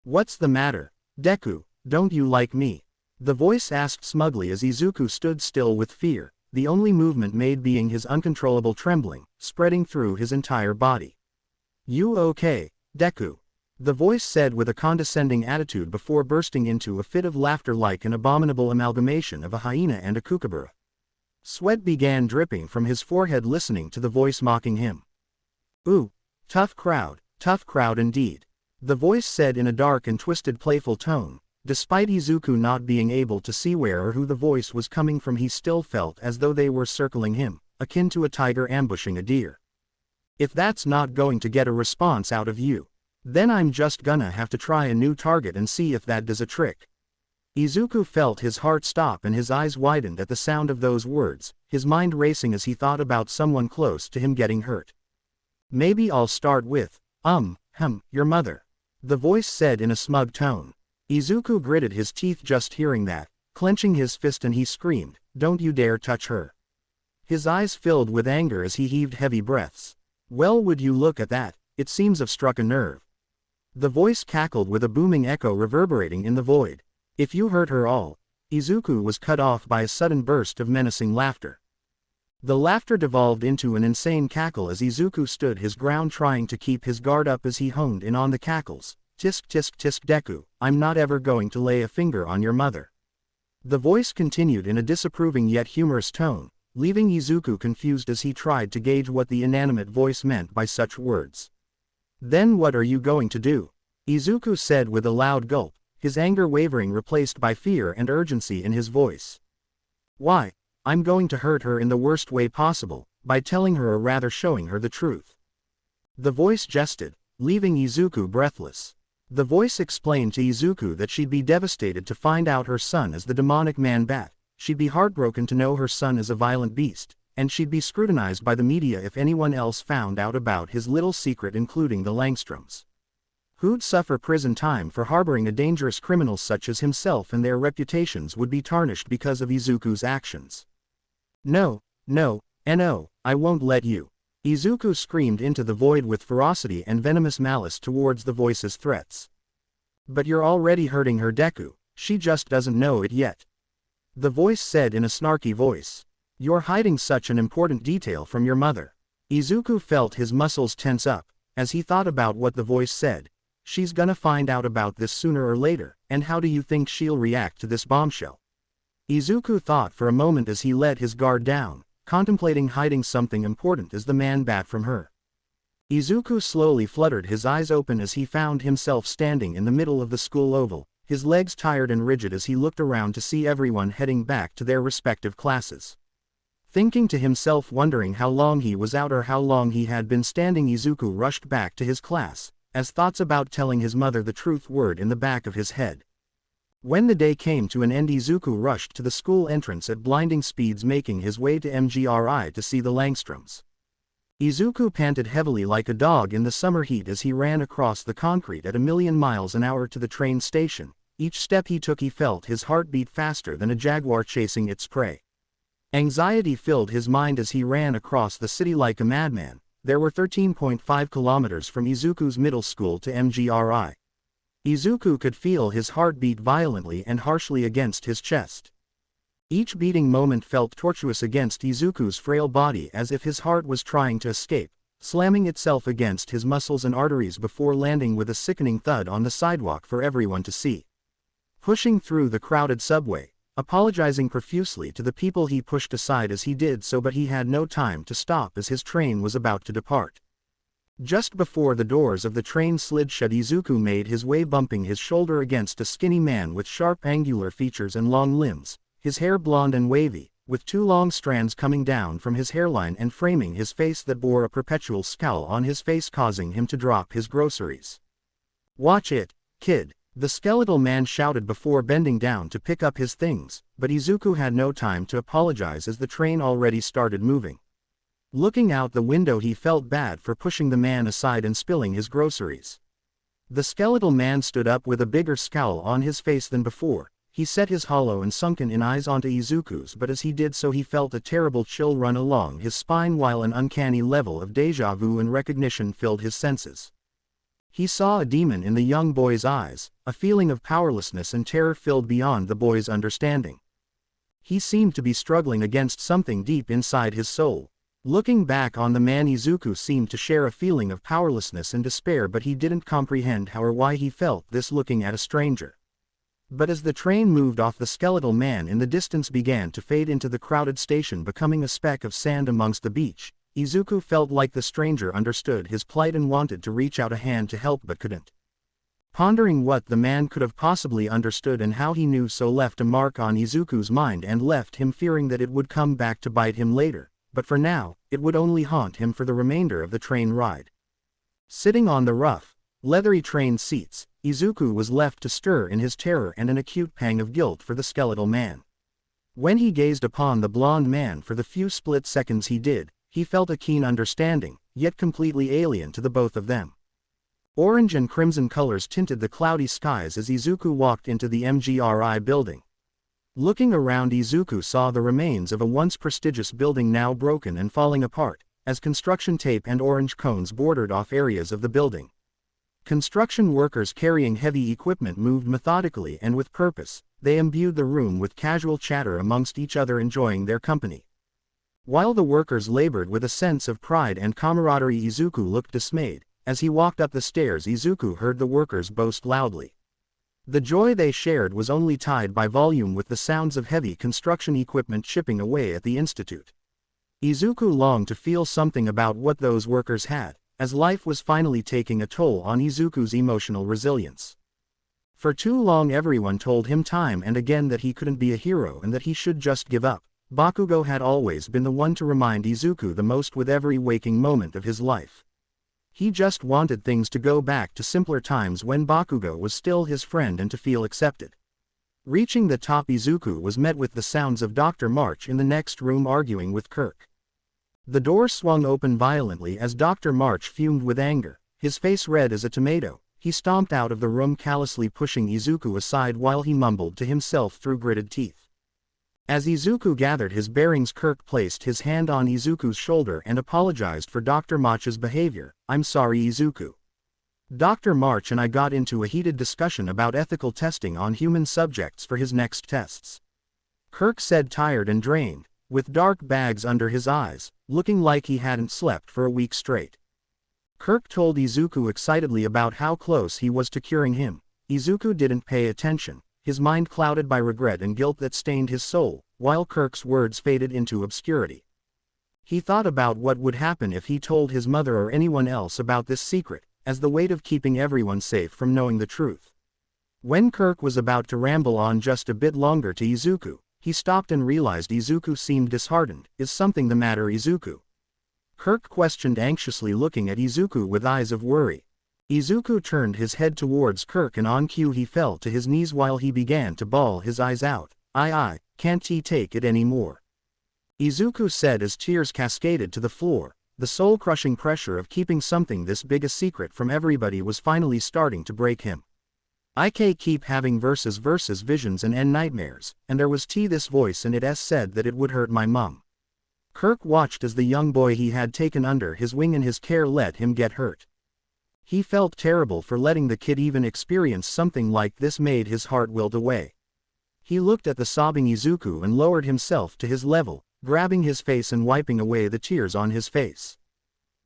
"What's the matter, Deku, don't you like me?" the voice asked smugly as Izuku stood still with fear, the only movement made being his uncontrollable trembling, spreading through his entire body. "You okay, Deku?" the voice said with a condescending attitude before bursting into a fit of laughter like an abominable amalgamation of a hyena and a kookaburra. Sweat began dripping from his forehead listening to the voice mocking him. "Ooh, tough crowd indeed," the voice said in a dark and twisted playful tone. Despite Izuku not being able to see where or who the voice was coming from, he still felt as though they were circling him, akin to a tiger ambushing a deer. "If that's not going to get a response out of you, then I'm just gonna have to try a new target and see if that does a trick." Izuku felt his heart stop and his eyes widened at the sound of those words, his mind racing as he thought about someone close to him getting hurt. "Maybe I'll start with, your mother," the voice said in a smug tone. Izuku gritted his teeth just hearing that, clenching his fist, and he screamed, "Don't you dare touch her." His eyes filled with anger as he heaved heavy breaths. "Well, would you look at that, it seems I've struck a nerve." The voice cackled with a booming echo reverberating in the void. "If you hurt her all..." Izuku was cut off by a sudden burst of menacing laughter. The laughter devolved into an insane cackle as Izuku stood his ground trying to keep his guard up as he honed in on the cackles. "Tisk tisk tisk Deku, I'm not ever going to lay a finger on your mother." The voice continued in a disapproving yet humorous tone, leaving Izuku confused as he tried to gauge what the inanimate voice meant by such words. "Then what are you going to do?" Izuku said with a loud gulp, his anger wavering replaced by fear and urgency in his voice. "Why, I'm going to hurt her in the worst way possible, by telling her or rather showing her the truth." The voice jested, leaving Izuku breathless. The voice explained to Izuku that she'd be devastated to find out her son is the demonic man-bat, she'd be heartbroken to know her son is a violent beast, and she'd be scrutinized by the media if anyone else found out about his little secret, including the Langstroms, who'd suffer prison time for harboring a dangerous criminal such as himself, and their reputations would be tarnished because of Izuku's actions. No, I won't let you." Izuku screamed into the void with ferocity and venomous malice towards the voice's threats. "But you're already hurting her, Deku, she just doesn't know it yet," the voice said in a snarky voice. "You're hiding such an important detail from your mother." Izuku felt his muscles tense up, as he thought about what the voice said. She's gonna find out about this sooner or later, and how do you think she'll react to this bombshell? Izuku thought for a moment as he let his guard down, contemplating hiding something important as the man-bat from her. Izuku slowly fluttered his eyes open as he found himself standing in the middle of the school oval, his legs tired and rigid as he looked around to see everyone heading back to their respective classes. Thinking to himself, wondering how long he was out or how long he had been standing, Izuku rushed back to his class, as thoughts about telling his mother the truth whirred in the back of his head. When the day came to an end, Izuku rushed to the school entrance at blinding speeds, making his way to MGRI to see the Langstroms. Izuku panted heavily like a dog in the summer heat as he ran across the concrete at 1,000,000 miles an hour to the train station. Each step he took he felt his heart beat faster than a jaguar chasing its prey. Anxiety filled his mind as he ran across the city like a madman. There were 13.5 kilometers from Izuku's middle school to MGRI. Izuku could feel his heart beat violently and harshly against his chest. Each beating moment felt tortuous against Izuku's frail body, as if his heart was trying to escape, slamming itself against his muscles and arteries before landing with a sickening thud on the sidewalk for everyone to see. Pushing through the crowded subway, apologizing profusely to the people he pushed aside as he did so, but he had no time to stop as his train was about to depart. Just before the doors of the train slid shut, Izuku made his way, bumping his shoulder against a skinny man with sharp angular features and long limbs, his hair blonde and wavy, with two long strands coming down from his hairline and framing his face that bore a perpetual scowl on his face, causing him to drop his groceries. "Watch it, kid," the skeletal man shouted before bending down to pick up his things, but Izuku had no time to apologize as the train already started moving. Looking out the window, he felt bad for pushing the man aside and spilling his groceries. The skeletal man stood up with a bigger scowl on his face than before, He set his hollow and sunken-in eyes onto Izuku's, but as he did so he felt a terrible chill run along his spine while an uncanny level of déjà vu and recognition filled his senses. He saw a demon in the young boy's eyes, a feeling of powerlessness and terror filled beyond the boy's understanding. He seemed to be struggling against something deep inside his soul. Looking back on the man, Izuku seemed to share a feeling of powerlessness and despair, but he didn't comprehend how or why he felt this looking at a stranger. But as the train moved off, the skeletal man in the distance began to fade into the crowded station, becoming a speck of sand amongst the beach. Izuku felt like the stranger understood his plight and wanted to reach out a hand to help but couldn't. Pondering what the man could have possibly understood and how he knew so left a mark on Izuku's mind and left him fearing that it would come back to bite him later, but for now, it would only haunt him for the remainder of the train ride. Sitting on the rough, leathery train seats, Izuku was left to stir in his terror and an acute pang of guilt for the skeletal man. When he gazed upon the blond man for the few split seconds he did, he felt a keen understanding, yet completely alien to the both of them. Orange and crimson colors tinted the cloudy skies as Izuku walked into the MGRI building. Looking around, Izuku saw the remains of a once prestigious building now broken and falling apart, as construction tape and orange cones bordered off areas of the building. Construction workers carrying heavy equipment moved methodically and with purpose. They imbued the room with casual chatter amongst each other, enjoying their company. While the workers labored with a sense of pride and camaraderie, Izuku looked dismayed. As he walked up the stairs, Izuku heard the workers boast loudly. The joy they shared was only tied by volume with the sounds of heavy construction equipment chipping away at the institute. Izuku longed to feel something about what those workers had, as life was finally taking a toll on Izuku's emotional resilience. For too long everyone told him time and again that he couldn't be a hero and that he should just give up. Bakugo had always been the one to remind Izuku the most with every waking moment of his life. He just wanted things to go back to simpler times when Bakugo was still his friend and to feel accepted. Reaching the top, Izuku was met with the sounds of Dr. March in the next room arguing with Kirk. The door swung open violently as Dr. March fumed with anger, his face red as a tomato. He stomped out of the room, callously pushing Izuku aside while he mumbled to himself through gritted teeth. As Izuku gathered his bearings, Kirk placed his hand on Izuku's shoulder and apologized for Dr. March's behavior. "I'm sorry, Izuku. Dr. March and I got into a heated discussion about ethical testing on human subjects for his next tests," Kirk said, tired and drained, with dark bags under his eyes, looking like he hadn't slept for a week straight. Kirk told Izuku excitedly about how close he was to curing him. Izuku didn't pay attention, his mind clouded by regret and guilt that stained his soul, while Kirk's words faded into obscurity. He thought about what would happen if he told his mother or anyone else about this secret, as the weight of keeping everyone safe from knowing the truth. When Kirk was about to ramble on just a bit longer to Izuku, he stopped and realized Izuku seemed disheartened. "Is something the matter, Izuku?" Kirk questioned, anxiously looking at Izuku with eyes of worry. Izuku turned his head towards Kirk and on cue he fell to his knees while he began to bawl his eyes out. I can't take it anymore," Izuku said as tears cascaded to the floor. The soul-crushing pressure of keeping something this big a secret from everybody was finally starting to break him. "I keep having versus visions and nightmares, and there was this voice and it said that it would hurt my mum." Kirk watched as the young boy he had taken under his wing and his care let him get hurt. He felt terrible for letting the kid even experience something like this, made his heart wilt away. He looked at the sobbing Izuku and lowered himself to his level, grabbing his face and wiping away the tears on his face.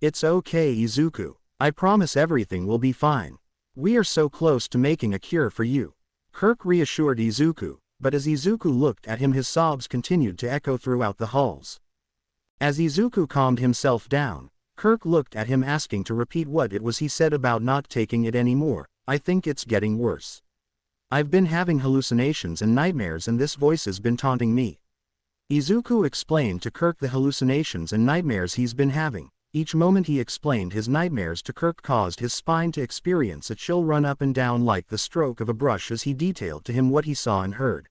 "It's okay, Izuku. I promise everything will be fine. We are so close to making a cure for you," Kirk reassured Izuku, but as Izuku looked at him his sobs continued to echo throughout the halls. As Izuku calmed himself down, Kirk looked at him asking to repeat what it was he said about not taking it anymore. "I think it's getting worse. I've been having hallucinations and nightmares and this voice has been taunting me." Izuku explained to Kirk the hallucinations and nightmares he's been having. Each moment he explained his nightmares to Kirk caused his spine to experience a chill run up and down like the stroke of a brush as he detailed to him what he saw and heard.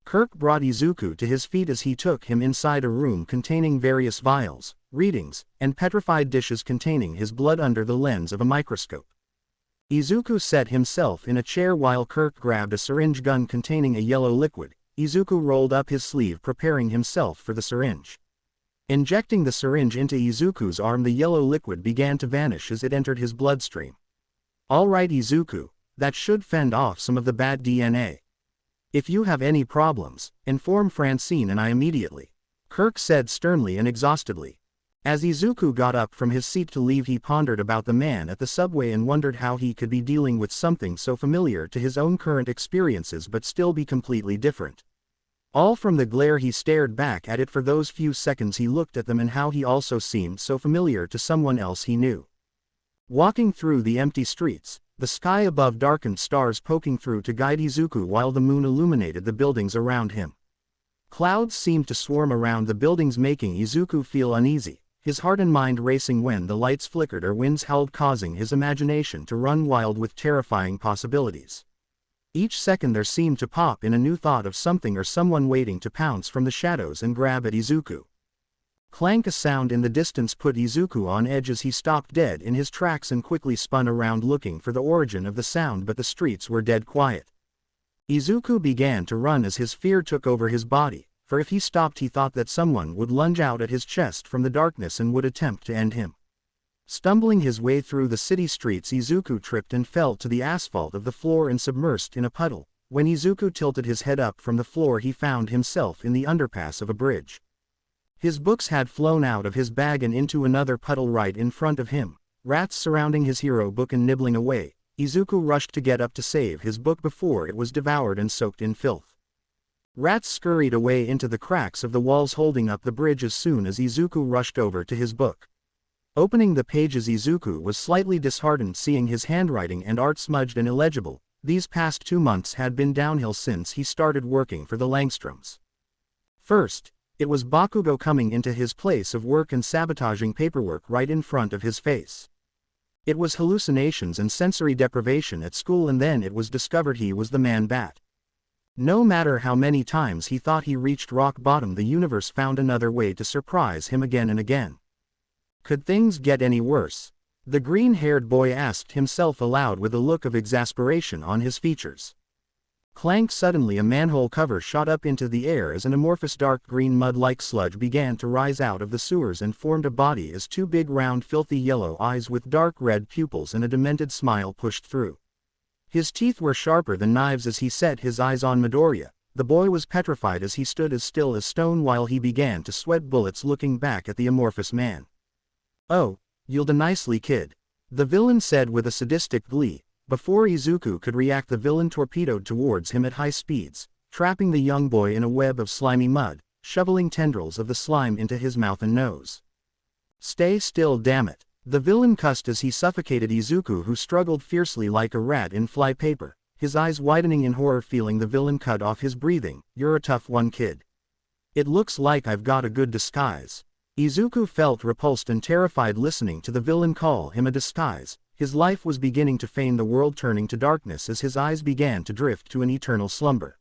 Kirk brought Izuku to his feet as he took him inside a room containing various vials, readings, and petrified dishes containing his blood under the lens of a microscope. Izuku set himself in a chair while Kirk grabbed a syringe gun containing a yellow liquid. Izuku rolled up his sleeve preparing himself for the syringe. Injecting the syringe into Izuku's arm, the yellow liquid began to vanish as it entered his bloodstream. "Alright Izuku, that should fend off some of the bad DNA. If you have any problems, inform Francine and I immediately," Kirk said sternly and exhaustedly. As Izuku got up from his seat to leave, he pondered about the man at the subway and wondered how he could be dealing with something so familiar to his own current experiences but still be completely different. All from the glare he stared back at it for those few seconds he looked at them, and how he also seemed so familiar to someone else he knew. Walking through the empty streets, the sky above darkened, stars poking through to guide Izuku while the moon illuminated the buildings around him. Clouds seemed to swarm around the buildings, making Izuku feel uneasy, his heart and mind racing when the lights flickered or winds howled, causing his imagination to run wild with terrifying possibilities. Each second there seemed to pop in a new thought of something or someone waiting to pounce from the shadows and grab at Izuku. Clank! A sound in the distance put Izuku on edge as he stopped dead in his tracks and quickly spun around looking for the origin of the sound, but the streets were dead quiet. Izuku began to run as his fear took over his body, for if he stopped he thought that someone would lunge out at his chest from the darkness and would attempt to end him. Stumbling his way through the city streets, Izuku tripped and fell to the asphalt of the floor and submersed in a puddle. When Izuku tilted his head up from the floor, he found himself in the underpass of a bridge. His books had flown out of his bag and into another puddle right in front of him, rats surrounding his hero book and nibbling away. Izuku rushed to get up to save his book before it was devoured and soaked in filth. Rats scurried away into the cracks of the walls holding up the bridge as soon as Izuku rushed over to his book. Opening the pages, Izuku was slightly disheartened seeing his handwriting and art smudged and illegible. These past 2 months had been downhill since he started working for the Langstroms. First, it was Bakugo coming into his place of work and sabotaging paperwork right in front of his face. It was hallucinations and sensory deprivation at school, and then it was discovered he was the Man-Bat. No matter how many times he thought he reached rock bottom, the universe found another way to surprise him again and again. Could things get any worse? The green-haired boy asked himself aloud with a look of exasperation on his features. Clank! Suddenly a manhole cover shot up into the air as an amorphous dark green mud-like sludge began to rise out of the sewers and formed a body as 2 big round filthy yellow eyes with dark red pupils and a demented smile pushed through. His teeth were sharper than knives as he set his eyes on Midoriya. The boy was petrified as he stood as still as stone while he began to sweat bullets looking back at the amorphous man. "Oh, you'll do nicely, kid," the villain said with a sadistic glee. Before Izuku could react, the villain torpedoed towards him at high speeds, trapping the young boy in a web of slimy mud, shoveling tendrils of the slime into his mouth and nose. "Stay still, damn it," the villain cussed as he suffocated Izuku, who struggled fiercely like a rat in fly paper, his eyes widening in horror. Feeling the villain cut off his breathing, "You're a tough one, kid. It looks like I've got a good disguise." Izuku felt repulsed and terrified listening to the villain call him a disguise. His life was beginning to fade, the world turning to darkness as his eyes began to drift to an eternal slumber.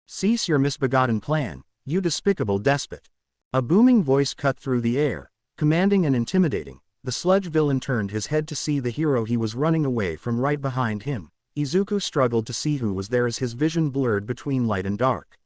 "Cease your misbegotten plan, you despicable despot." A booming voice cut through the air, commanding and intimidating. The sludge villain turned his head to see the hero he was running away from right behind him. Izuku struggled to see who was there as his vision blurred between light and dark.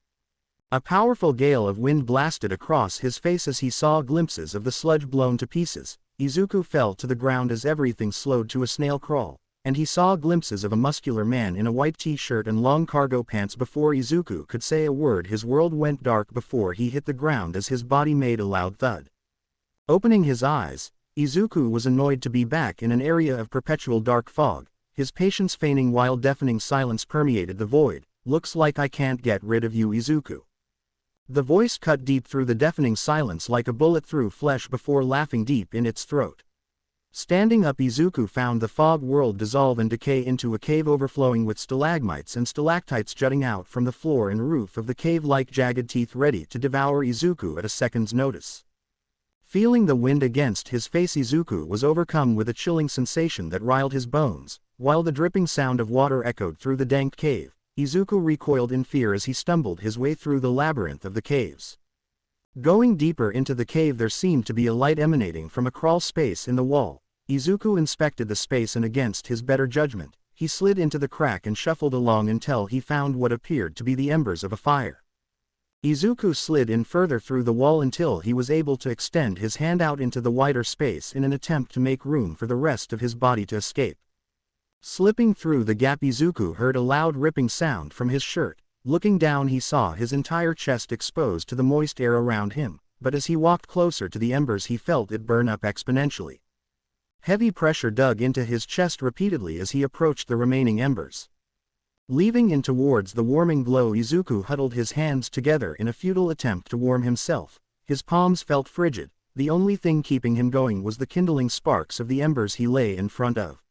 A powerful gale of wind blasted across his face as he saw glimpses of the sludge blown to pieces. Izuku fell to the ground as everything slowed to a snail crawl, and he saw glimpses of a muscular man in a white t-shirt and long cargo pants. Before Izuku could say a word, his world went dark before he hit the ground as his body made a loud thud. Opening his eyes, Izuku was annoyed to be back in an area of perpetual dark fog, his patience feigning while deafening silence permeated the void. "Looks like I can't get rid of you, Izuku." The voice cut deep through the deafening silence like a bullet through flesh before laughing deep in its throat. Standing up, Izuku found the fog world dissolve and decay into a cave overflowing with stalagmites and stalactites jutting out from the floor and roof of the cave like jagged teeth ready to devour Izuku at a second's notice. Feeling the wind against his face, Izuku was overcome with a chilling sensation that riled his bones. While the dripping sound of water echoed through the dank cave, Izuku recoiled in fear as he stumbled his way through the labyrinth of the caves. Going deeper into the cave, there seemed to be a light emanating from a crawl space in the wall. Izuku inspected the space and against his better judgment, he slid into the crack and shuffled along until he found what appeared to be the embers of a fire. Izuku slid in further through the wall until he was able to extend his hand out into the wider space in an attempt to make room for the rest of his body to escape. Slipping through the gap, Izuku heard a loud ripping sound from his shirt. Looking down, he saw his entire chest exposed to the moist air around him, but as he walked closer to the embers he felt it burn up exponentially. Heavy pressure dug into his chest repeatedly as he approached the remaining embers. Leaving in towards the warming glow, Izuku huddled his hands together in a futile attempt to warm himself. His palms felt frigid. The only thing keeping him going was the kindling sparks of the embers he lay in front of.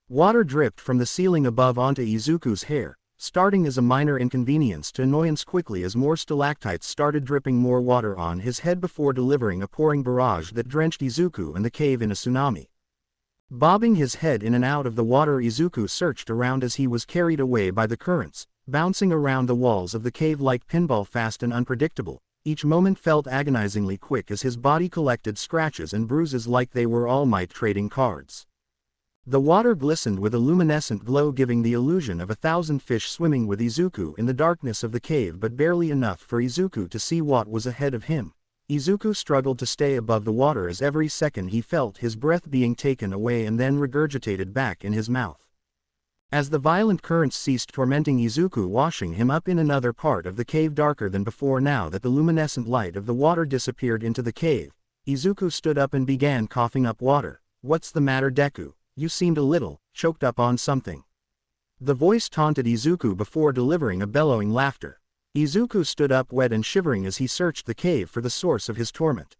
Water dripped from the ceiling above onto Izuku's hair, starting as a minor inconvenience to annoyance quickly as more stalactites started dripping more water on his head before delivering a pouring barrage that drenched Izuku and the cave in a tsunami. Bobbing his head in and out of the water, Izuku searched around as he was carried away by the currents, bouncing around the walls of the cave like pinball, fast and unpredictable. Each moment felt agonizingly quick as his body collected scratches and bruises like they were All Might trading cards. The water glistened with a luminescent glow, giving the illusion of 1,000 fish swimming with Izuku in the darkness of the cave, but barely enough for Izuku to see what was ahead of him. Izuku struggled to stay above the water as every second he felt his breath being taken away and then regurgitated back in his mouth. As the violent currents ceased tormenting Izuku, washing him up in another part of the cave darker than before now that the luminescent light of the water disappeared into the cave, Izuku stood up and began coughing up water. "What's the matter, Deku? You seemed a little choked up on something." The voice taunted Izuku before delivering a bellowing laughter. Izuku stood up, wet and shivering, as he searched the cave for the source of his torment.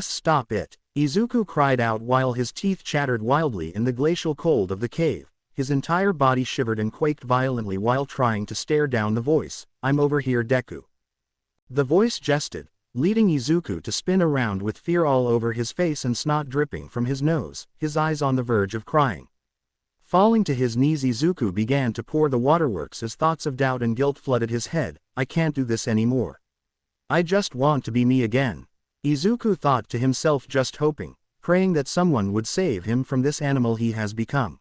Stop it!" Izuku cried out while his teeth chattered wildly in the glacial cold of the cave. His entire body shivered and quaked violently while trying to stare down the voice. "I'm over here, Deku." The voice jested, leading Izuku to spin around with fear all over his face and snot dripping from his nose, his eyes on the verge of crying. Falling to his knees, Izuku began to pour the waterworks as thoughts of doubt and guilt flooded his head. "I can't do this anymore. I just want to be me again," Izuku thought to himself, just hoping, praying that someone would save him from this animal he has become.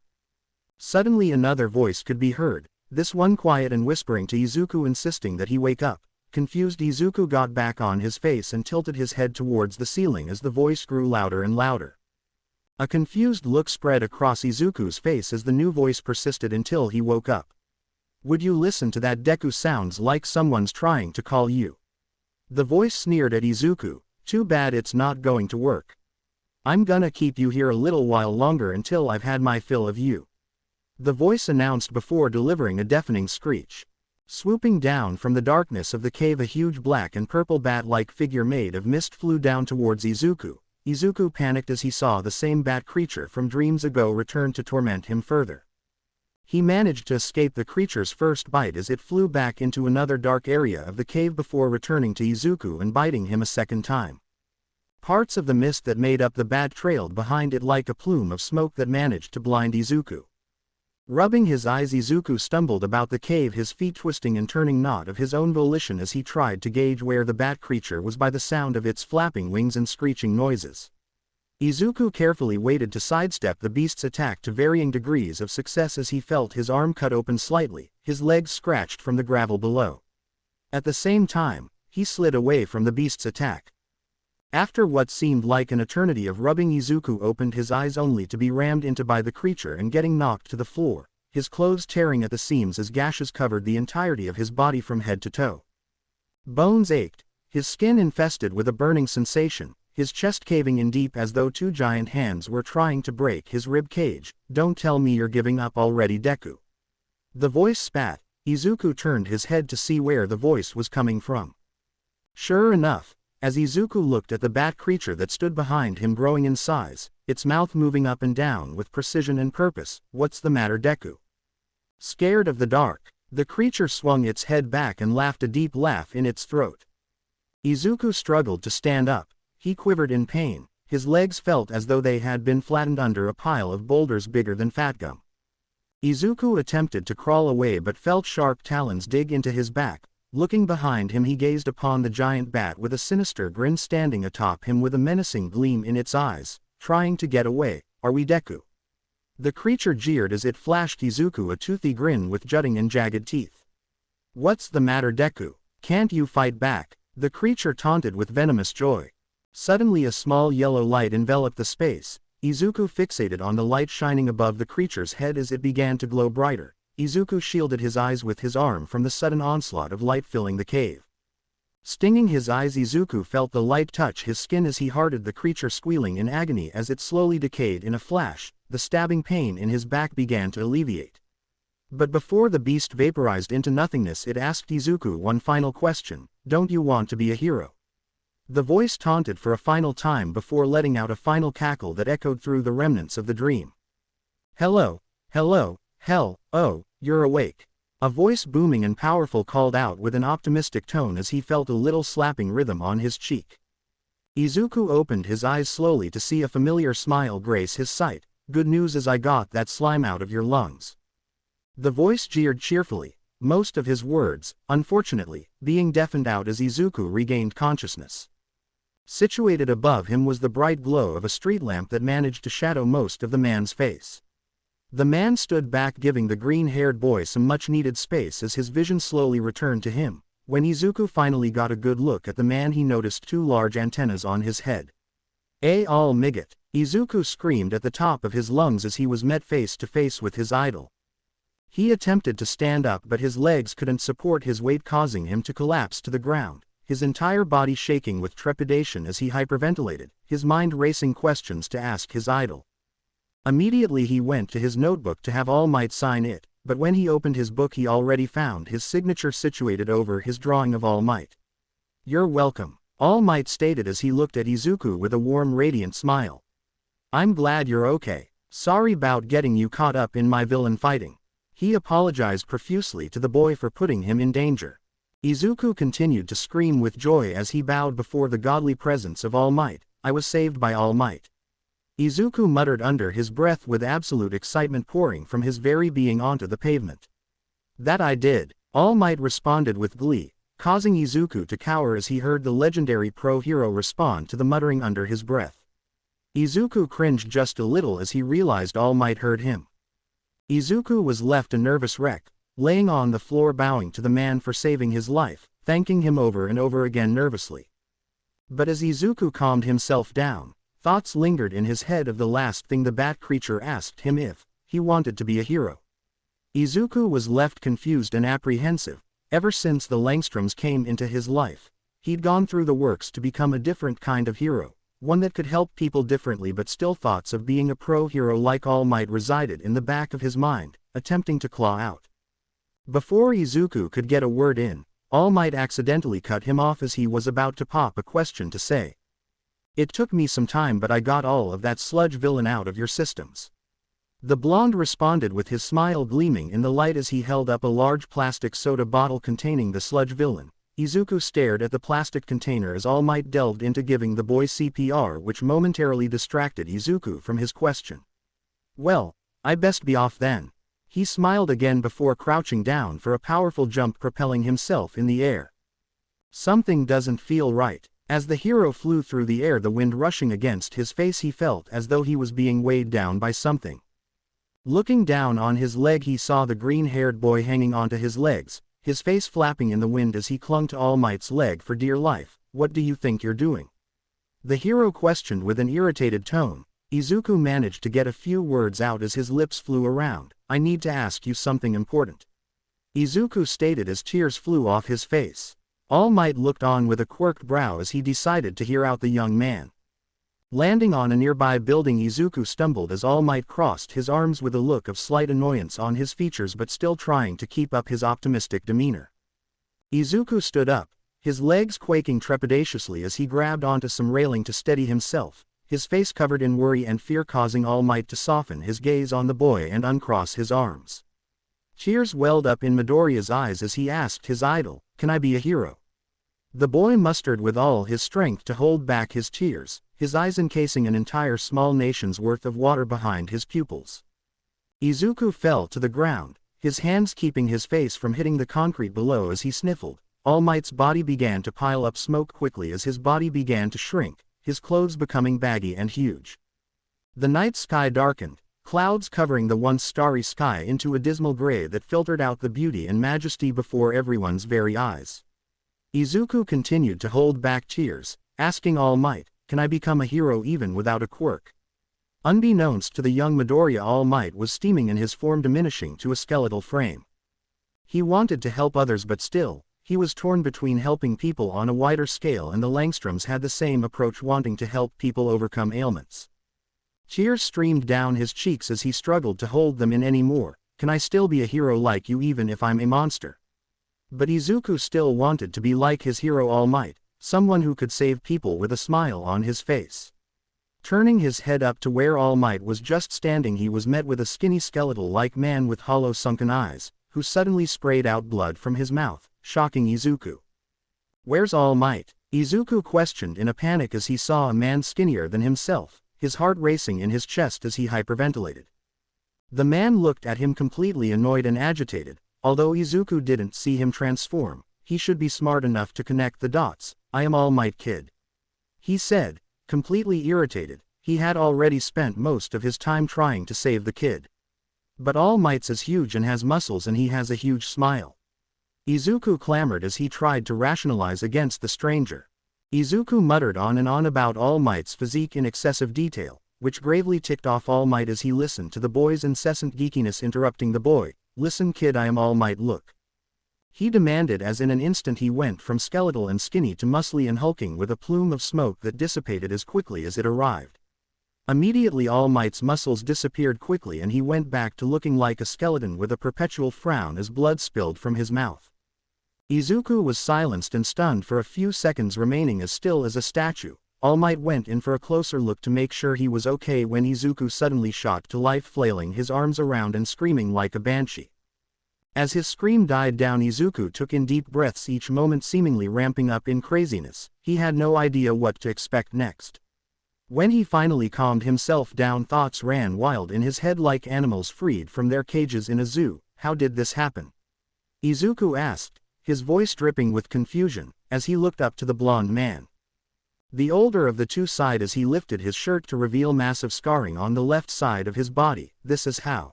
Suddenly another voice could be heard, this one quiet and whispering to Izuku, insisting that he wake up. Confused, Izuku got back on his face and tilted his head towards the ceiling as the voice grew louder and louder. A confused look spread across Izuku's face as the new voice persisted until he woke up. "Would you listen to that, Deku? Sounds like someone's trying to call you." The voice sneered at Izuku. "Too bad it's not going to work. I'm gonna keep you here a little while longer until I've had my fill of you," the voice announced before delivering a deafening screech. Swooping down from the darkness of the cave, a huge black and purple bat-like figure made of mist flew down towards Izuku. Izuku panicked as he saw the same bat creature from dreams ago return to torment him further. He managed to escape the creature's first bite as it flew back into another dark area of the cave before returning to Izuku and biting him a second time. Parts of the mist that made up the bat trailed behind it like a plume of smoke that managed to blind Izuku. Rubbing his eyes, Izuku stumbled about the cave, his feet twisting and turning, not of his own volition, as he tried to gauge where the bat creature was by the sound of its flapping wings and screeching noises. Izuku carefully waited to sidestep the beast's attack to varying degrees of success as he felt his arm cut open slightly, his legs scratched from the gravel below. At the same time, he slid away from the beast's attack. After what seemed like an eternity of rubbing, Izuku opened his eyes only to be rammed into by the creature and getting knocked to the floor, his clothes tearing at the seams as gashes covered the entirety of his body from head to toe. Bones ached, his skin infested with a burning sensation, his chest caving in deep as though two giant hands were trying to break his rib cage. "Don't tell me you're giving up already, Deku," the voice spat. Izuku turned his head to see where the voice was coming from. Sure enough, as Izuku looked at the bat creature that stood behind him, growing in size, its mouth moving up and down with precision and purpose. "What's the matter, Deku? Scared of the dark?" The creature swung its head back and laughed a deep laugh in its throat. Izuku struggled to stand up. He quivered in pain. His legs felt as though they had been flattened under a pile of boulders bigger than fat gum. Izuku attempted to crawl away but felt sharp talons dig into his back. Looking behind him, he gazed upon the giant bat with a sinister grin standing atop him with a menacing gleam in its eyes. Trying to get away, are we Deku? The creature jeered as it flashed Izuku a toothy grin with jutting and jagged teeth. What's the matter, Deku? Can't you fight back? The creature taunted with venomous joy. Suddenly a small yellow light enveloped the space. Izuku fixated on the light shining above the creature's head as it began to glow brighter. Izuku shielded his eyes with his arm from the sudden onslaught of light filling the cave. Stinging his eyes, Izuku felt the light touch his skin as he hearted the creature squealing in agony as it slowly decayed in a flash. The stabbing pain in his back began to alleviate. But before the beast vaporized into nothingness, it asked Izuku one final question: don't you want to be a hero? The voice taunted for a final time before letting out a final cackle that echoed through the remnants of the dream. Hello, hello, hell, oh, you're awake. A voice booming and powerful called out with an optimistic tone as he felt a little slapping rhythm on his cheek. Izuku opened his eyes slowly to see a familiar smile grace his sight. Good news, as I got that slime out of your lungs. The voice jeered cheerfully, most of his words, unfortunately, being deafened out as Izuku regained consciousness. Situated above him was the bright glow of a street lamp that managed to shadow most of the man's face. The man stood back, giving the green-haired boy some much-needed space as his vision slowly returned to him. When Izuku finally got a good look at the man, he noticed two large antennas on his head. All Migot! Izuku screamed at the top of his lungs as he was met face to face with his idol. He attempted to stand up, but his legs couldn't support his weight, causing him to collapse to the ground, his entire body shaking with trepidation as he hyperventilated, his mind racing questions to ask his idol. Immediately he went to his notebook to have All Might sign it, but when he opened his book he already found his signature situated over his drawing of All Might. You're welcome, All Might stated as he looked at Izuku with a warm, radiant smile. I'm glad you're okay. Sorry about getting you caught up in my villain fighting. He apologized profusely to the boy for putting him in danger. Izuku continued to scream with joy as he bowed before the godly presence of All Might. I was saved by All Might. Izuku muttered under his breath with absolute excitement pouring from his very being onto the pavement. That I did, All Might responded with glee, causing Izuku to cower as he heard the legendary pro-hero respond to the muttering under his breath. Izuku cringed just a little as he realized All Might heard him. Izuku was left a nervous wreck, laying on the floor bowing to the man for saving his life, thanking him over and over again nervously. But as Izuku calmed himself down, thoughts lingered in his head of the last thing the bat creature asked him, if he wanted to be a hero. Izuku was left confused and apprehensive. Ever since the Langstroms came into his life, he'd gone through the works to become a different kind of hero, one that could help people differently, but still thoughts of being a pro-hero like All Might resided in the back of his mind, attempting to claw out. Before Izuku could get a word in, All Might accidentally cut him off as he was about to pop a question to say. It took me some time, but I got all of that sludge villain out of your systems. The blonde responded with his smile gleaming in the light as he held up a large plastic soda bottle containing the sludge villain. Izuku stared at the plastic container as All Might delved into giving the boy CPR, which momentarily distracted Izuku from his question. Well, I best be off then. He smiled again before crouching down for a powerful jump, propelling himself in the air. Something doesn't feel right. As the hero flew through the air, the wind rushing against his face, he felt as though he was being weighed down by something. Looking down on his leg, he saw the green-haired boy hanging onto his legs, his face flapping in the wind as he clung to All Might's leg for dear life. What do you think you're doing? The hero questioned with an irritated tone. Izuku managed to get a few words out as his lips flew around. I need to ask you something important, Izuku stated as tears flew off his face. All Might looked on with a quirked brow as he decided to hear out the young man. Landing on a nearby building, Izuku stumbled as All Might crossed his arms with a look of slight annoyance on his features, but still trying to keep up his optimistic demeanor. Izuku stood up, his legs quaking trepidatiously as he grabbed onto some railing to steady himself, his face covered in worry and fear, causing All Might to soften his gaze on the boy and uncross his arms. Tears welled up in Midoriya's eyes as he asked his idol, "Can I be a hero?" The boy mustered with all his strength to hold back his tears, his eyes encasing an entire small nation's worth of water behind his pupils. Izuku fell to the ground, his hands keeping his face from hitting the concrete below as he sniffled. All Might's body began to pile up smoke quickly as his body began to shrink, his clothes becoming baggy and huge. The night sky darkened, clouds covering the once starry sky into a dismal gray that filtered out the beauty and majesty before everyone's very eyes. Izuku continued to hold back tears, asking All Might, "Can I become a hero even without a quirk?" Unbeknownst to the young Midoriya, All Might was steaming in his form, diminishing to a skeletal frame. He wanted to help others, but still, he was torn between helping people on a wider scale, and the Langstroms had the same approach, wanting to help people overcome ailments. Tears streamed down his cheeks as he struggled to hold them in anymore. "Can I still be a hero like you even if I'm a monster?" But Izuku still wanted to be like his hero All Might, someone who could save people with a smile on his face. Turning his head up to where All Might was just standing, he was met with a skinny skeletal-like man with hollow sunken eyes, who suddenly sprayed out blood from his mouth, shocking Izuku. "Where's All Might?" Izuku questioned in a panic as he saw a man skinnier than himself, his heart racing in his chest as he hyperventilated. The man looked at him completely annoyed and agitated. Although Izuku didn't see him transform, he should be smart enough to connect the dots. "I am All Might, kid," he said, completely irritated. He had already spent most of his time trying to save the kid. But All Might's is huge and has muscles, and he has a huge smile. Izuku clamored as he tried to rationalize against the stranger. Izuku muttered on and on about All Might's physique in excessive detail, which gravely ticked off All Might as he listened to the boy's incessant geekiness, interrupting the boy. "Listen kid, I am All Might, look," he demanded, as in an instant he went from skeletal and skinny to muscly and hulking, with a plume of smoke that dissipated as quickly as it arrived. Immediately All Might's muscles disappeared quickly and he went back to looking like a skeleton with a perpetual frown as blood spilled from his mouth. Izuku was silenced and stunned for a few seconds, remaining as still as a statue. All Might went in for a closer look to make sure he was okay when Izuku suddenly shot to life, flailing his arms around and screaming like a banshee. As his scream died down, Izuku took in deep breaths, each moment seemingly ramping up in craziness. He had no idea what to expect next. When he finally calmed himself down, thoughts ran wild in his head like animals freed from their cages in a zoo. "How did this happen?" Izuku asked, his voice dripping with confusion, as he looked up to the blonde man. The older of the two sighed as he lifted his shirt to reveal massive scarring on the left side of his body. "This is how.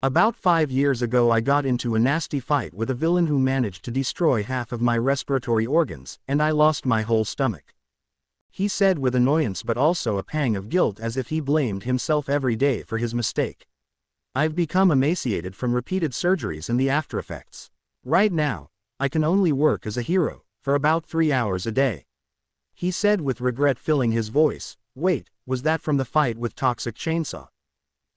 About 5 years ago I got into a nasty fight with a villain who managed to destroy half of my respiratory organs, and I lost my whole stomach," he said with annoyance but also a pang of guilt, as if he blamed himself every day for his mistake. "I've become emaciated from repeated surgeries and the aftereffects. Right now, I can only work as a hero, for about 3 hours a day," he said with regret filling his voice. "Wait, was that from the fight with Toxic Chainsaw?"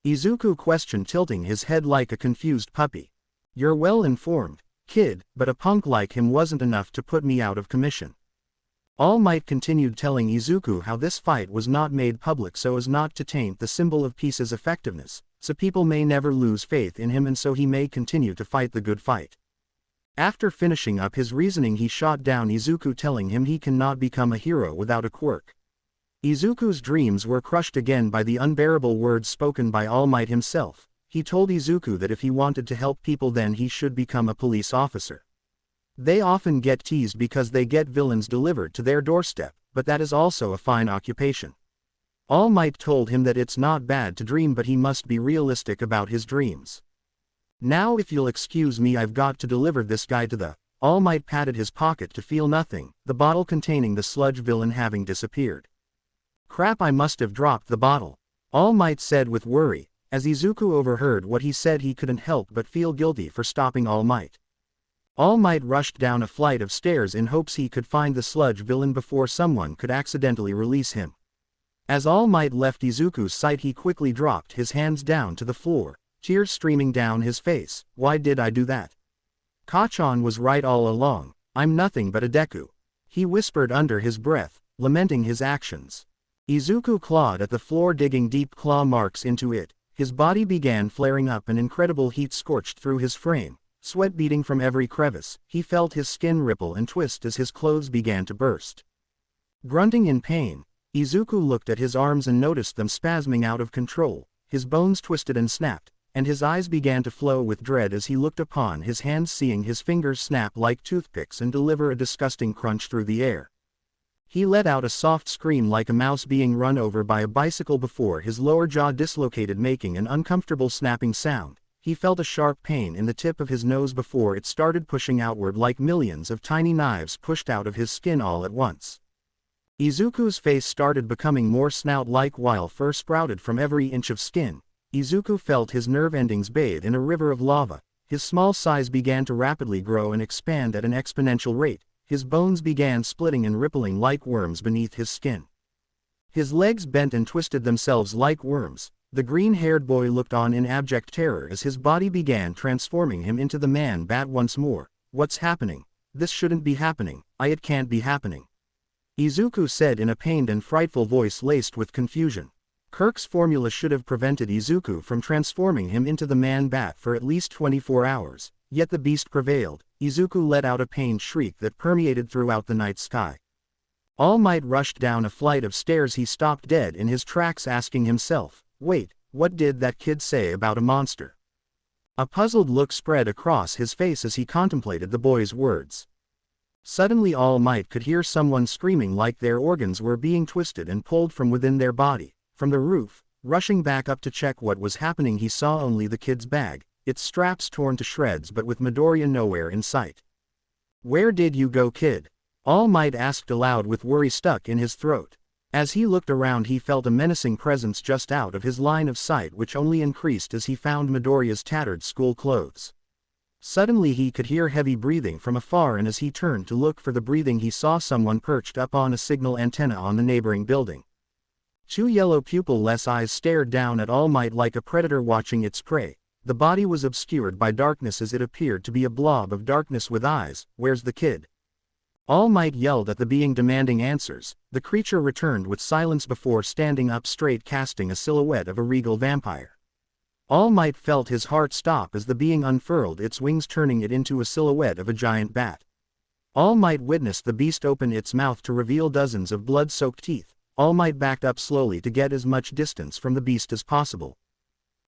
Izuku questioned, tilting his head like a confused puppy. "You're well informed, kid, but a punk like him wasn't enough to put me out of commission." All Might continued, telling Izuku how this fight was not made public so as not to taint the symbol of peace's effectiveness, so people may never lose faith in him and so he may continue to fight the good fight. After finishing up his reasoning, he shot down Izuku, telling him he cannot become a hero without a quirk. Izuku's dreams were crushed again by the unbearable words spoken by All Might himself. He told Izuku that if he wanted to help people, then he should become a police officer. They often get teased because they get villains delivered to their doorstep, but that is also a fine occupation. All Might told him that it's not bad to dream, but he must be realistic about his dreams. "Now if you'll excuse me, I've got to deliver this guy to the—" All Might patted his pocket to feel nothing, the bottle containing the sludge villain having disappeared. "Crap, I must have dropped the bottle," All Might said with worry. As Izuku overheard what he said, he couldn't help but feel guilty for stopping All Might. All Might rushed down a flight of stairs in hopes he could find the sludge villain before someone could accidentally release him. As All Might left Izuku's sight, he quickly dropped his hands down to the floor, tears streaming down his face. "Why did I do that? Kachan was right all along. I'm nothing but a Deku," he whispered under his breath, lamenting his actions. Izuku clawed at the floor, digging deep claw marks into it. His body began flaring up, and incredible heat scorched through his frame, sweat beading from every crevice. He felt his skin ripple and twist as his clothes began to burst. Grunting in pain, Izuku looked at his arms and noticed them spasming out of control. His bones twisted and snapped, and his eyes began to flow with dread as he looked upon his hands, seeing his fingers snap like toothpicks and deliver a disgusting crunch through the air. He let out a soft scream like a mouse being run over by a bicycle before his lower jaw dislocated, making an uncomfortable snapping sound. He felt a sharp pain in the tip of his nose before it started pushing outward like millions of tiny knives pushed out of his skin all at once. Izuku's face started becoming more snout-like while fur sprouted from every inch of skin. Izuku felt his nerve endings bathe in a river of lava. His small size began to rapidly grow and expand at an exponential rate. His bones began splitting and rippling like worms beneath his skin. His legs bent and twisted themselves like worms. The green-haired boy looked on in abject terror as his body began transforming him into the man-bat once more. What's happening? This shouldn't be happening. It can't be happening. Izuku said in a pained and frightful voice laced with confusion. Kirk's formula should have prevented Izuku from transforming him into the man-bat for at least 24 hours, yet the beast prevailed. Izuku let out a pained shriek that permeated throughout the night sky. All Might rushed down a flight of stairs. He stopped dead in his tracks, asking himself, "Wait, what did that kid say about a monster?" A puzzled look spread across his face as he contemplated the boy's words. Suddenly All Might could hear someone screaming like their organs were being twisted and pulled from within their body. From the roof, rushing back up to check what was happening, he saw only the kid's bag, its straps torn to shreds but with Midoriya nowhere in sight. "Where did you go, kid?" All Might asked aloud with worry stuck in his throat. As he looked around, he felt a menacing presence just out of his line of sight, which only increased as he found Midoriya's tattered school clothes. Suddenly he could hear heavy breathing from afar, and as he turned to look for the breathing, he saw someone perched up on a signal antenna on the neighboring building. Two yellow pupil-less eyes stared down at All Might like a predator watching its prey. The body was obscured by darkness as it appeared to be a blob of darkness with eyes. "Where's the kid?" All Might yelled at the being, demanding answers. The creature returned with silence before standing up straight, casting a silhouette of a regal vampire. All Might felt his heart stop as the being unfurled its wings, turning it into a silhouette of a giant bat. All Might witnessed the beast open its mouth to reveal dozens of blood-soaked teeth. All Might backed up slowly to get as much distance from the beast as possible.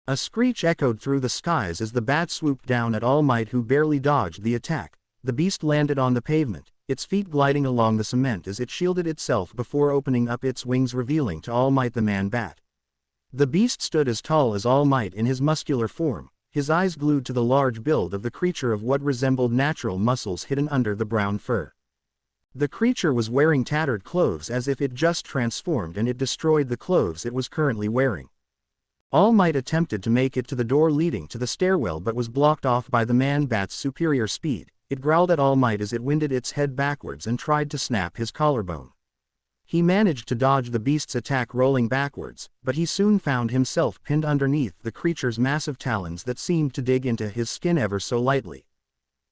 A screech echoed through the skies as the bat swooped down at All Might, who barely dodged the attack. The beast landed on the pavement, its feet gliding along the cement as it shielded itself before opening up its wings, revealing to All Might the man-bat. The beast stood as tall as All Might in his muscular form, his eyes glued to the large build of the creature of what resembled natural muscles hidden under the brown fur. The creature was wearing tattered clothes as if it just transformed and it destroyed the clothes it was currently wearing. All Might attempted to make it to the door leading to the stairwell but was blocked off by the man-bat's superior speed. It growled at All Might as it winded its head backwards and tried to snap his collarbone. He managed to dodge the beast's attack, rolling backwards, but he soon found himself pinned underneath the creature's massive talons that seemed to dig into his skin ever so lightly.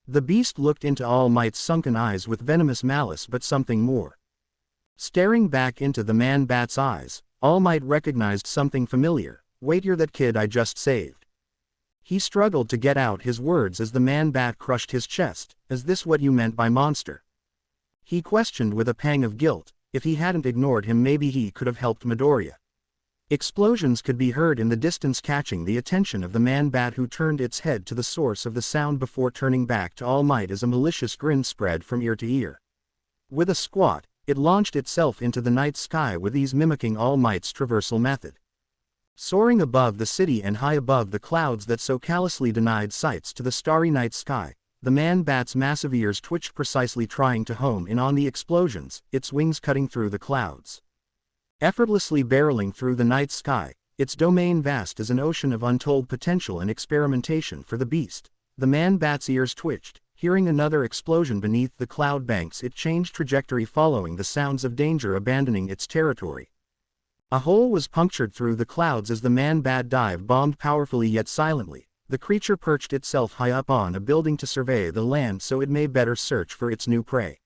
The beast looked into All Might's sunken eyes with venomous malice, but something more. Staring back into the man-bat's eyes, All Might recognized something familiar. "Wait, you're that kid I just saved." He struggled to get out his words as the man-bat crushed his chest. "Is this what you meant by monster?" He questioned with a pang of guilt. If he hadn't ignored him, maybe he could have helped Midoriya. Explosions could be heard in the distance, catching the attention of the man-bat, who turned its head to the source of the sound before turning back to All Might as a malicious grin spread from ear to ear. With a squat, it launched itself into the night sky with ease, mimicking All Might's traversal method. Soaring above the city and high above the clouds that so callously denied sights to the starry night sky, the man-bat's massive ears twitched, precisely trying to home in on the explosions, its wings cutting through the clouds. Effortlessly barreling through the night sky, its domain vast as an ocean of untold potential and experimentation for the beast. The man-bat's ears twitched. Hearing another explosion beneath the cloud banks, it changed trajectory, following the sounds of danger, abandoning its territory. A hole was punctured through the clouds as the man-bat dive-bombed powerfully yet silently. The creature perched itself high up on a building to survey the land so it may better search for its new prey.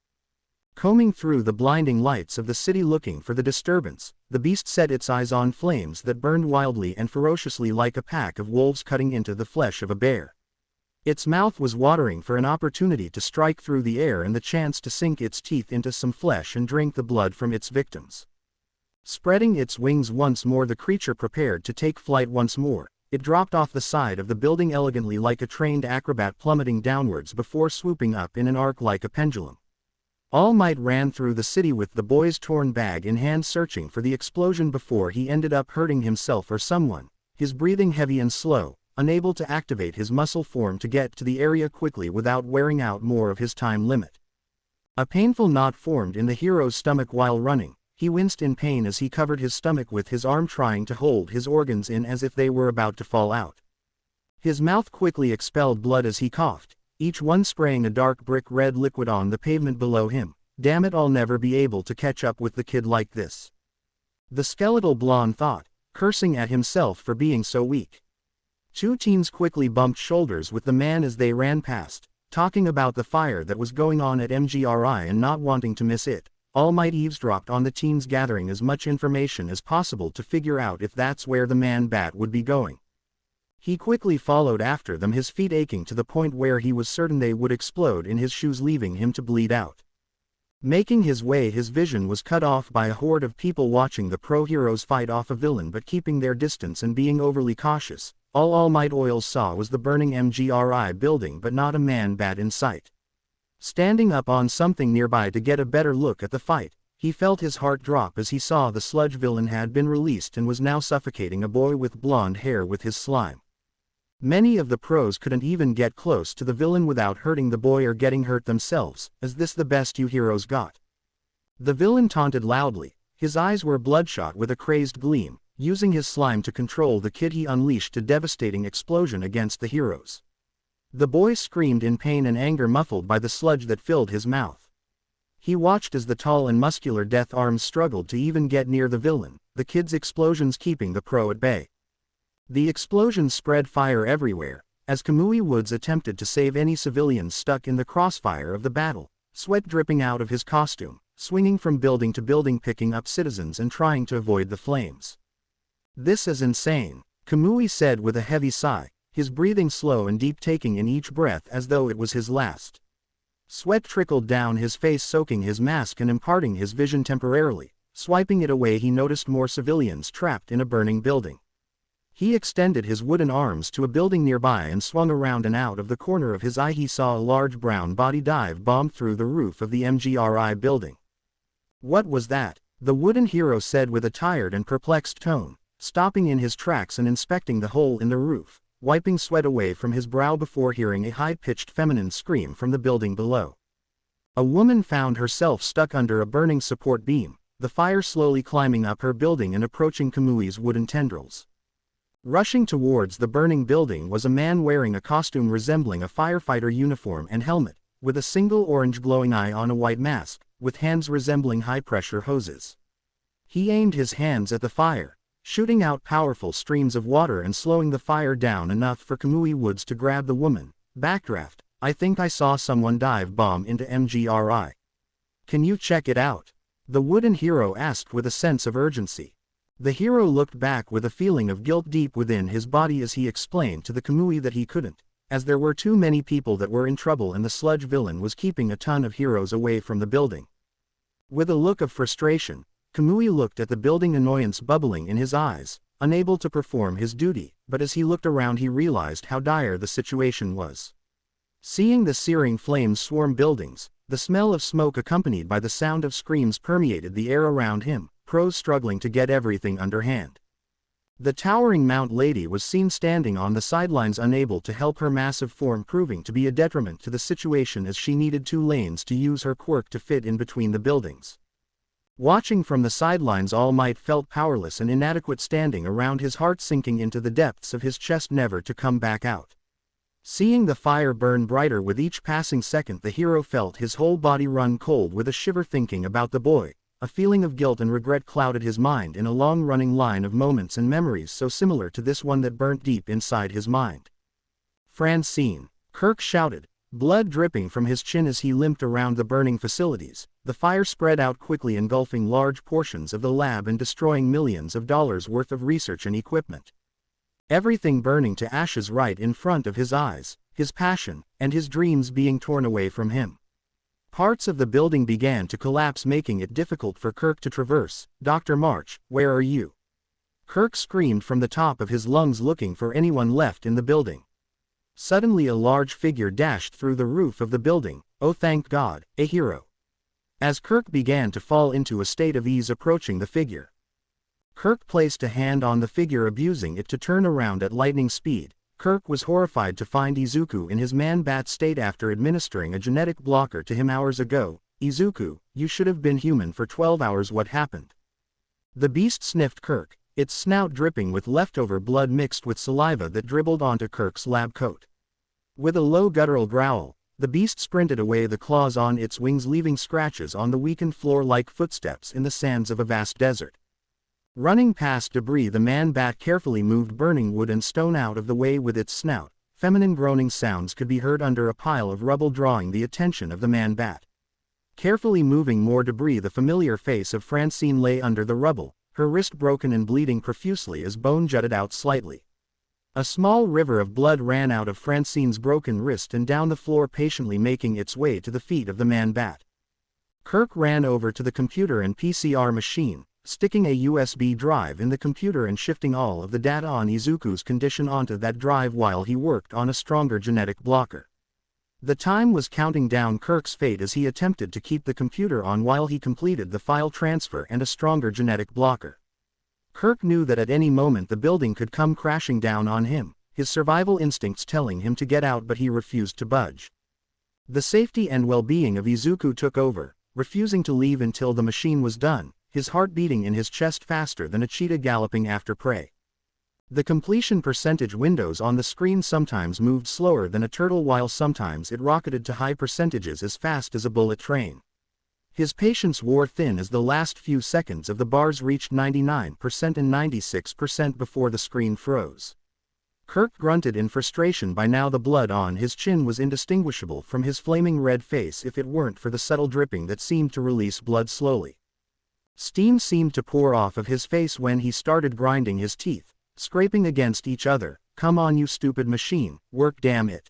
Combing through the blinding lights of the city looking for the disturbance, the beast set its eyes on flames that burned wildly and ferociously like a pack of wolves cutting into the flesh of a bear. Its mouth was watering for an opportunity to strike through the air and the chance to sink its teeth into some flesh and drink the blood from its victims. Spreading its wings once more, the creature prepared to take flight once more. It dropped off the side of the building elegantly like a trained acrobat, plummeting downwards before swooping up in an arc like a pendulum. All Might ran through the city with the boy's torn bag in hand, searching for the explosion before he ended up hurting himself or someone, his breathing heavy and slow, unable to activate his muscle form to get to the area quickly without wearing out more of his time limit. A painful knot formed in the hero's stomach while running. He winced in pain as he covered his stomach with his arm, trying to hold his organs in as if they were about to fall out. His mouth quickly expelled blood as he coughed, each one spraying a dark brick red liquid on the pavement below him. Damn it, I'll never be able to catch up with the kid like this. The skeletal blonde thought, cursing at himself for being so weak. Two teens quickly bumped shoulders with the man as they ran past, talking about the fire that was going on at MGRI and not wanting to miss it. All Might eavesdropped on the teens, gathering as much information as possible to figure out if that's where the man-bat would be going. He quickly followed after them, his feet aching to the point where he was certain they would explode in his shoes, leaving him to bleed out. Making his way, his vision was cut off by a horde of people watching the pro-heroes fight off a villain but keeping their distance and being overly cautious. All Might Oils saw was the burning MGRI building but not a man-bat in sight. Standing up on something nearby to get a better look at the fight, he felt his heart drop as he saw the sludge villain had been released and was now suffocating a boy with blonde hair with his slime. Many of the pros couldn't even get close to the villain without hurting the boy or getting hurt themselves. Is this the best you heroes got? The villain taunted loudly. His eyes were bloodshot with a crazed gleam. Using his slime to control the kid, he unleashed a devastating explosion against the heroes. The boy screamed in pain and anger, muffled by the sludge that filled his mouth. He watched as the tall and muscular Death Arms struggled to even get near the villain, the kid's explosions keeping the pro at bay. The explosions spread fire everywhere, as Kamui Woods attempted to save any civilians stuck in the crossfire of the battle, sweat dripping out of his costume, swinging from building to building, picking up citizens and trying to avoid the flames. "This is insane," Kamui said with a heavy sigh, his breathing slow and deep, taking in each breath as though it was his last. Sweat trickled down his face, soaking his mask and imparting his vision temporarily. Swiping it away, he noticed more civilians trapped in a burning building. He extended his wooden arms to a building nearby and swung around, and out of the corner of his eye he saw a large brown body dive bomb through the roof of the MGRI building. "What was that?" the wooden hero said with a tired and perplexed tone, stopping in his tracks and inspecting the hole in the roof, wiping sweat away from his brow before hearing a high-pitched feminine scream from the building below. A woman found herself stuck under a burning support beam, the fire slowly climbing up her building and approaching Kamui's wooden tendrils. Rushing towards the burning building was a man wearing a costume resembling a firefighter uniform and helmet, with a single orange glowing eye on a white mask, with hands resembling high-pressure hoses. He aimed his hands at the fire, shooting out powerful streams of water and slowing the fire down enough for Kamui Woods to grab the woman. "Backdraft, I think I saw someone dive bomb into MGRI. Can you check it out?" the wooden hero asked with a sense of urgency. The hero looked back with a feeling of guilt deep within his body as he explained to the Kamui that he couldn't, as there were too many people that were in trouble and the sludge villain was keeping a ton of heroes away from the building. With a look of frustration, Kamui looked at the building, annoyance bubbling in his eyes, unable to perform his duty, but as he looked around he realized how dire the situation was. Seeing the searing flames swarm buildings, the smell of smoke accompanied by the sound of screams permeated the air around him, pros struggling to get everything underhand. The towering Mount Lady was seen standing on the sidelines, unable to help her massive form proving to be a detriment to the situation as she needed 2 lanes to use her quirk to fit in between the buildings. Watching from the sidelines, All Might felt powerless and inadequate, standing around, his heart sinking into the depths of his chest, never to come back out. Seeing the fire burn brighter with each passing second, the hero felt his whole body run cold with a shiver thinking about the boy. A feeling of guilt and regret clouded his mind in a long-running line of moments and memories so similar to this one that burnt deep inside his mind. "Francine!" Kirk shouted, blood dripping from his chin as he limped around the burning facilities. The fire spread out quickly, engulfing large portions of the lab and destroying millions of dollars worth of research and equipment. Everything burning to ashes right in front of his eyes, his passion and his dreams being torn away from him. Parts of the building began to collapse, making it difficult for Kirk to traverse. "Dr. March, where are you?" Kirk screamed from the top of his lungs, looking for anyone left in the building. Suddenly a large figure dashed through the roof of the building. "Oh, thank God, a hero." as Kirk began to fall into a state of ease approaching the figure. Kirk placed a hand on the figure, abusing it to turn around at lightning speed. Kirk was horrified to find Izuku in his man-bat state after administering a genetic blocker to him hours ago. "Izuku, you should have been human for 12 hours. What happened?" The beast sniffed Kirk, its snout dripping with leftover blood mixed with saliva that dribbled onto Kirk's lab coat. With a low guttural growl, the beast sprinted away, the claws on its wings leaving scratches on the weakened floor like footsteps in the sands of a vast desert. Running past debris, the man-bat carefully moved burning wood and stone out of the way with its snout. Feminine groaning sounds could be heard under a pile of rubble, drawing the attention of the man-bat. Carefully moving more debris, the familiar face of Francine lay under the rubble, her wrist broken and bleeding profusely as bone jutted out slightly. A small river of blood ran out of Francine's broken wrist and down the floor, patiently making its way to the feet of the man-bat. Kirk ran over to the computer and PCR machine, sticking a USB drive in the computer and shifting all of the data on Izuku's condition onto that drive while he worked on a stronger genetic blocker. The time was counting down Kirk's fate as he attempted to keep the computer on while he completed the file transfer and a stronger genetic blocker. Kirk knew that at any moment the building could come crashing down on him, his survival instincts telling him to get out, but he refused to budge. The safety and well-being of Izuku took over, refusing to leave until the machine was done, his heart beating in his chest faster than a cheetah galloping after prey. The completion percentage windows on the screen sometimes moved slower than a turtle, while sometimes it rocketed to high percentages as fast as a bullet train. His patience wore thin as the last few seconds of the bars reached 99% and 96% before the screen froze. Kirk grunted in frustration. By now the blood on his chin was indistinguishable from his flaming red face if it weren't for the subtle dripping that seemed to release blood slowly. Steam seemed to pour off of his face when he started grinding his teeth, scraping against each other. "Come on, you stupid machine, work, damn it."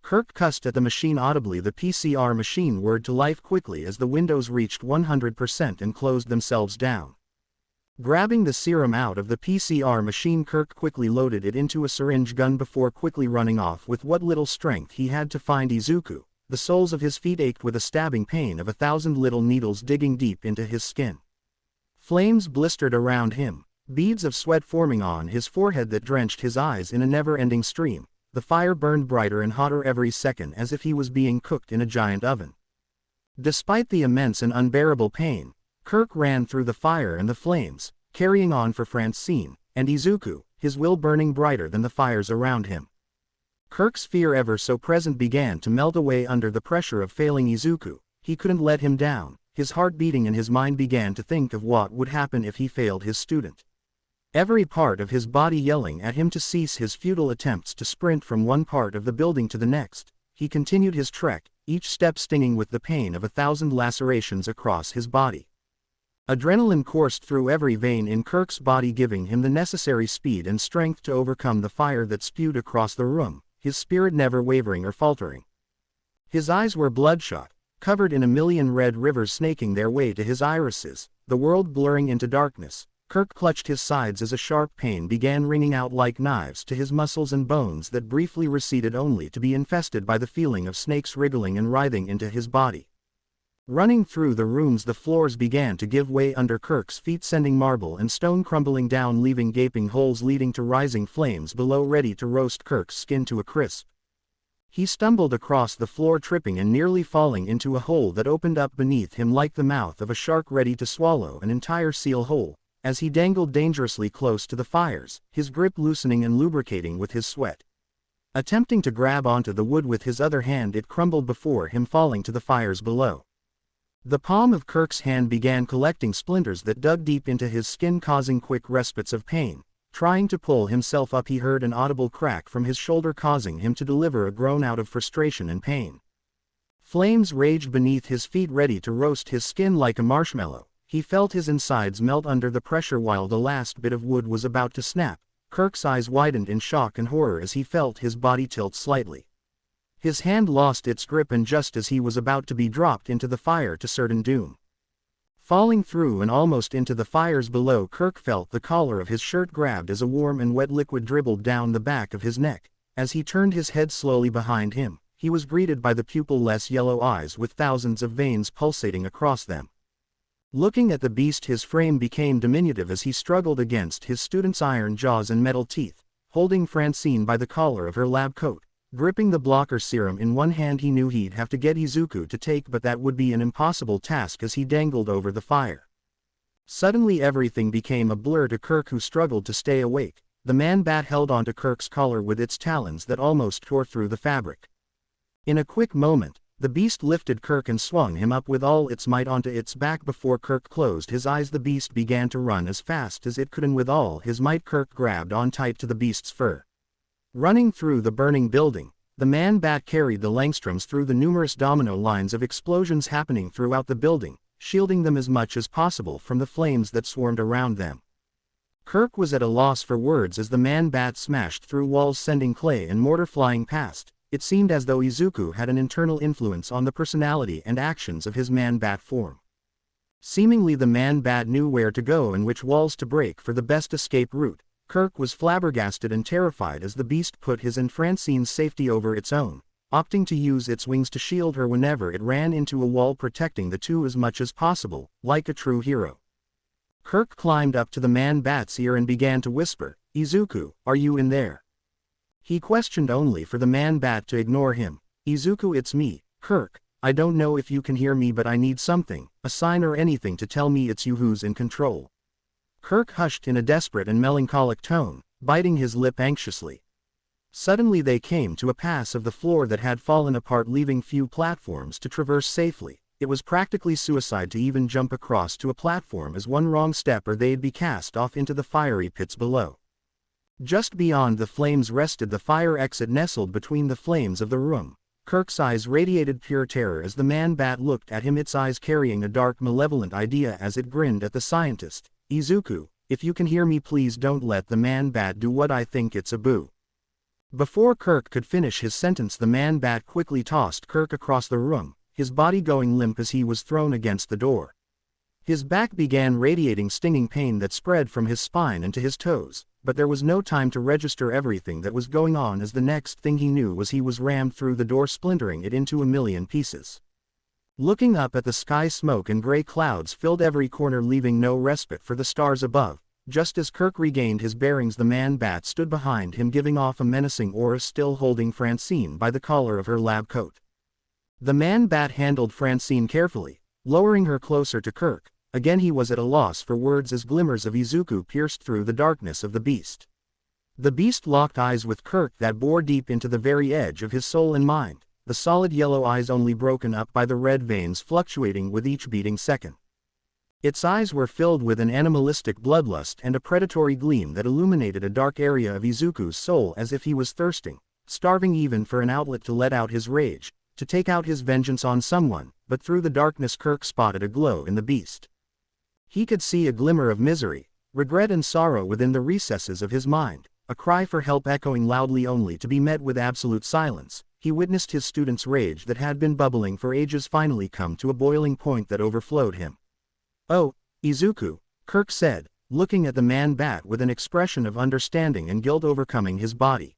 Kirk cussed at the machine audibly. The PCR machine whirred to life quickly as the windows reached 100% and closed themselves down. Grabbing the serum out of the PCR machine, Kirk quickly loaded it into a syringe gun before quickly running off with what little strength he had to find Izuku. The soles of his feet ached with a stabbing pain of 1,000 little needles digging deep into his skin. Flames blistered around him, beads of sweat forming on his forehead that drenched his eyes in a never-ending stream. The fire burned brighter and hotter every second, as if he was being cooked in a giant oven. Despite the immense and unbearable pain, Kirk ran through the fire and the flames, carrying on for Francine and Izuku, his will burning brighter than the fires around him. Kirk's fear, ever so present, began to melt away under the pressure of failing Izuku. He couldn't let him down. His heart beating and his mind began to think of what would happen if he failed his student. Every part of his body yelling at him to cease his futile attempts to sprint from one part of the building to the next. He continued his trek, each step stinging with the pain of 1,000 lacerations across his body. Adrenaline coursed through every vein in Kirk's body, giving him the necessary speed and strength to overcome the fire that spewed across the room, his spirit never wavering or faltering. His eyes were bloodshot, covered in a million red rivers snaking their way to his irises, the world blurring into darkness. Kirk clutched his sides as a sharp pain began ringing out like knives to his muscles and bones that briefly receded, only to be infested by the feeling of snakes wriggling and writhing into his body. Running through the rooms, the floors began to give way under Kirk's feet, sending marble and stone crumbling down, leaving gaping holes leading to rising flames below, ready to roast Kirk's skin to a crisp. He stumbled across the floor, tripping and nearly falling into a hole that opened up beneath him like the mouth of a shark ready to swallow an entire seal whole, as he dangled dangerously close to the fires, his grip loosening and lubricating with his sweat. Attempting to grab onto the wood with his other hand, it crumbled before him, falling to the fires below. The palm of Kirk's hand began collecting splinters that dug deep into his skin, causing quick respites of pain. Trying to pull himself up, he heard an audible crack from his shoulder, causing him to deliver a groan out of frustration and pain. Flames raged beneath his feet, ready to roast his skin like a marshmallow. He felt his insides melt under the pressure while the last bit of wood was about to snap. Kirk's eyes widened in shock and horror as he felt his body tilt slightly. His hand lost its grip, and just as he was about to be dropped into the fire to certain doom. Falling through and almost into the fires below, Kirk felt the collar of his shirt grabbed as a warm and wet liquid dribbled down the back of his neck. As he turned his head slowly behind him, he was greeted by the pupil-less yellow eyes with thousands of veins pulsating across them. Looking at the beast, his frame became diminutive as he struggled against his student's iron jaws and metal teeth, holding Francine by the collar of her lab coat. Gripping the blocker serum in one hand, he knew he'd have to get Izuku to take, but that would be an impossible task as he dangled over the fire. Suddenly everything became a blur to Kirk, who struggled to stay awake. The man-bat held onto Kirk's collar with its talons that almost tore through the fabric. In a quick moment, the beast lifted Kirk and swung him up with all its might onto its back. Before Kirk closed his eyes, the beast began to run as fast as it could, and with all his might Kirk grabbed on tight to the beast's fur. Running through the burning building, the man-bat carried the Langstroms through the numerous domino lines of explosions happening throughout the building, shielding them as much as possible from the flames that swarmed around them. Kirk was at a loss for words as the man-bat smashed through walls, sending clay and mortar flying past. It seemed as though Izuku had an internal influence on the personality and actions of his man-bat form. Seemingly the man-bat knew where to go and which walls to break for the best escape route. Kirk was flabbergasted and terrified as the beast put his and Francine's safety over its own, opting to use its wings to shield her whenever it ran into a wall, protecting the two as much as possible, like a true hero. Kirk climbed up to the man-bat's ear and began to whisper, "Izuku, are you in there?" He questioned, only for the man-bat to ignore him. "Izuku, it's me, Kirk. I don't know if you can hear me, but I need something, a sign or anything to tell me it's you who's in control." Kirk hushed in a desperate and melancholic tone, biting his lip anxiously. Suddenly they came to a pass of the floor that had fallen apart, leaving few platforms to traverse safely. It was practically suicide to even jump across to a platform, as one wrong step or they'd be cast off into the fiery pits below. Just beyond the flames rested the fire exit, nestled between the flames of the room. Kirk's eyes radiated pure terror as the man-bat looked at him, its eyes carrying a dark, malevolent idea as it grinned at the scientist. "Izuku, if you can hear me, please don't let the man-bat do what I think it's a boo." Before Kirk could finish his sentence, the man-bat quickly tossed Kirk across the room, his body going limp as he was thrown against the door. His back began radiating stinging pain that spread from his spine and to his toes, but there was no time to register everything that was going on, as the next thing he knew was he was rammed through the door, splintering it into a million pieces. Looking up at the sky, smoke and gray clouds filled every corner, leaving no respite for the stars above. Just as Kirk regained his bearings, the man-bat stood behind him, giving off a menacing aura, still holding Francine by the collar of her lab coat. The man-bat handled Francine carefully, lowering her closer to Kirk. Again he was at a loss for words as glimmers of Izuku pierced through the darkness of the beast. The beast locked eyes with Kirk that bore deep into the very edge of his soul and mind, the solid yellow eyes only broken up by the red veins fluctuating with each beating second. Its eyes were filled with an animalistic bloodlust and a predatory gleam that illuminated a dark area of Izuku's soul, as if he was thirsting, starving even for an outlet to let out his rage, to take out his vengeance on someone. But through the darkness Kirk spotted a glow in the beast. He could see a glimmer of misery, regret and sorrow within the recesses of his mind, a cry for help echoing loudly only to be met with absolute silence. He witnessed his student's rage that had been bubbling for ages finally come to a boiling point that overflowed him. "Oh, Izuku," Kirk said, looking at the man-bat with an expression of understanding and guilt overcoming his body.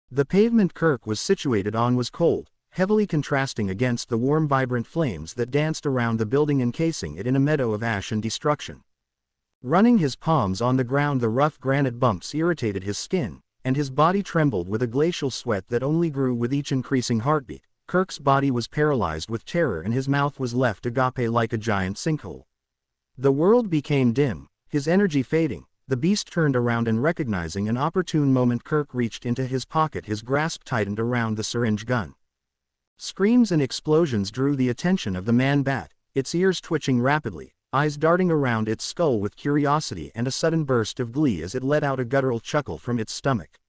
The pavement Kirk was situated on was cold, heavily contrasting against the warm, vibrant flames that danced around the building, encasing it in a meadow of ash and destruction. Running his palms on the ground, the rough granite bumps irritated his skin, and his body trembled with a glacial sweat that only grew with each increasing heartbeat. Kirk's body was paralyzed with terror and his mouth was left agape like a giant sinkhole. The world became dim, his energy fading. The beast turned around and, recognizing an opportune moment, Kirk reached into his pocket, his grasp tightened around the syringe gun. Screams and explosions drew the attention of the man-bat, its ears twitching rapidly, eyes darting around its skull with curiosity and a sudden burst of glee as it let out a guttural chuckle from its stomach.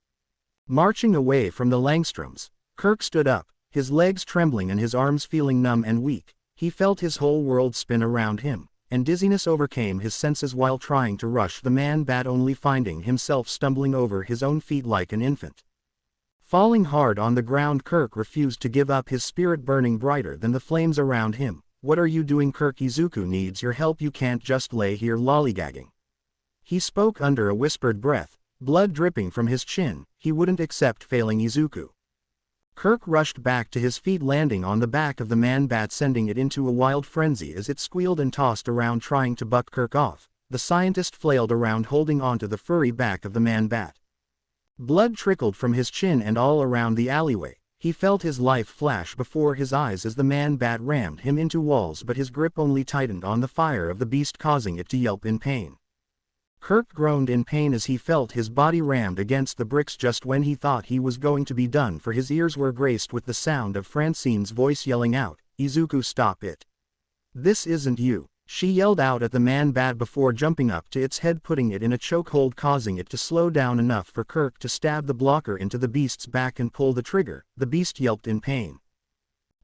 Marching away from the Langstroms, Kirk stood up, his legs trembling and his arms feeling numb and weak. He felt his whole world spin around him, and dizziness overcame his senses while trying to rush the man-bat, only finding himself stumbling over his own feet like an infant. Falling hard on the ground, Kirk refused to give up, his spirit burning brighter than the flames around him. "What are you doing, Kirk? Izuku needs your help. You can't just lay here lollygagging." He spoke under a whispered breath, blood dripping from his chin. He wouldn't accept failing Izuku. Kirk rushed back to his feet, landing on the back of the man-bat, sending it into a wild frenzy as it squealed and tossed around trying to buck Kirk off. The scientist flailed around holding onto the furry back of the man-bat. Blood trickled from his chin and all around the alleyway. He felt his life flash before his eyes as the man-bat rammed him into walls, but his grip only tightened on the fire of the beast, causing it to yelp in pain. Kirk groaned in pain as he felt his body rammed against the bricks. Just when he thought he was going to be done for, his ears were graced with the sound of Francine's voice yelling out, "Izuku, stop it. This isn't you." She yelled out at the man-bat before jumping up to its head, putting it in a chokehold, causing it to slow down enough for Kirk to stab the blocker into the beast's back and pull the trigger. The beast yelped in pain.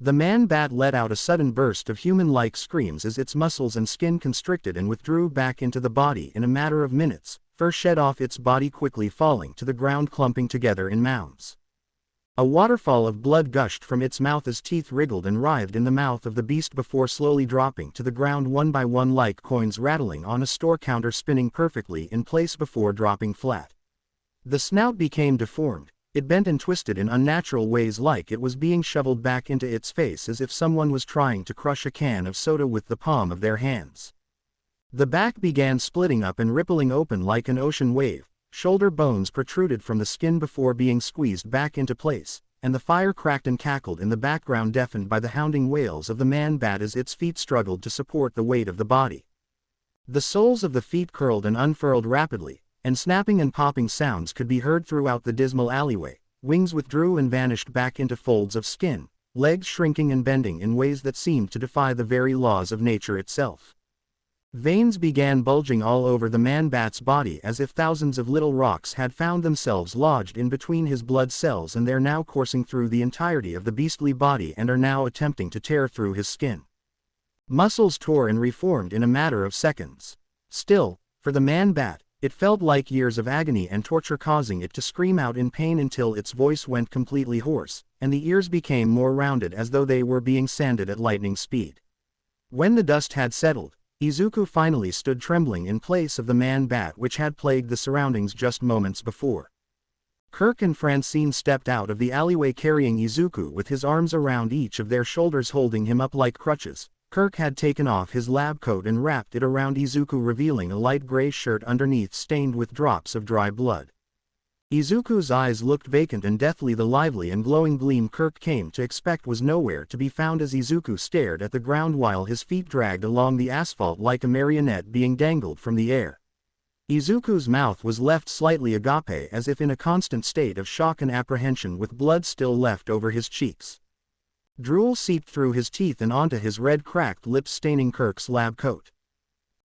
The man-bat let out a sudden burst of human-like screams as its muscles and skin constricted and withdrew back into the body in a matter of minutes. Fur shed off its body, quickly falling to the ground, clumping together in mounds. A waterfall of blood gushed from its mouth as teeth wriggled and writhed in the mouth of the beast before slowly dropping to the ground one by one, like coins rattling on a store counter, spinning perfectly in place before dropping flat. The snout became deformed. It bent and twisted in unnatural ways, like it was being shoveled back into its face, as if someone was trying to crush a can of soda with the palm of their hands. The back began splitting up and rippling open like an ocean wave. Shoulder bones protruded from the skin before being squeezed back into place, and the fire cracked and cackled in the background, deafened by the hounding wails of the man-bat as its feet struggled to support the weight of the body. The soles of the feet curled and unfurled rapidly, and snapping and popping sounds could be heard throughout the dismal alleyway. Wings withdrew and vanished back into folds of skin, legs shrinking and bending in ways that seemed to defy the very laws of nature itself. Veins began bulging all over the man-bat's body, as if thousands of little rocks had found themselves lodged in between his blood cells, and they're now coursing through the entirety of the beastly body and are now attempting to tear through his skin. Muscles tore and reformed in a matter of seconds. Still, for the man-bat, it felt like years of agony and torture, causing it to scream out in pain until its voice went completely hoarse, and the ears became more rounded as though they were being sanded at lightning speed. When the dust had settled, Izuku finally stood trembling in place of the man-bat which had plagued the surroundings just moments before. Kirk and Francine stepped out of the alleyway carrying Izuku with his arms around each of their shoulders, holding him up like crutches. Kirk had taken off his lab coat and wrapped it around Izuku, revealing a light gray shirt underneath stained with drops of dry blood. Izuku's eyes looked vacant and deathly. The lively and glowing gleam Kirk came to expect was nowhere to be found as Izuku stared at the ground while his feet dragged along the asphalt like a marionette being dangled from the air. Izuku's mouth was left slightly agape, as if in a constant state of shock and apprehension, with blood still left over his cheeks. Drool seeped through his teeth and onto his red cracked lips, staining Kirk's lab coat.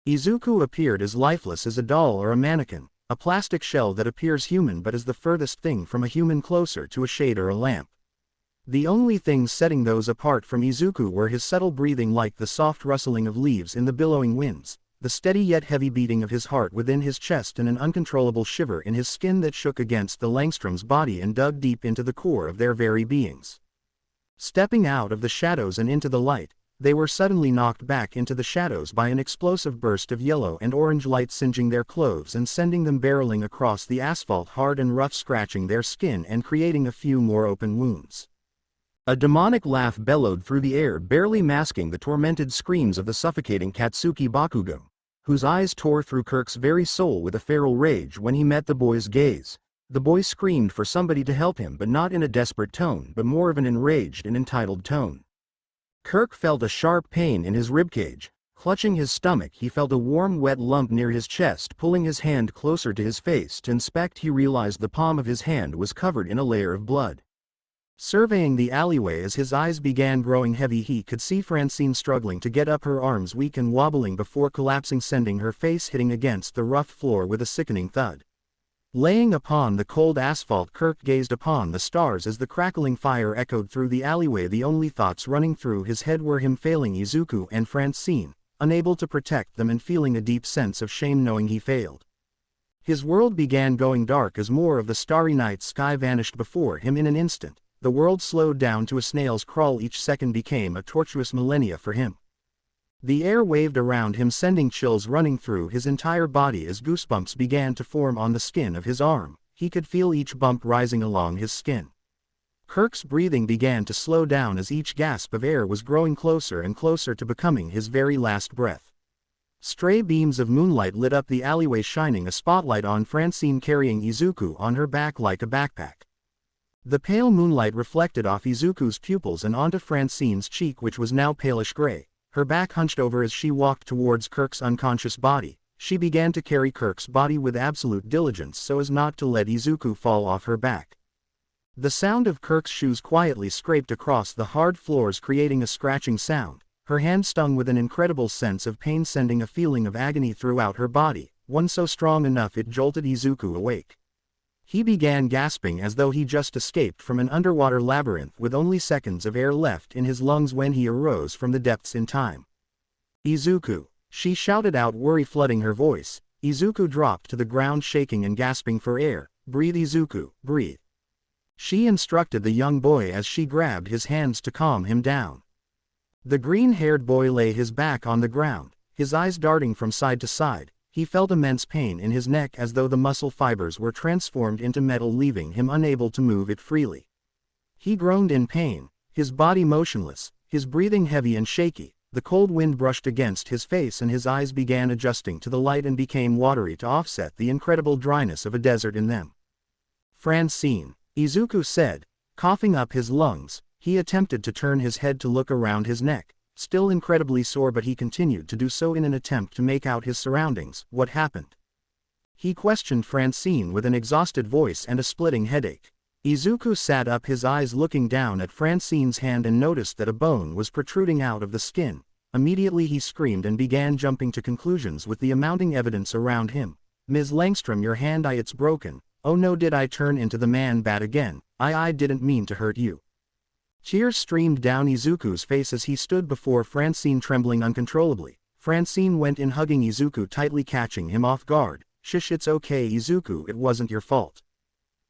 Izuku appeared as lifeless as a doll or a mannequin, a plastic shell that appears human but is the furthest thing from a human, closer to a shade or a lamp. The only things setting those apart from Izuku were his subtle breathing, like the soft rustling of leaves in the billowing winds, the steady yet heavy beating of his heart within his chest, and an uncontrollable shiver in his skin that shook against the Langstrom's body and dug deep into the core of their very beings. Stepping out of the shadows and into the light, they were suddenly knocked back into the shadows by an explosive burst of yellow and orange light, singeing their clothes and sending them barreling across the asphalt, hard and rough, scratching their skin and creating a few more open wounds. A demonic laugh bellowed through the air, barely masking the tormented screams of the suffocating Katsuki Bakugo, whose eyes tore through Kirk's very soul with a feral rage when he met the boy's gaze. The boy screamed for somebody to help him, but not in a desperate tone, but more of an enraged and entitled tone. Kirk felt a sharp pain in his ribcage. Clutching his stomach, he felt a warm, wet lump near his chest. Pulling his hand closer to his face to inspect, he realized the palm of his hand was covered in a layer of blood. Surveying the alleyway as his eyes began growing heavy, he could see Francine struggling to get up, her arms weak and wobbling before collapsing, sending her face hitting against the rough floor with a sickening thud. Laying upon the cold asphalt, Kirk gazed upon the stars as the crackling fire echoed through the alleyway. The only thoughts running through his head were him failing Izuku and Francine, unable to protect them, and feeling a deep sense of shame knowing he failed. His world began going dark as more of the starry night sky vanished before him in an instant. The world slowed down to a snail's crawl. Each second became a tortuous millennia for him. The air waved around him, sending chills running through his entire body as goosebumps began to form on the skin of his arm. He could feel each bump rising along his skin. Kirk's breathing began to slow down as each gasp of air was growing closer and closer to becoming his very last breath. Stray beams of moonlight lit up the alleyway, shining a spotlight on Francine carrying Izuku on her back like a backpack. The pale moonlight reflected off Izuku's pupils and onto Francine's cheek, which was now palish gray. Her back hunched over as she walked towards Kirk's unconscious body. She began to carry Kirk's body with absolute diligence so as not to let Izuku fall off her back. The sound of Kirk's shoes quietly scraped across the hard floors, creating a scratching sound. Her hand stung with an incredible sense of pain, sending a feeling of agony throughout her body, one so strong enough it jolted Izuku awake. He began gasping as though he just escaped from an underwater labyrinth with only seconds of air left in his lungs when he arose from the depths in time. "Izuku!" she shouted out, worry flooding her voice. Izuku dropped to the ground, shaking and gasping for air. "Breathe, Izuku, breathe," she instructed the young boy as she grabbed his hands to calm him down. The green-haired boy lay his back on the ground, his eyes darting from side to side. He felt immense pain in his neck as though the muscle fibers were transformed into metal, leaving him unable to move it freely. He groaned in pain, his body motionless, his breathing heavy and shaky. The cold wind brushed against his face and his eyes began adjusting to the light and became watery to offset the incredible dryness of a desert in them. "Francine," Izuku said, coughing up his lungs. He attempted to turn his head to look around his neck, still incredibly sore, but he continued to do so in an attempt to make out his surroundings. "What happened?" he questioned Francine with an exhausted voice and a splitting headache. Izuku sat up, his eyes looking down at Francine's hand, and noticed that a bone was protruding out of the skin. Immediately he screamed and began jumping to conclusions with the amounting evidence around him. "Ms. Langstrom, your hand, it's broken. Oh no, did I turn into the man bat again? I didn't mean to hurt you." Tears streamed down Izuku's face as he stood before Francine, trembling uncontrollably. Francine went in, hugging Izuku tightly, catching him off guard. "Shush, it's okay, Izuku, it wasn't your fault."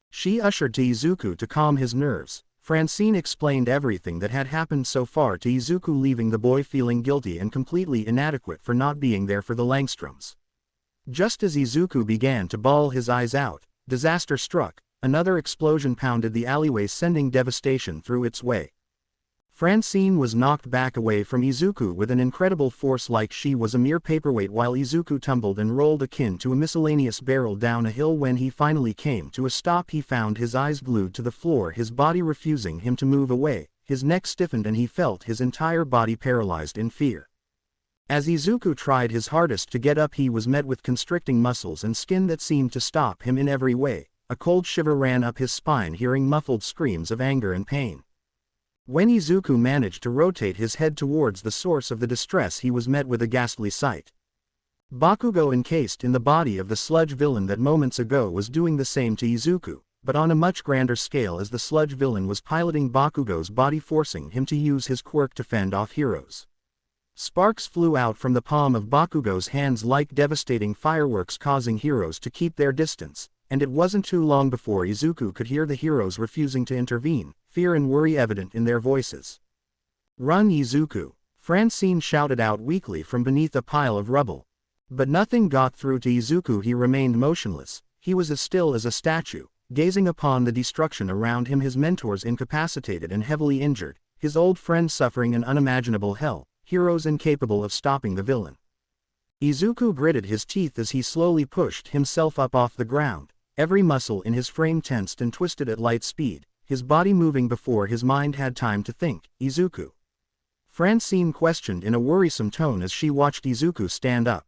She ushered to Izuku to calm his nerves. Francine explained everything that had happened so far to Izuku, leaving the boy feeling guilty and completely inadequate for not being there for the Langstroms. Just as Izuku began to bawl his eyes out, disaster struck. Another explosion pounded the alleyway, sending devastation through its way. Francine was knocked back away from Izuku with an incredible force, like she was a mere paperweight, while Izuku tumbled and rolled akin to a miscellaneous barrel down a hill. When he finally came to a stop, he found his eyes glued to the floor, his body refusing him to move away. His neck stiffened and he felt his entire body paralyzed in fear. As Izuku tried his hardest to get up, he was met with constricting muscles and skin that seemed to stop him in every way. A cold shiver ran up his spine, hearing muffled screams of anger and pain. When Izuku managed to rotate his head towards the source of the distress, he was met with a ghastly sight. Bakugo, encased in the body of the sludge villain that moments ago was doing the same to Izuku, but on a much grander scale, as the sludge villain was piloting Bakugo's body, forcing him to use his quirk to fend off heroes. Sparks flew out from the palm of Bakugo's hands like devastating fireworks, causing heroes to keep their distance. And it wasn't too long before Izuku could hear the heroes refusing to intervene, fear and worry evident in their voices. "Run, Izuku!" Francine shouted out weakly from beneath a pile of rubble. But nothing got through to Izuku. He remained motionless. He was as still as a statue, gazing upon the destruction around him, his mentors incapacitated and heavily injured, his old friends suffering an unimaginable hell, heroes incapable of stopping the villain. Izuku gritted his teeth as he slowly pushed himself up off the ground. Every muscle in his frame tensed and twisted at light speed, his body moving before his mind had time to think. "Izuku?" Francine questioned in a worrisome tone as she watched Izuku stand up.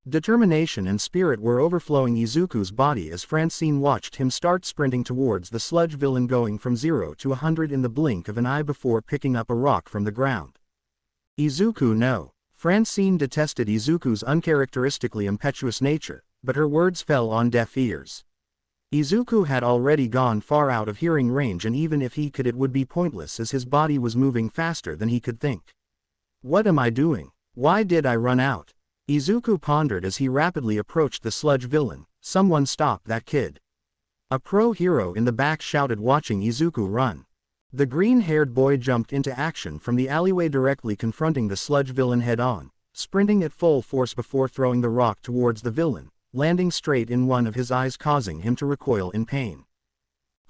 Determination and spirit were overflowing Izuku's body as Francine watched him start sprinting towards the sludge villain, going from 0 to 100 in the blink of an eye before picking up a rock from the ground. "Izuku, no." Francine detested Izuku's uncharacteristically impetuous nature, but her words fell on deaf ears. Izuku had already gone far out of hearing range, and even if he could, it would be pointless as his body was moving faster than he could think. "What am I doing? Why did I run out?" Izuku pondered as he rapidly approached the sludge villain. "Someone stop that kid!" A pro hero in the back shouted, watching Izuku run. The green-haired boy jumped into action from the alleyway, directly confronting the sludge villain head-on, sprinting at full force before throwing the rock towards the villain, landing straight in one of his eyes, causing him to recoil in pain.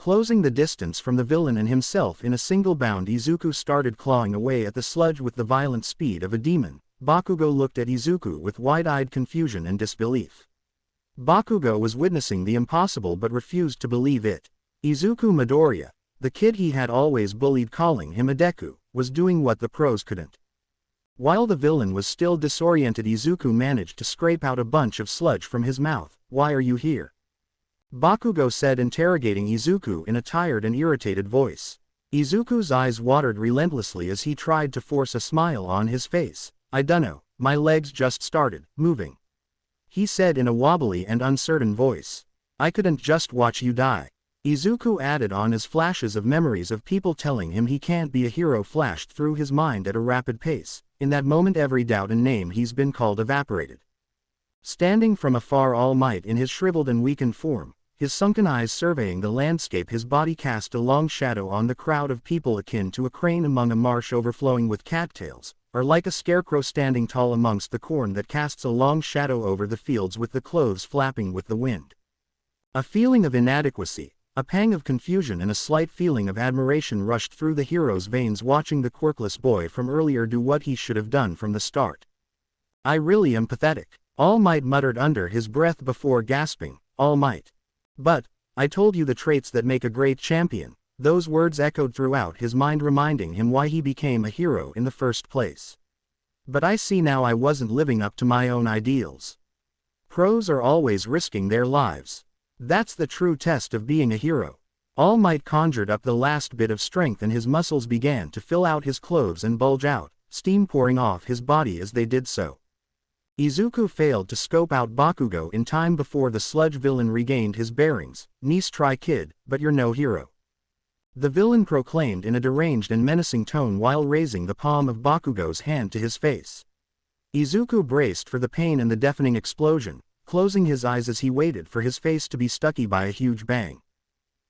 Closing the distance from the villain and himself in a single bound, Izuku started clawing away at the sludge with the violent speed of a demon. Bakugo looked at Izuku with wide-eyed confusion and disbelief. Bakugo was witnessing the impossible but refused to believe it. Izuku Midoriya, the kid he had always bullied calling him a Deku, was doing what the pros couldn't. While the villain was still disoriented, Izuku managed to scrape out a bunch of sludge from his mouth. "Why are you here?" Bakugo said, interrogating Izuku in a tired and irritated voice. Izuku's eyes watered relentlessly as he tried to force a smile on his face. "I dunno, my legs just started moving," he said in a wobbly and uncertain voice. "I couldn't just watch you die." Izuku added on as flashes of memories of people telling him he can't be a hero flashed through his mind at a rapid pace. In that moment every doubt and name he's been called evaporated. Standing from afar, All Might in his shriveled and weakened form, his sunken eyes surveying the landscape, his body cast a long shadow on the crowd of people akin to a crane among a marsh overflowing with cattails, or like a scarecrow standing tall amongst the corn that casts a long shadow over the fields with the clothes flapping with the wind. A feeling of inadequacy, a pang of confusion and a slight feeling of admiration rushed through the hero's veins watching the quirkless boy from earlier do what he should have done from the start. "I really am pathetic," All Might muttered under his breath before gasping, "All Might. But, I told you the traits that make a great champion." Those words echoed throughout his mind, reminding him why he became a hero in the first place. "But I see now I wasn't living up to my own ideals. Pros are always risking their lives. That's the true test of being a hero." All Might conjured up the last bit of strength and his muscles began to fill out his clothes and bulge out, steam pouring off his body as they did so. Izuku failed to scope out Bakugo in time before the sludge villain regained his bearings. "Nice try, kid, but you're no hero," the villain proclaimed in a deranged and menacing tone while raising the palm of Bakugo's hand to his face. Izuku braced for the pain and the deafening explosion, closing his eyes as he waited for his face to be struck by a huge bang.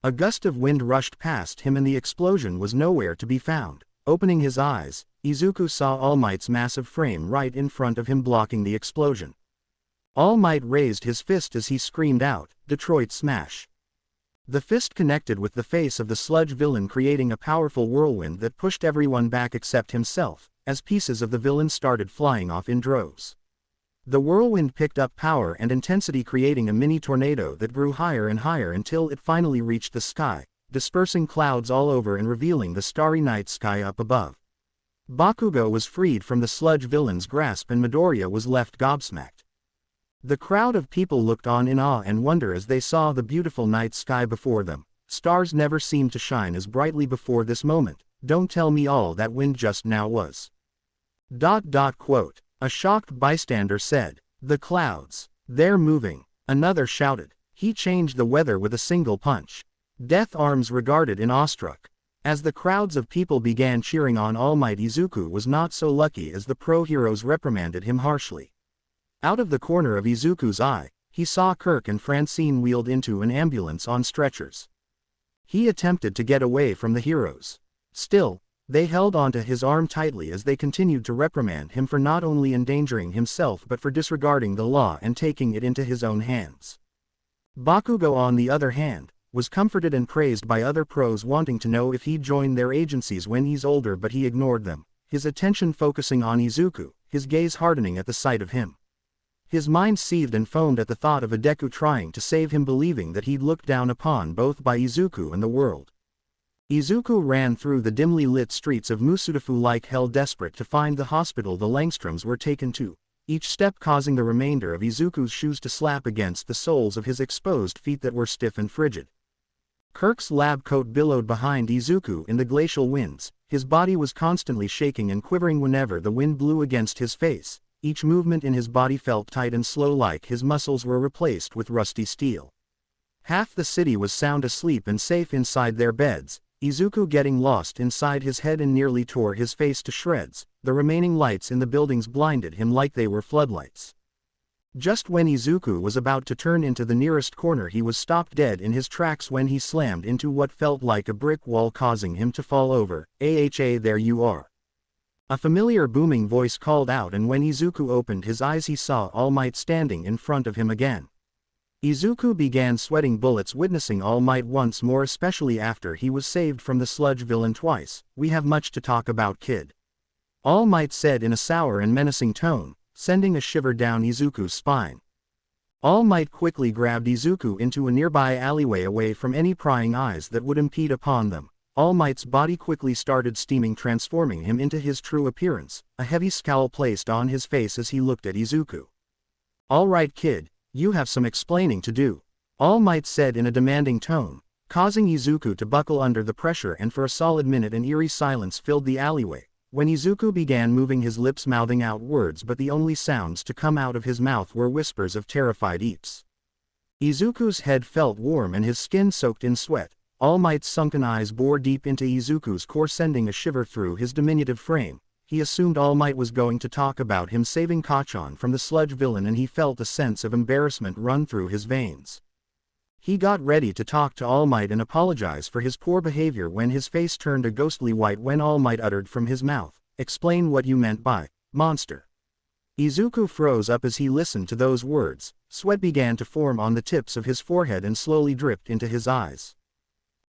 A gust of wind rushed past him and the explosion was nowhere to be found. Opening his eyes, Izuku saw All Might's massive frame right in front of him blocking the explosion. All Might raised his fist as he screamed out, "Detroit Smash!" The fist connected with the face of the sludge villain, creating a powerful whirlwind that pushed everyone back except himself, as pieces of the villain started flying off in droves. The whirlwind picked up power and intensity, creating a mini tornado that grew higher and higher until it finally reached the sky, dispersing clouds all over and revealing the starry night sky up above. Bakugo was freed from the sludge villain's grasp and Midoriya was left gobsmacked. The crowd of people looked on in awe and wonder as they saw the beautiful night sky before them. Stars never seemed to shine as brightly before this moment. "Don't tell me all that wind just now was." Quote. A shocked bystander said, "The clouds, they're moving." Another shouted, "He changed the weather with a single punch." Death Arms regarded in awestruck. As the crowds of people began cheering on All Might, Izuku was not so lucky as the pro heroes reprimanded him harshly. Out of the corner of Izuku's eye, he saw Kirk and Francine wheeled into an ambulance on stretchers. He attempted to get away from the heroes. Still, they held onto his arm tightly as they continued to reprimand him for not only endangering himself but for disregarding the law and taking it into his own hands. Bakugo, on the other hand, was comforted and praised by other pros wanting to know if he'd join their agencies when he's older, but he ignored them, his attention focusing on Izuku, his gaze hardening at the sight of him. His mind seethed and foamed at the thought of a Deku trying to save him, believing that he'd looked down upon both by Izuku and the world. Izuku ran through the dimly lit streets of Musudafu like hell, desperate to find the hospital the Langstroms were taken to, each step causing the remainder of Izuku's shoes to slap against the soles of his exposed feet that were stiff and frigid. Kirk's lab coat billowed behind Izuku in the glacial winds, his body was constantly shaking and quivering whenever the wind blew against his face. Each movement in his body felt tight and slow, like his muscles were replaced with rusty steel. Half the city was sound asleep and safe inside their beds, Izuku getting lost inside his head and nearly tore his face to shreds. The remaining lights in the buildings blinded him like they were floodlights. Just when Izuku was about to turn into the nearest corner, he was stopped dead in his tracks when he slammed into what felt like a brick wall, causing him to fall over. "Aha, there you are." A familiar booming voice called out, and when Izuku opened his eyes he saw All Might standing in front of him again. Izuku began sweating bullets witnessing All Might once more, especially after he was saved from the sludge villain twice. "We have much to talk about, kid," All Might said in a sour and menacing tone, sending a shiver down Izuku's spine. All Might quickly grabbed Izuku into a nearby alleyway away from any prying eyes that would impede upon them. All Might's body quickly started steaming, transforming him into his true appearance, a heavy scowl placed on his face as he looked at Izuku. "All right, kid, you have some explaining to do," All Might said in a demanding tone, causing Izuku to buckle under the pressure, and for a solid minute an eerie silence filled the alleyway. When Izuku began moving his lips, mouthing out words, but the only sounds to come out of his mouth were whispers of terrified eeps. Izuku's head felt warm and his skin soaked in sweat. All Might's sunken eyes bore deep into Izuku's core, sending a shiver through his diminutive frame. He assumed All Might was going to talk about him saving Kachan from the sludge villain, and he felt a sense of embarrassment run through his veins. He got ready to talk to All Might and apologize for his poor behavior when his face turned a ghostly white when All Might uttered from his mouth, "Explain what you meant by monster." Izuku froze up as he listened to those words. Sweat began to form on the tips of his forehead and slowly dripped into his eyes.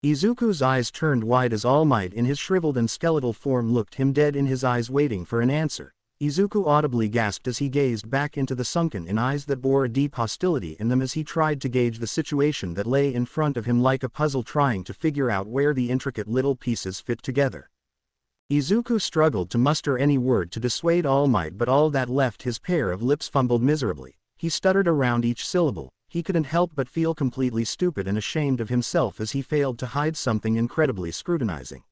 Izuku's eyes turned wide as All Might in his shriveled and skeletal form looked him dead in his eyes, waiting for an answer. Izuku audibly gasped as he gazed back into the sunken eyes that bore a deep hostility in them as he tried to gauge the situation that lay in front of him like a puzzle, trying to figure out where the intricate little pieces fit together. Izuku struggled to muster any word to dissuade All Might, but all that left his pair of lips fumbled miserably. He stuttered around each syllable. He couldn't help but feel completely stupid and ashamed of himself as he failed to hide something incredibly scrutinizing.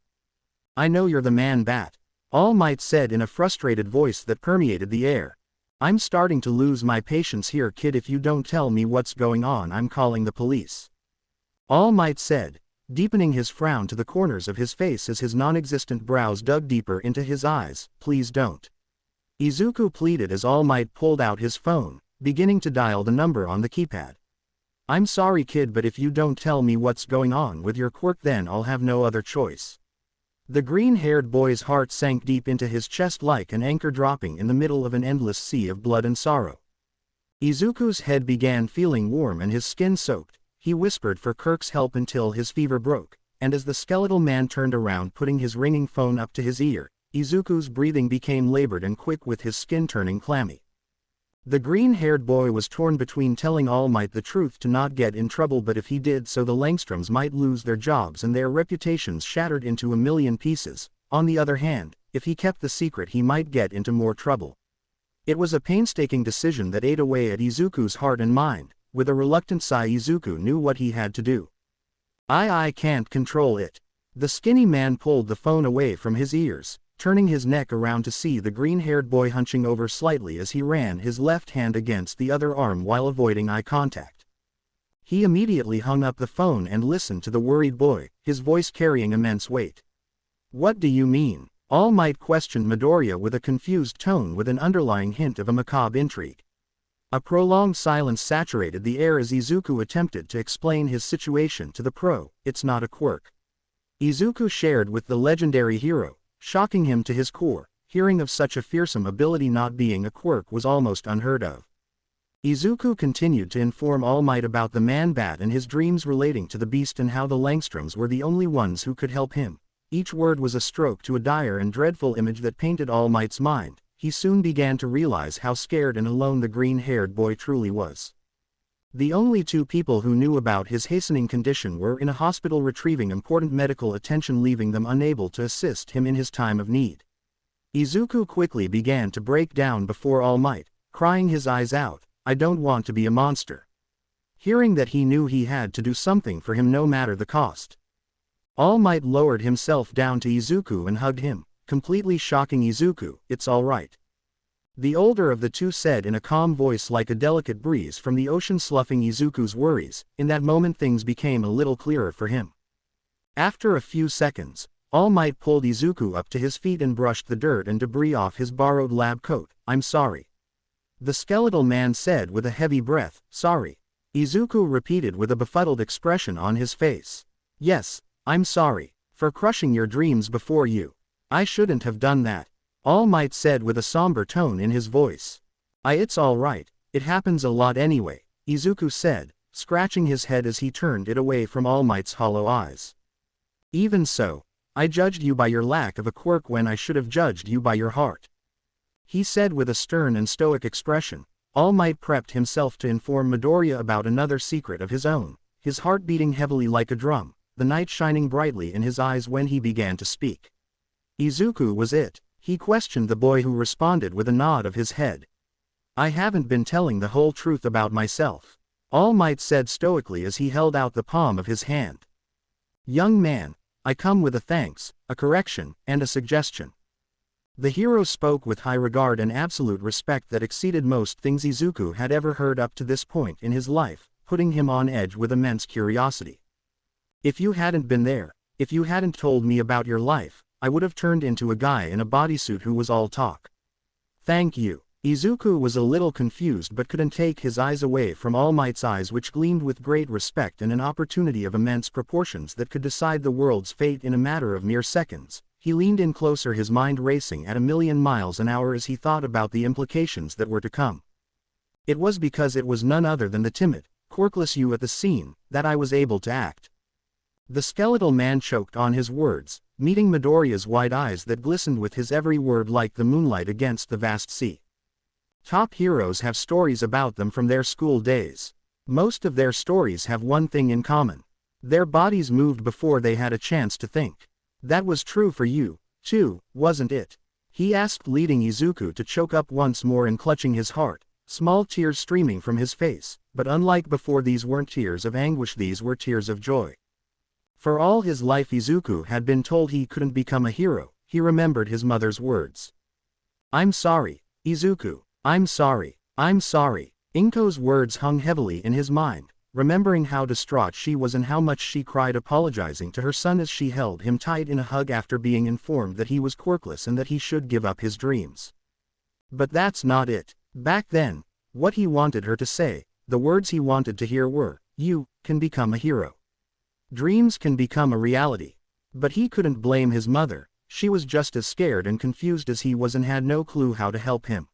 "I know you're the man bat," All Might said in a frustrated voice that permeated the air. "I'm starting to lose my patience here, kid. If you don't tell me what's going on, I'm calling the police," All Might said, deepening his frown to the corners of his face as his non-existent brows dug deeper into his eyes. "Please don't," Izuku pleaded as All Might pulled out his phone, beginning to dial the number on the keypad. "I'm sorry, kid, but if you don't tell me what's going on with your quirk, then I'll have no other choice." The green-haired boy's heart sank deep into his chest like an anchor dropping in the middle of an endless sea of blood and sorrow. Izuku's head began feeling warm and his skin soaked. He whispered for Kirk's help until his fever broke, and as the skeletal man turned around, putting his ringing phone up to his ear, Izuku's breathing became labored and quick, with his skin turning clammy. The green-haired boy was torn between telling All Might the truth to not get in trouble, but if he did so the Langstroms might lose their jobs and their reputations shattered into a million pieces. On the other hand, if he kept the secret he might get into more trouble. It was a painstaking decision that ate away at Izuku's heart and mind. With a reluctant sigh, Izuku knew what he had to do. I can't control it." The skinny man pulled the phone away from his ears, turning his neck around to see the green-haired boy hunching over slightly as he ran his left hand against the other arm while avoiding eye contact. He immediately hung up the phone and listened to the worried boy, his voice carrying immense weight. "What do you mean?" All Might questioned Midoriya with a confused tone with an underlying hint of a macabre intrigue. A prolonged silence saturated the air as Izuku attempted to explain his situation to the pro. "It's not a quirk," Izuku shared with the legendary hero, shocking him to his core. Hearing of such a fearsome ability not being a quirk was almost unheard of. Izuku continued to inform All Might about the man-bat and his dreams relating to the beast and how the Langstroms were the only ones who could help him. Each word was a stroke to a dire and dreadful image that painted All Might's mind. He soon began to realize how scared and alone the green-haired boy truly was. The only two people who knew about his hastening condition were in a hospital retrieving important medical attention, leaving them unable to assist him in his time of need. Izuku quickly began to break down before All Might, crying his eyes out, "I don't want to be a monster." Hearing that, he knew he had to do something for him no matter the cost. All Might lowered himself down to Izuku and hugged him, completely shocking Izuku. "It's all right," the older of the two said in a calm voice like a delicate breeze from the ocean, sloughing Izuku's worries. In that moment things became a little clearer for him. After a few seconds, All Might pulled Izuku up to his feet and brushed the dirt and debris off his borrowed lab coat. "I'm sorry," the skeletal man said with a heavy breath. "Sorry," Izuku repeated with a befuddled expression on his face. "Yes, I'm sorry, for crushing your dreams before you. I shouldn't have done that," All Might said with a somber tone in his voice. It's all right, it happens a lot anyway," Izuku said, scratching his head as he turned it away from All Might's hollow eyes. Even so, I judged you by your lack of a quirk when I should have judged you by your heart. He said with a stern and stoic expression. All Might prepped himself to inform Midoriya about another secret of his own, his heart beating heavily like a drum, the night shining brightly in his eyes when he began to speak. Izuku was it, he questioned the boy, who responded with a nod of his head. I haven't been telling the whole truth about myself, All Might said stoically as he held out the palm of his hand. Young man, I come with a thanks, a correction, and a suggestion. The hero spoke with high regard and absolute respect that exceeded most things Izuku had ever heard up to this point in his life, putting him on edge with immense curiosity. If you hadn't been there, if you hadn't told me about your life, I would have turned into a guy in a bodysuit who was all talk. Thank you. Izuku was a little confused but couldn't take his eyes away from All Might's eyes, which gleamed with great respect and an opportunity of immense proportions that could decide the world's fate in a matter of mere seconds. He leaned in closer, his mind racing at 1,000,000 miles an hour as he thought about the implications that were to come. It was because it was none other than the timid, quirkless you at the scene, that I was able to act. The skeletal man choked on his words, meeting Midoriya's wide eyes that glistened with his every word like the moonlight against the vast sea. Top heroes have stories about them from their school days. Most of their stories have one thing in common. Their bodies moved before they had a chance to think. That was true for you, too, wasn't it? He asked, leading Izuku to choke up once more and clutching his heart, small tears streaming from his face, but unlike before, these weren't tears of anguish, these were tears of joy. For all his life Izuku had been told he couldn't become a hero. He remembered his mother's words. I'm sorry, Izuku. I'm sorry. I'm sorry. Inko's words hung heavily in his mind, remembering how distraught she was and how much she cried apologizing to her son as she held him tight in a hug after being informed that he was quirkless and that he should give up his dreams. But that's not it. Back then, what he wanted her to say, the words he wanted to hear were, you can become a hero. Dreams can become a reality. But he couldn't blame his mother. She was just as scared and confused as he was and had no clue how to help him.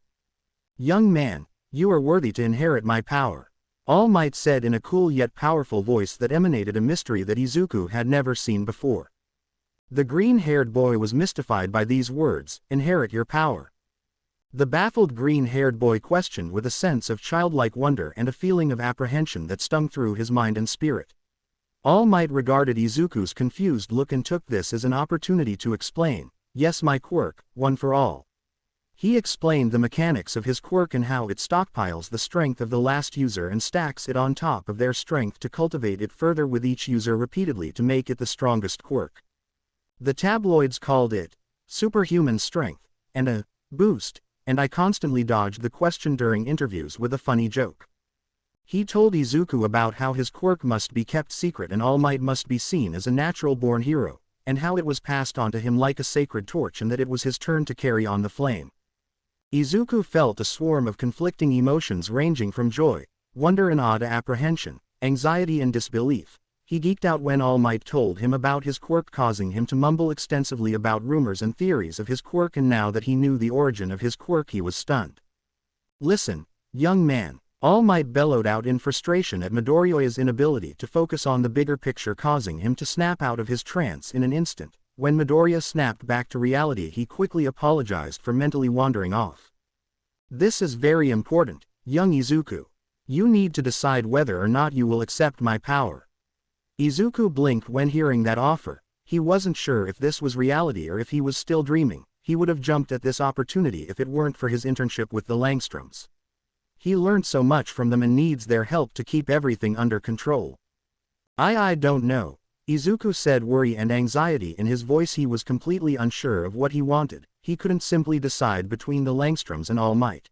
Young man, you are worthy to inherit my power, All Might said in a cool yet powerful voice that emanated a mystery that Izuku had never seen before. The green-haired boy was mystified by these words, inherit your power. The baffled green-haired boy questioned with a sense of childlike wonder and a feeling of apprehension that stung through his mind and spirit. All Might regarded Izuku's confused look and took this as an opportunity to explain, yes, my quirk, one for all. He explained the mechanics of his quirk and how it stockpiles the strength of the last user and stacks it on top of their strength to cultivate it further with each user repeatedly to make it the strongest quirk. The tabloids called it superhuman strength and a boost, and I constantly dodged the question during interviews with a funny joke. He told Izuku about how his quirk must be kept secret and All Might must be seen as a natural-born hero, and how it was passed on to him like a sacred torch and that it was his turn to carry on the flame. Izuku felt a swarm of conflicting emotions ranging from joy, wonder and awe to apprehension, anxiety and disbelief. He geeked out when All Might told him about his quirk, causing him to mumble extensively about rumors and theories of his quirk, and now that he knew the origin of his quirk he was stunned. Listen, young man, All Might bellowed out in frustration at Midoriya's inability to focus on the bigger picture, causing him to snap out of his trance in an instant. When Midoriya snapped back to reality he quickly apologized for mentally wandering off. This is very important, young Izuku. You need to decide whether or not you will accept my power. Izuku blinked when hearing that offer. He wasn't sure if this was reality or if he was still dreaming. He would have jumped at this opportunity if it weren't for his internship with the Langstroms. He learned so much from them and needs their help to keep everything under control. I don't know. Izuku said, worry and anxiety in his voice. He was completely unsure of what he wanted. He couldn't simply decide between the Langstroms and All Might.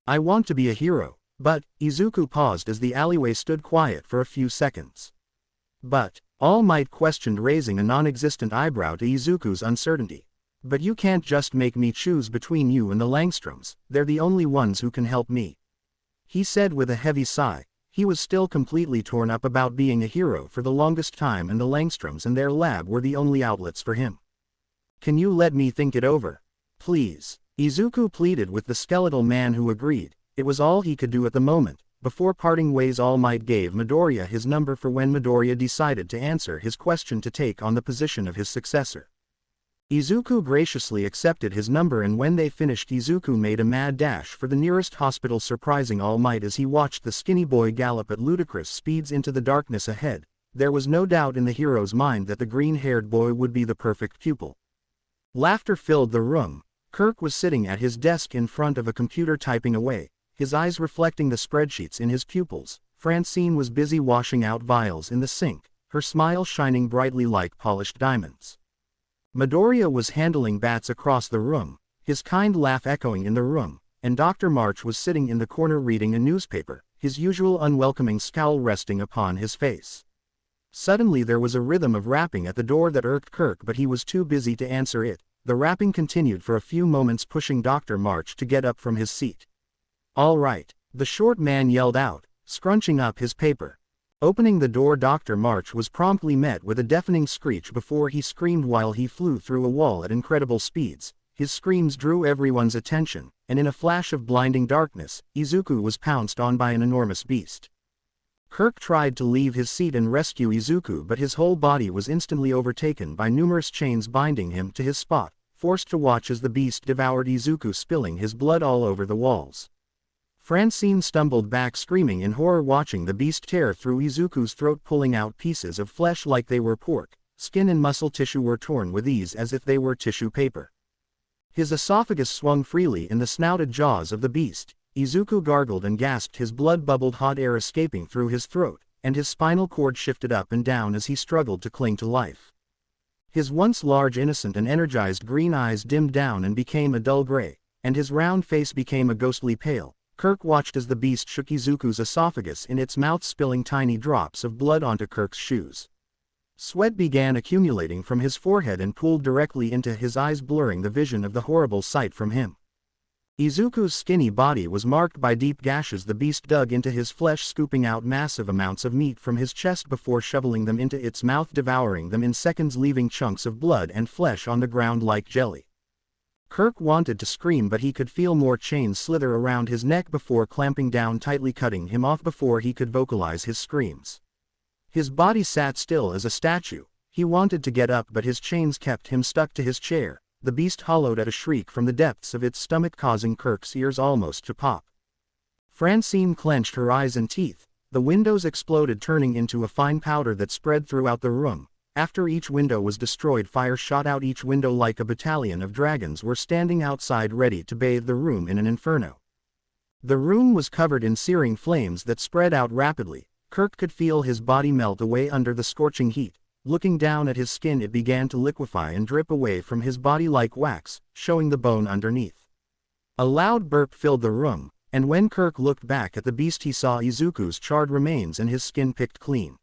I want to be a hero, but, Izuku paused as the alleyway stood quiet for a few seconds. But, All Might questioned, raising a non-existent eyebrow to Izuku's uncertainty. But you can't just make me choose between you and the Langstroms. They're the only ones who can help me. He said with a heavy sigh. He was still completely torn up about being a hero for the longest time, and the Langstroms and their lab were the only outlets for him. Can you let me think it over? Please. Izuku pleaded with the skeletal man, who agreed. It was all he could do at the moment, Before parting ways, All Might gave Midoriya his number for when Midoriya decided to answer his question to take on the position of his successor. Izuku graciously accepted his number, and when they finished, Izuku made a mad dash for the nearest hospital, surprising All Might as he watched the skinny boy gallop at ludicrous speeds into the darkness ahead. There was no doubt in the hero's mind that the green-haired boy would be the perfect pupil. Laughter filled the room. Kirk was sitting at his desk in front of a computer typing away, his eyes reflecting the spreadsheets in his pupils. Francine was busy washing out vials in the sink, her smile shining brightly like polished diamonds. Midoriya was handling bats across the room, his kind laugh echoing in the room, and Dr. March was sitting in the corner reading a newspaper, his usual unwelcoming scowl resting upon his face. Suddenly there was a rhythm of rapping at the door that irked Kirk, but he was too busy to answer it. The rapping continued for a few moments, pushing Dr. March to get up from his seat. "All right," the short man yelled out, scrunching up his paper. Opening the door, Dr. March was promptly met with a deafening screech before he screamed while he flew through a wall at incredible speeds. His screams drew everyone's attention, and in a flash of blinding darkness, Izuku was pounced on by an enormous beast. Kirk tried to leave his seat and rescue Izuku, but his whole body was instantly overtaken by numerous chains binding him to his spot, forced to watch as the beast devoured Izuku, spilling his blood all over the walls. Francine stumbled back, screaming in horror, watching the beast tear through Izuku's throat, pulling out pieces of flesh like they were pork. Skin and muscle tissue were torn with ease as if they were tissue paper. His esophagus swung freely in the snouted jaws of the beast. Izuku gargled and gasped, his blood bubbled, hot air escaping through his throat, and his spinal cord shifted up and down as he struggled to cling to life. His once large, innocent and energized green eyes dimmed down and became a dull gray, and his round face became a ghostly pale. Kirk watched as the beast shook Izuku's esophagus in its mouth, spilling tiny drops of blood onto Kirk's shoes. Sweat began accumulating from his forehead and pooled directly into his eyes, blurring the vision of the horrible sight from him. Izuku's skinny body was marked by deep gashes. The beast dug into his flesh, scooping out massive amounts of meat from his chest before shoveling them into its mouth, devouring them in seconds, leaving chunks of blood and flesh on the ground like jelly. Kirk wanted to scream, but he could feel more chains slither around his neck before clamping down tightly, cutting him off before he could vocalize his screams. His body sat still as a statue. He wanted to get up, but his chains kept him stuck to his chair. The beast hollowed at a shriek from the depths of its stomach, causing Kirk's ears almost to pop. Francine clenched her eyes and teeth. The windows exploded, turning into a fine powder that spread throughout the room. After each window was destroyed, fire shot out each window like a battalion of dragons were standing outside, ready to bathe the room in an inferno. The room was covered in searing flames that spread out rapidly. Kirk could feel his body melt away under the scorching heat. Looking down at his skin, it began to liquefy and drip away from his body like wax, showing the bone underneath. A loud burp filled the room, and when Kirk looked back at the beast, he saw Izuku's charred remains and his skin picked clean.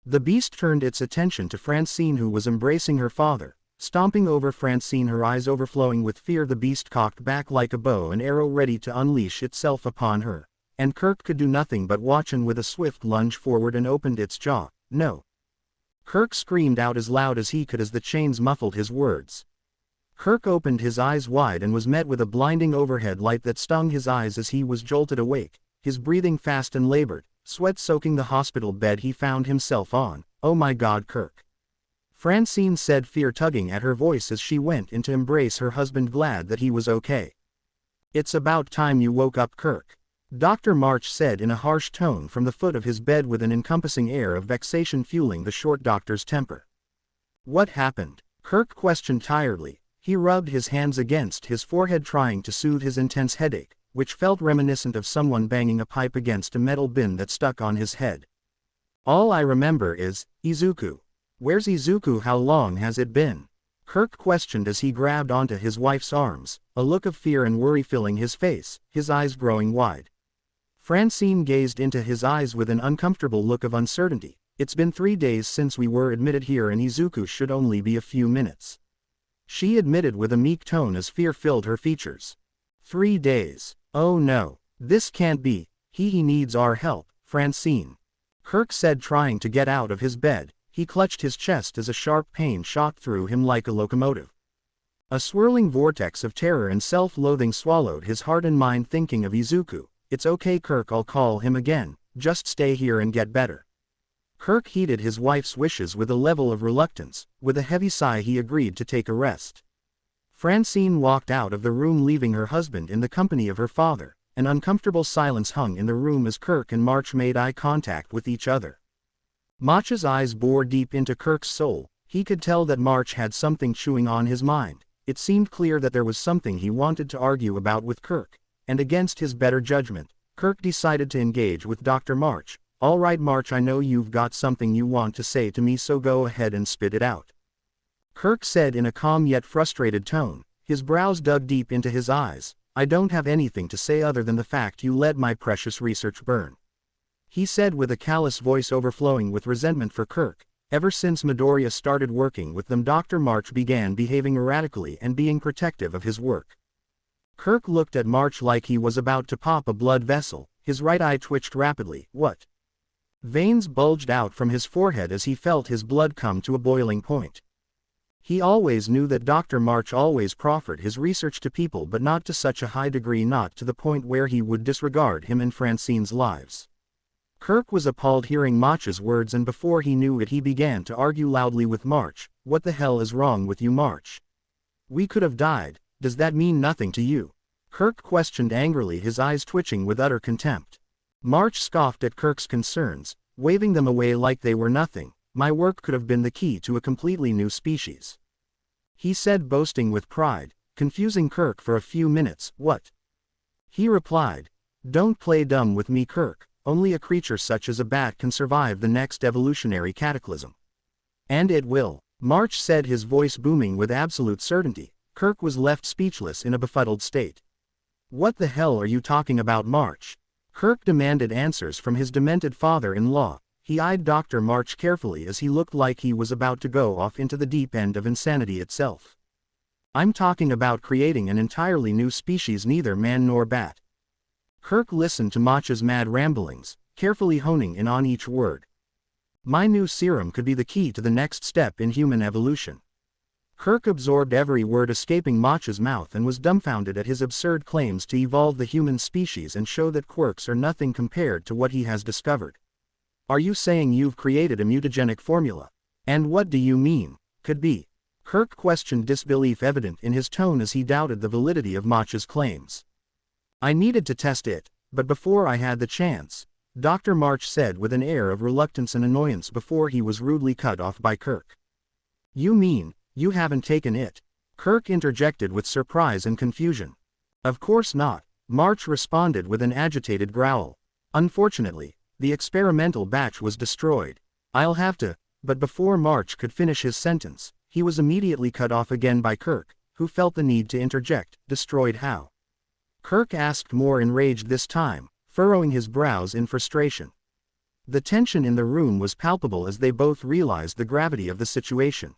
The beast turned its attention to Francine, who was embracing her father. Stomping over Francine, her eyes overflowing with fear, the beast cocked back like a bow and arrow, ready to unleash itself upon her. And Kirk could do nothing but watch, and with a swift lunge forward and opened its jaw. "No!" Kirk screamed out as loud as he could as the chains muffled his words. Kirk opened his eyes wide and was met with a blinding overhead light that stung his eyes as he was jolted awake, his breathing fast and labored, sweat soaking the hospital bed he found himself on. "Oh my God, Kirk!" Francine said, fear tugging at her voice as she went in to embrace her husband, glad that he was okay. "It's about time you woke up, Kirk," Dr. March said in a harsh tone from the foot of his bed, with an encompassing air of vexation fueling the short doctor's temper. "What happened?" Kirk questioned tiredly. He rubbed his hands against his forehead, trying to soothe his intense headache, which felt reminiscent of someone banging a pipe against a metal bin that stuck on his head. "All I remember is, Izuku. Where's Izuku? How long has it been?" Kirk questioned as he grabbed onto his wife's arms, a look of fear and worry filling his face, his eyes growing wide. Francine gazed into his eyes with an uncomfortable look of uncertainty. "It's been 3 days since we were admitted here, and Izuku should only be a few minutes," she admitted with a meek tone as fear filled her features. 3 days. "Oh no. This can't be. He needs our help, Francine," Kirk said, trying to get out of his bed. He clutched his chest as a sharp pain shot through him like a locomotive. A swirling vortex of terror and self-loathing swallowed his heart and mind, thinking of Izuku. "It's okay Kirk, I'll call him again, just stay here and get better." Kirk heeded his wife's wishes with a level of reluctance. With a heavy sigh he agreed to take a rest. Francine walked out of the room leaving her husband in the company of her father. An uncomfortable silence hung in the room as Kirk and March made eye contact with each other. March's eyes bored deep into Kirk's soul. He could tell that March had something chewing on his mind. It seemed clear that there was something he wanted to argue about with Kirk, and against his better judgment, Kirk decided to engage with Dr. March. "All right March, I know you've got something you want to say to me, so go ahead and spit it out," Kirk said in a calm yet frustrated tone. His brows dug deep into his eyes. "I don't have anything to say other than the fact you let my precious research burn," he said with a callous voice overflowing with resentment for Kirk. Ever since Midoriya started working with them, Dr. March began behaving erratically and being protective of his work. Kirk looked at March like he was about to pop a blood vessel. His right eye twitched rapidly. What? Veins bulged out from his forehead as he felt his blood come to a boiling point. He always knew that Dr. March always proffered his research to people, but not to such a high degree, not to the point where he would disregard him and Francine's lives. Kirk was appalled hearing March's words, and before he knew it he began to argue loudly with March. "What the hell is wrong with you, March? We could have died. Does that mean nothing to you?" Kirk questioned angrily, his eyes twitching with utter contempt. March scoffed at Kirk's concerns, waving them away like they were nothing. "My work could have been the key to a completely new species," he said, boasting with pride, confusing Kirk for a few minutes. "What?" he replied. "Don't play dumb with me, Kirk. Only a creature such as a bat can survive the next evolutionary cataclysm." "And it will," March said, his voice booming with absolute certainty. Kirk was left speechless in a befuddled state. "What the hell are you talking about, March?" Kirk demanded answers from his demented father-in-law. He eyed Dr. March carefully as he looked like he was about to go off into the deep end of insanity itself. "I'm talking about creating an entirely new species, neither man nor bat." Kirk listened to March's mad ramblings, carefully honing in on each word. "My new serum could be the key to the next step in human evolution." Kirk absorbed every word escaping March's mouth and was dumbfounded at his absurd claims to evolve the human species and show that quirks are nothing compared to what he has discovered. "Are you saying you've created a mutagenic formula? And what do you mean, could be?" Kirk questioned, disbelief evident in his tone as he doubted the validity of March's claims. "I needed to test it, but before I had the chance," Dr. March said with an air of reluctance and annoyance before he was rudely cut off by Kirk. "You mean, you haven't taken it?" Kirk interjected with surprise and confusion. "Of course not," March responded with an agitated growl. "Unfortunately, the experimental batch was destroyed. I'll have to," but before March could finish his sentence, he was immediately cut off again by Kirk, who felt the need to interject. "Destroyed how?" Kirk asked, more enraged this time, furrowing his brows in frustration. The tension in the room was palpable as they both realized the gravity of the situation.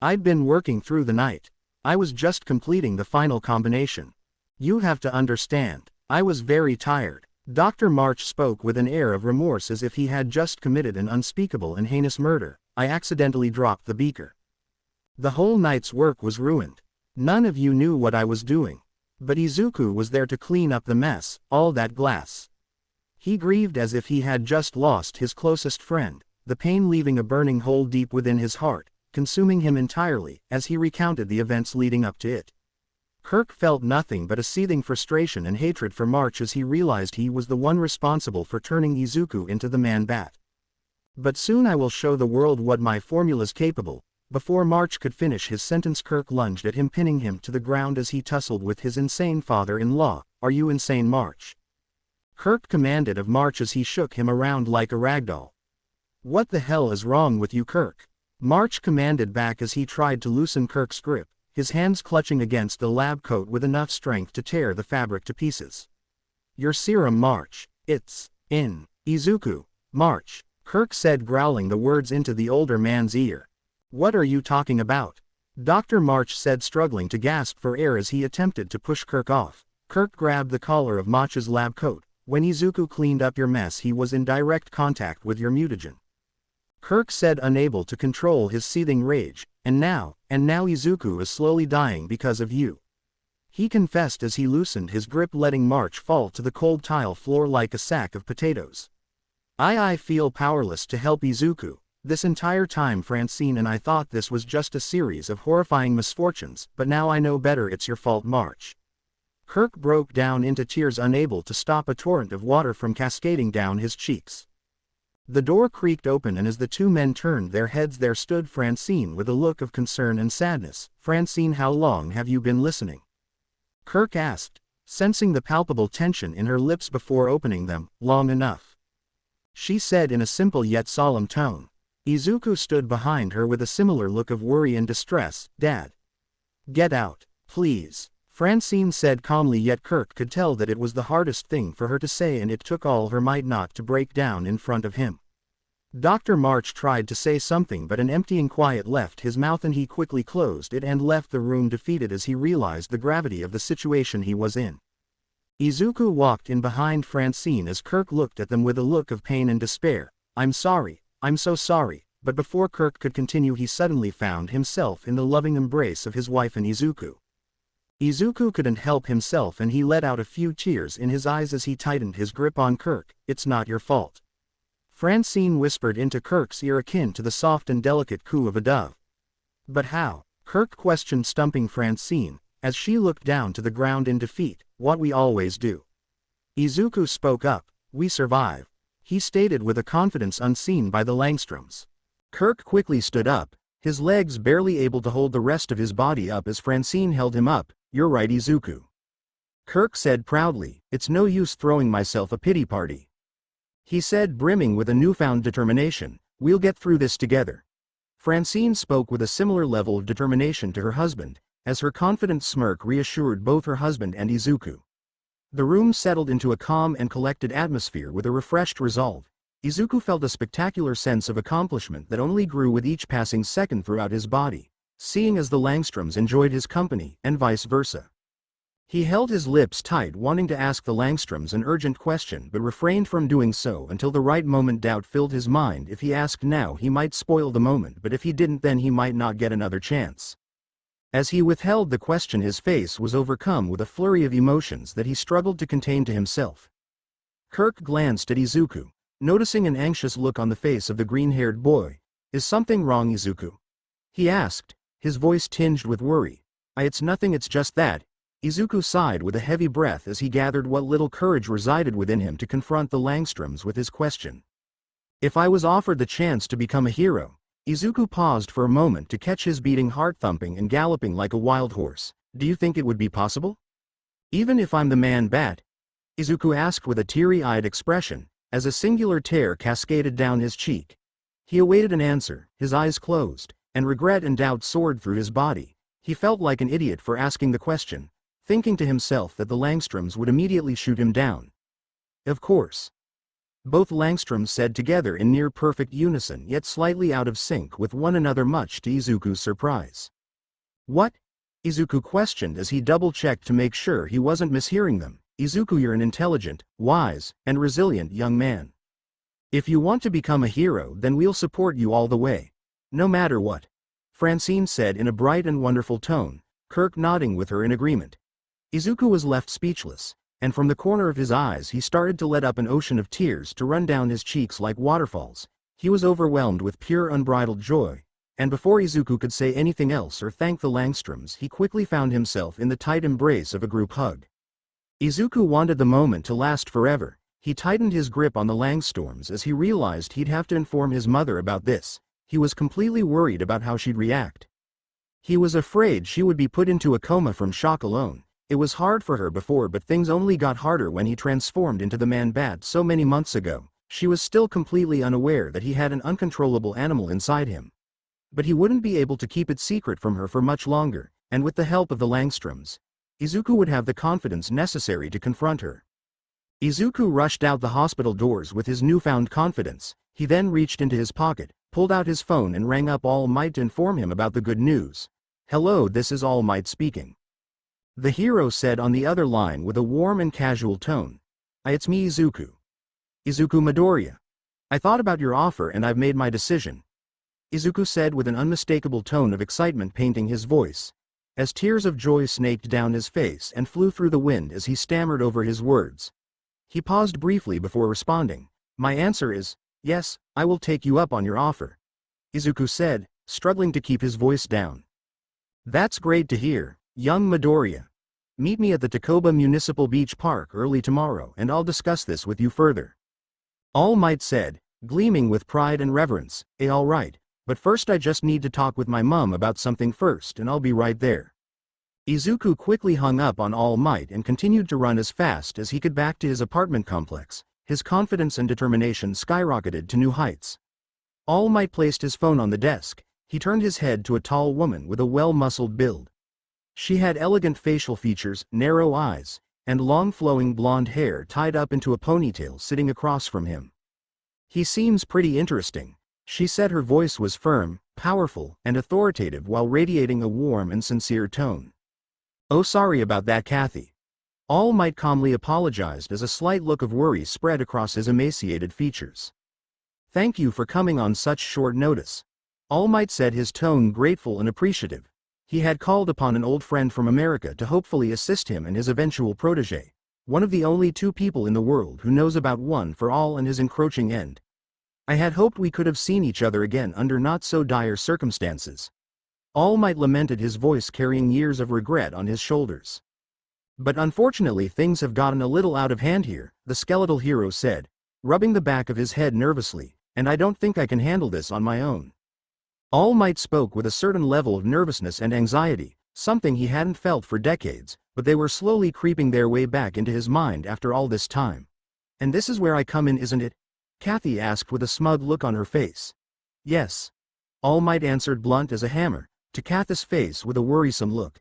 "I'd been working through the night. I was just completing the final combination. You have to understand, I was very tired." Dr. March spoke with an air of remorse as if he had just committed an unspeakable and heinous murder. "I accidentally dropped the beaker. The whole night's work was ruined. None of you knew what I was doing. But Izuku was there to clean up the mess, all that glass." He grieved as if he had just lost his closest friend, the pain leaving a burning hole deep within his heart, consuming him entirely, as he recounted the events leading up to it. Kirk felt nothing but a seething frustration and hatred for March as he realized he was the one responsible for turning Izuku into the man-bat. "But soon I will show the world what my formula's capable." Before March could finish his sentence, Kirk lunged at him, pinning him to the ground as he tussled with his insane father-in-law. "Are you insane, March?" Kirk commanded of March as he shook him around like a ragdoll. "What the hell is wrong with you, Kirk?" March commanded back as he tried to loosen Kirk's grip, his hands clutching against the lab coat with enough strength to tear the fabric to pieces. "Your serum, March. It's in Izuku, March," Kirk said, growling the words into the older man's ear. "What are you talking about?" Dr. March said, struggling to gasp for air as he attempted to push Kirk off. Kirk grabbed the collar of March's lab coat. "When Izuku cleaned up your mess, he was in direct contact with your mutagen," Kirk said, unable to control his seething rage. And now Izuku is slowly dying because of you." he confessed as he loosened his grip, letting March fall to the cold tile floor like a sack of potatoes. I feel powerless to help Izuku. This entire time Francine and I thought this was just a series of horrifying misfortunes, but now I know better. It's your fault, March. Kirk broke down into tears, unable to stop a torrent of water from cascading down his cheeks. The door creaked open, and as the two men turned their heads, there stood Francine with a look of concern and sadness. Francine, how long have you been listening? Kirk asked, sensing the palpable tension in her lips before opening them. Long enough, she said in a simple yet solemn tone. Izuku stood behind her with a similar look of worry and distress. Dad. Get out, please, Francine said calmly, yet Kirk could tell that it was the hardest thing for her to say, and it took all her might not to break down in front of him. Dr. March tried to say something, but an emptying quiet left his mouth, and he quickly closed it and left the room, defeated as he realized the gravity of the situation he was in. Izuku walked in behind Francine as Kirk looked at them with a look of pain and despair. I'm sorry, I'm so sorry, but before Kirk could continue, he suddenly found himself in the loving embrace of his wife and Izuku. Izuku couldn't help himself, and he let out a few tears in his eyes as he tightened his grip on Kirk. It's not your fault, Francine whispered into Kirk's ear, akin to the soft and delicate coo of a dove. But how? Kirk questioned, stumping Francine, as she looked down to the ground in defeat. What we always do. Izuku spoke up. We survive, he stated with a confidence unseen by the Langstroms. Kirk quickly stood up, his legs barely able to hold the rest of his body up as Francine held him up. You're right, Izuku, Kirk said proudly. It's no use throwing myself a pity party, he said, brimming with a newfound determination. We'll get through this together. Francine spoke with a similar level of determination to her husband, as her confident smirk reassured both her husband and Izuku. The room settled into a calm and collected atmosphere with a refreshed resolve. Izuku felt a spectacular sense of accomplishment that only grew with each passing second throughout his body, seeing as the Langstroms enjoyed his company, and vice versa. He held his lips tight, wanting to ask the Langstroms an urgent question, but refrained from doing so until the right moment. Doubt filled his mind. If he asked now, he might spoil the moment, but if he didn't, then he might not get another chance. As he withheld the question, his face was overcome with a flurry of emotions that he struggled to contain to himself. Kirk glanced at Izuku, noticing an anxious look on the face of the green-haired boy. Is something wrong, Izuku? He asked, his voice tinged with worry. It's nothing, it's just that. Izuku sighed with a heavy breath as he gathered what little courage resided within him to confront the Langstroms with his question. If I was offered the chance to become a hero. Izuku paused for a moment to catch his beating heart thumping and galloping like a wild horse. Do you think it would be possible? Even if I'm the man bat? Izuku asked with a teary-eyed expression, as a singular tear cascaded down his cheek. He awaited an answer, his eyes closed, and regret and doubt soared through his body. He felt like an idiot for asking the question, thinking to himself that the Langstroms would immediately shoot him down. Of course. Both Langstroms said together in near-perfect unison, yet slightly out of sync with one another, much to Izuku's surprise. What? Izuku questioned as he double-checked to make sure he wasn't mishearing them. Izuku, you're an intelligent, wise, and resilient young man. If you want to become a hero, then we'll support you all the way. No matter what. Francine said in a bright and wonderful tone, Kirk nodding with her in agreement. Izuku was left speechless, and from the corner of his eyes he started to let up an ocean of tears to run down his cheeks like waterfalls. He was overwhelmed with pure unbridled joy, and before Izuku could say anything else or thank the Langstroms, he quickly found himself in the tight embrace of a group hug. Izuku wanted the moment to last forever. He tightened his grip on the Langstroms as he realized he'd have to inform his mother about this. He was completely worried about how she'd react. He was afraid she would be put into a coma from shock alone. It was hard for her before, but things only got harder when he transformed into the man-bat so many months ago. She was still completely unaware that he had an uncontrollable animal inside him. But he wouldn't be able to keep it secret from her for much longer, and with the help of the Langstroms, Izuku would have the confidence necessary to confront her. Izuku rushed out the hospital doors with his newfound confidence. He then reached into his pocket, pulled out his phone and rang up All Might to inform him about the good news. Hello, this is All Might speaking. The hero said on the other line with a warm and casual tone. It's me, Izuku. Izuku Midoriya. I thought about your offer and I've made my decision. Izuku said with an unmistakable tone of excitement painting his voice. as tears of joy snaked down his face and flew through the wind as he stammered over his words. He paused briefly before responding. My answer is, yes, I will take you up on your offer, Izuku said, struggling to keep his voice down. That's great to hear, young Midoriya. Meet me at the Takoba Municipal Beach Park early tomorrow and I'll discuss this with you further. All Might said, gleaming with pride and reverence. All right, but first I just need to talk with my mum about something first and I'll be right there. Izuku quickly hung up on All Might and continued to run as fast as he could back to his apartment complex. His confidence and determination skyrocketed to new heights. All Might placed his phone on the desk. He turned his head to a tall woman with a well-muscled build. She had elegant facial features, narrow eyes, and long flowing blonde hair tied up into a ponytail sitting across from him. He seems pretty interesting, she said. Her voice was firm, powerful, and authoritative while radiating a warm and sincere tone. Oh, sorry about that, Kathy. All Might calmly apologized as a slight look of worry spread across his emaciated features. Thank you for coming on such short notice. All Might said, his tone grateful and appreciative. He had called upon an old friend from America to hopefully assist him and his eventual protege, one of the only two people in the world who knows about One for All and his encroaching end. I had hoped we could have seen each other again under not so dire circumstances. All Might lamented, his voice carrying years of regret on his shoulders. But unfortunately things have gotten a little out of hand here, the skeletal hero said, rubbing the back of his head nervously, and I don't think I can handle this on my own. All Might spoke with a certain level of nervousness and anxiety, something he hadn't felt for decades, but they were slowly creeping their way back into his mind after all this time. And this is where I come in, isn't it? Kathy asked with a smug look on her face. Yes. All Might answered, blunt as a hammer, to Kathy's face with a worrisome look.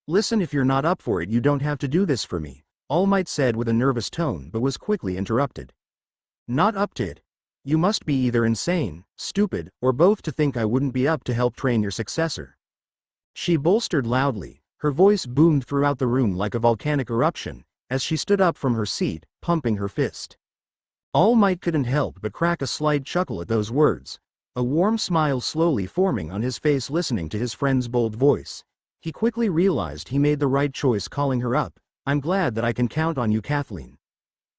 Listen, if you're not up for it you don't have to do this for me, All Might said with a nervous tone, but was quickly interrupted. Not up to it? You must be either insane, stupid, or both to think I wouldn't be up to help train your successor. She bolstered loudly, her voice boomed throughout the room like a volcanic eruption, as she stood up from her seat, pumping her fist. All Might couldn't help but crack a slight chuckle at those words, a warm smile slowly forming on his face listening to his friend's bold voice. He quickly realized he made the right choice calling her up. I'm glad that I can count on you, Kathleen.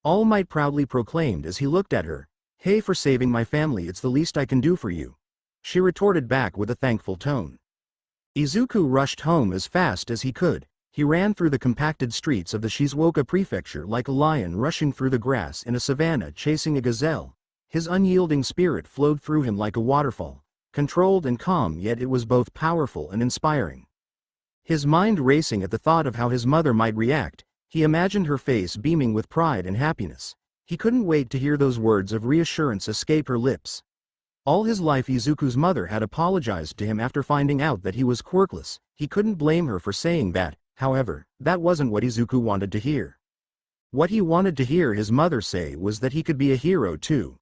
All Might proudly proclaimed as he looked at her. Hey, for saving my family, it's the least I can do for you, she retorted back with a thankful tone. Izuku rushed home as fast as he could. He ran through the compacted streets of the Shizuoka prefecture like a lion rushing through the grass in a savanna chasing a gazelle. His unyielding spirit flowed through him like a waterfall, controlled and calm, yet it was both powerful and inspiring. His mind racing at the thought of how his mother might react, he imagined her face beaming with pride and happiness. He couldn't wait to hear those words of reassurance escape her lips. All his life Izuku's mother had apologized to him after finding out that he was quirkless. He couldn't blame her for saying that. However, that wasn't what Izuku wanted to hear. What he wanted to hear his mother say was that he could be a hero too.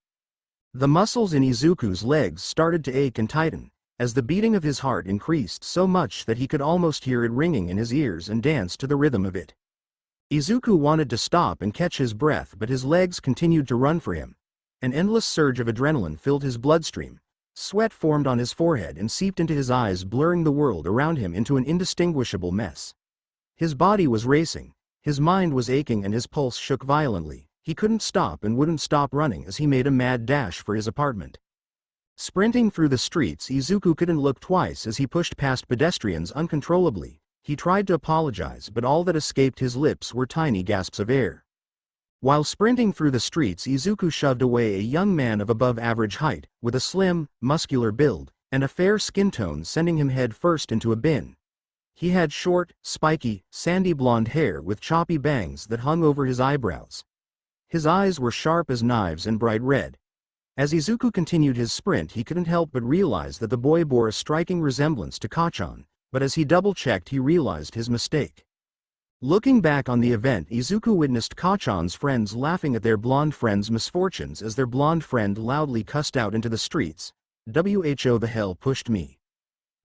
The muscles in Izuku's legs started to ache and tighten, as the beating of his heart increased so much that he could almost hear it ringing in his ears and dance to the rhythm of it. Izuku wanted to stop and catch his breath, but his legs continued to run for him. An endless surge of adrenaline filled his bloodstream. Sweat formed on his forehead and seeped into his eyes, blurring the world around him into an indistinguishable mess. His body was racing, his mind was aching, and his pulse shook violently. He couldn't stop and wouldn't stop running as he made a mad dash for his apartment. Sprinting through the streets, Izuku couldn't look twice as he pushed past pedestrians uncontrollably. He tried to apologize, but all that escaped his lips were tiny gasps of air. While sprinting through the streets, Izuku shoved away a young man of above-average height, with a slim, muscular build, and a fair skin tone, sending him head first into a bin. He had short, spiky, sandy blonde hair with choppy bangs that hung over his eyebrows. His eyes were sharp as knives and bright red. As Izuku continued his sprint, he couldn't help but realize that the boy bore a striking resemblance to Kachan, but as he double-checked he realized his mistake. Looking back on the event, Izuku witnessed Kachan's friends laughing at their blonde friend's misfortunes as their blonde friend loudly cussed out into the streets, "Who the hell pushed me?"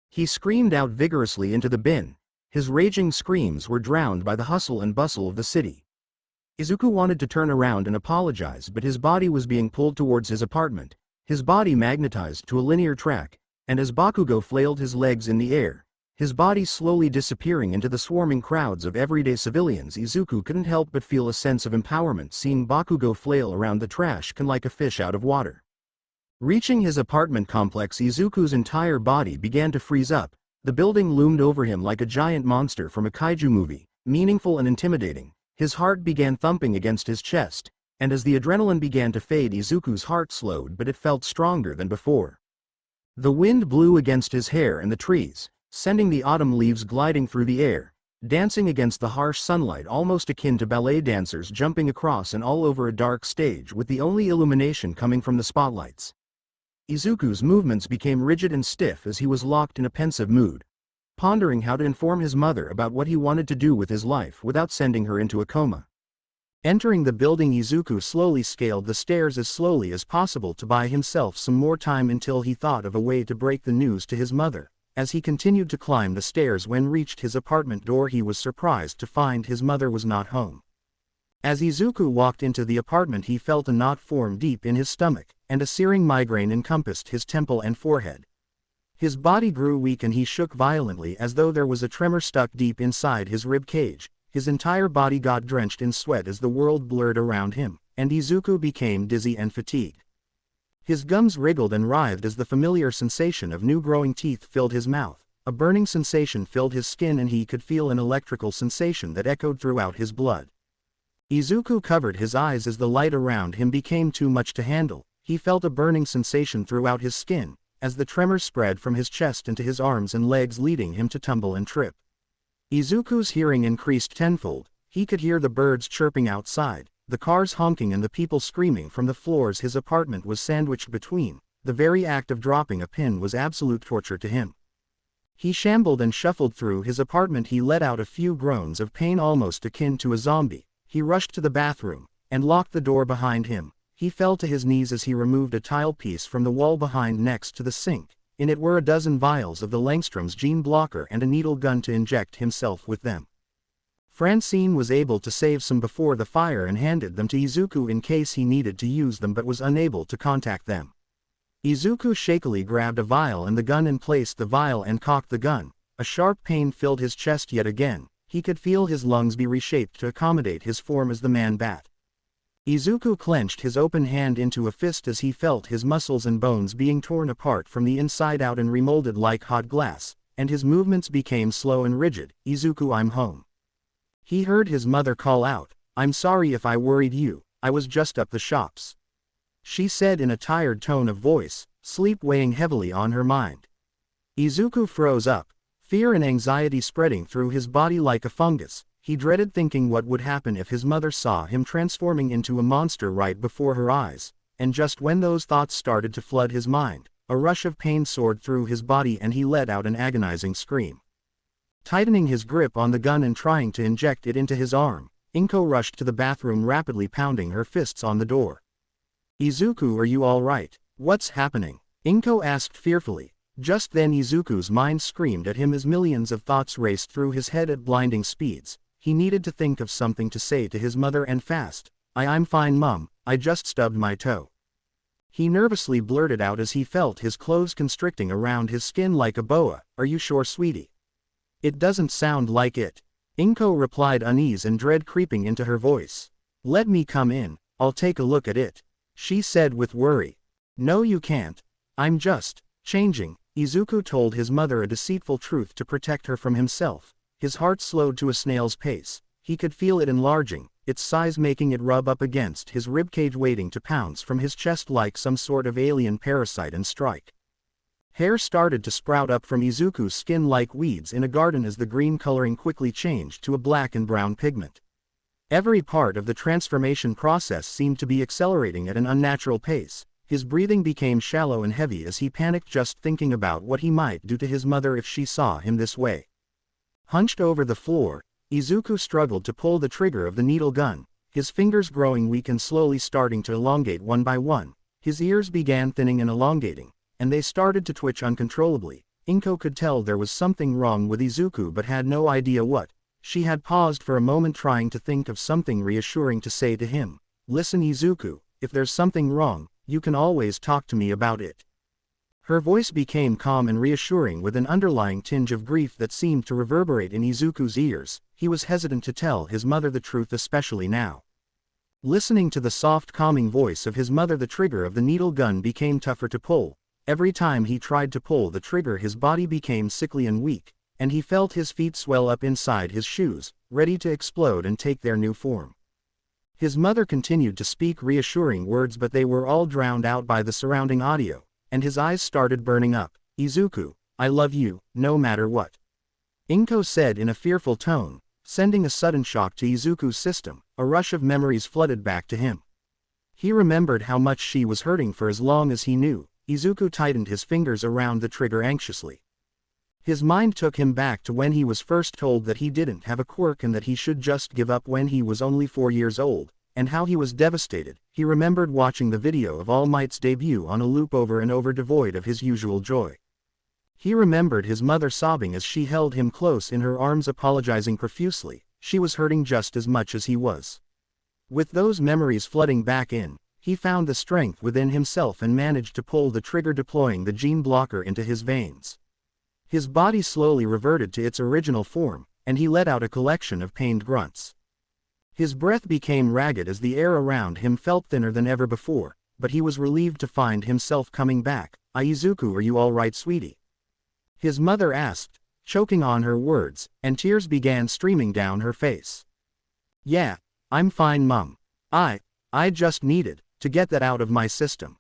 He screamed out vigorously into the bin. His raging screams were drowned by the hustle and bustle of the city. Izuku wanted to turn around and apologize, but his body was being pulled towards his apartment, his body magnetized to a linear track, and as Bakugo flailed his legs in the air, His body slowly disappearing into the swarming crowds of everyday civilians. Izuku couldn't help but feel a sense of empowerment seeing Bakugo flail around the trash can like a fish out of water. Reaching his apartment complex, Izuku's entire body began to freeze up. The building loomed over him like a giant monster from a kaiju movie, meaningful and intimidating. His heart began thumping against his chest, and as the adrenaline began to fade, Izuku's heart slowed, but it felt stronger than before. The wind blew against his hair and the trees, sending the autumn leaves gliding through the air, dancing against the harsh sunlight almost akin to ballet dancers jumping across and all over a dark stage with the only illumination coming from the spotlights. Izuku's movements became rigid and stiff as he was locked in a pensive mood, pondering how to inform his mother about what he wanted to do with his life without sending her into a coma. Entering the building, Izuku slowly scaled the stairs as slowly as possible to buy himself some more time until he thought of a way to break the news to his mother. As he continued to climb the stairs, when reached his apartment door, he was surprised to find his mother was not home. As Izuku walked into the apartment, he felt a knot form deep in his stomach, and a searing migraine encompassed his temple and forehead. His body grew weak and he shook violently as though there was a tremor stuck deep inside his rib cage. His entire body got drenched in sweat as the world blurred around him, and Izuku became dizzy and fatigued. His gums wriggled and writhed as the familiar sensation of new growing teeth filled his mouth. A burning sensation filled his skin and he could feel an electrical sensation that echoed throughout his blood. Izuku covered his eyes as the light around him became too much to handle. He felt a burning sensation throughout his skin, as the tremor spread from his chest into his arms and legs, leading him to tumble and trip. Izuku's hearing increased tenfold. He could hear the birds chirping outside, the cars honking and the people screaming from the floors his apartment was sandwiched between. The very act of dropping a pin was absolute torture to him. He shambled and shuffled through his apartment. He let out a few groans of pain almost akin to a zombie. He rushed to the bathroom, and locked the door behind him. He fell to his knees as he removed a tile piece from the wall behind next to the sink. In it were a dozen vials of the Langstrom's gene blocker and a needle gun to inject himself with them. Francine was able to save some before the fire and handed them to Izuku in case he needed to use them, but was unable to contact them. Izuku shakily grabbed a vial and the gun and placed the vial and cocked the gun. A sharp pain filled his chest yet again. He could feel his lungs be reshaped to accommodate his form as the man-bat. Izuku clenched his open hand into a fist as he felt his muscles and bones being torn apart from the inside out and remolded like hot glass, and his movements became slow and rigid. "Izuku, I'm home." He heard his mother call out, "I'm sorry if I worried you, I was just up the shops," she said in a tired tone of voice, sleep weighing heavily on her mind. Izuku froze up, fear and anxiety spreading through his body like a fungus. He dreaded thinking what would happen if his mother saw him transforming into a monster right before her eyes, and just when those thoughts started to flood his mind, a rush of pain soared through his body and he let out an agonizing scream. Tightening his grip on the gun and trying to inject it into his arm, Himiko rushed to the bathroom, rapidly pounding her fists on the door. "Izuku, are you all right? What's happening?" Himiko asked fearfully. Just then Izuku's mind screamed at him as millions of thoughts raced through his head at blinding speeds. He needed to think of something to say to his mother and fast. I'm fine, Mum, I just stubbed my toe," he nervously blurted out as he felt his clothes constricting around his skin like a boa. "Are you sure, sweetie?" "It doesn't sound like it," Himiko replied, unease and dread creeping into her voice. "Let me come in, I'll take a look at it," she said with worry. "No, you can't. I'm just changing." Izuku told his mother a deceitful truth to protect her from himself. His heart slowed to a snail's pace. He could feel it enlarging, its size making it rub up against his ribcage, waiting to pounce from his chest like some sort of alien parasite and strike. Hair started to sprout up from Izuku's skin like weeds in a garden as the green coloring quickly changed to a black and brown pigment. Every part of the transformation process seemed to be accelerating at an unnatural pace. His breathing became shallow and heavy as he panicked just thinking about what he might do to his mother if she saw him this way. Hunched over the floor, Izuku struggled to pull the trigger of the needle gun, his fingers growing weak and slowly starting to elongate one by one. His ears began thinning and elongating, and they started to twitch uncontrollably. Himiko could tell there was something wrong with Izuku but had no idea what. She had paused for a moment trying to think of something reassuring to say to him. "Listen, Izuku, if there's something wrong, you can always talk to me about it." Her voice became calm and reassuring with an underlying tinge of grief that seemed to reverberate in Izuku's ears. He was hesitant to tell his mother the truth, especially now. Listening to the soft calming voice of his mother, the trigger of the needle gun became tougher to pull. Every time he tried to pull the trigger, his body became sickly and weak, and he felt his feet swell up inside his shoes, ready to explode and take their new form. His mother continued to speak reassuring words, but they were all drowned out by the surrounding audio, and his eyes started burning up. "Izuku, I love you, no matter what," Inko said in a fearful tone, sending a sudden shock to Izuku's system. A rush of memories flooded back to him. He remembered how much she was hurting for as long as he knew. Izuku tightened his fingers around the trigger anxiously. His mind took him back to when he was first told that he didn't have a quirk and that he should just give up when he was only 4 years old, and how he was devastated. He remembered watching the video of All Might's debut on a loop over and over, devoid of his usual joy. He remembered his mother sobbing as she held him close in her arms, apologizing profusely. She was hurting just as much as he was. With those memories flooding back in, he found the strength within himself and managed to pull the trigger, deploying the gene blocker into his veins. His body slowly reverted to its original form, and he let out a collection of pained grunts. His breath became ragged as the air around him felt thinner than ever before, but he was relieved to find himself coming back. "Izuku, are you all right, sweetie?" his mother asked, choking on her words, and tears began streaming down her face. "Yeah, I'm fine, Mum. I just needed to get that out of my system,"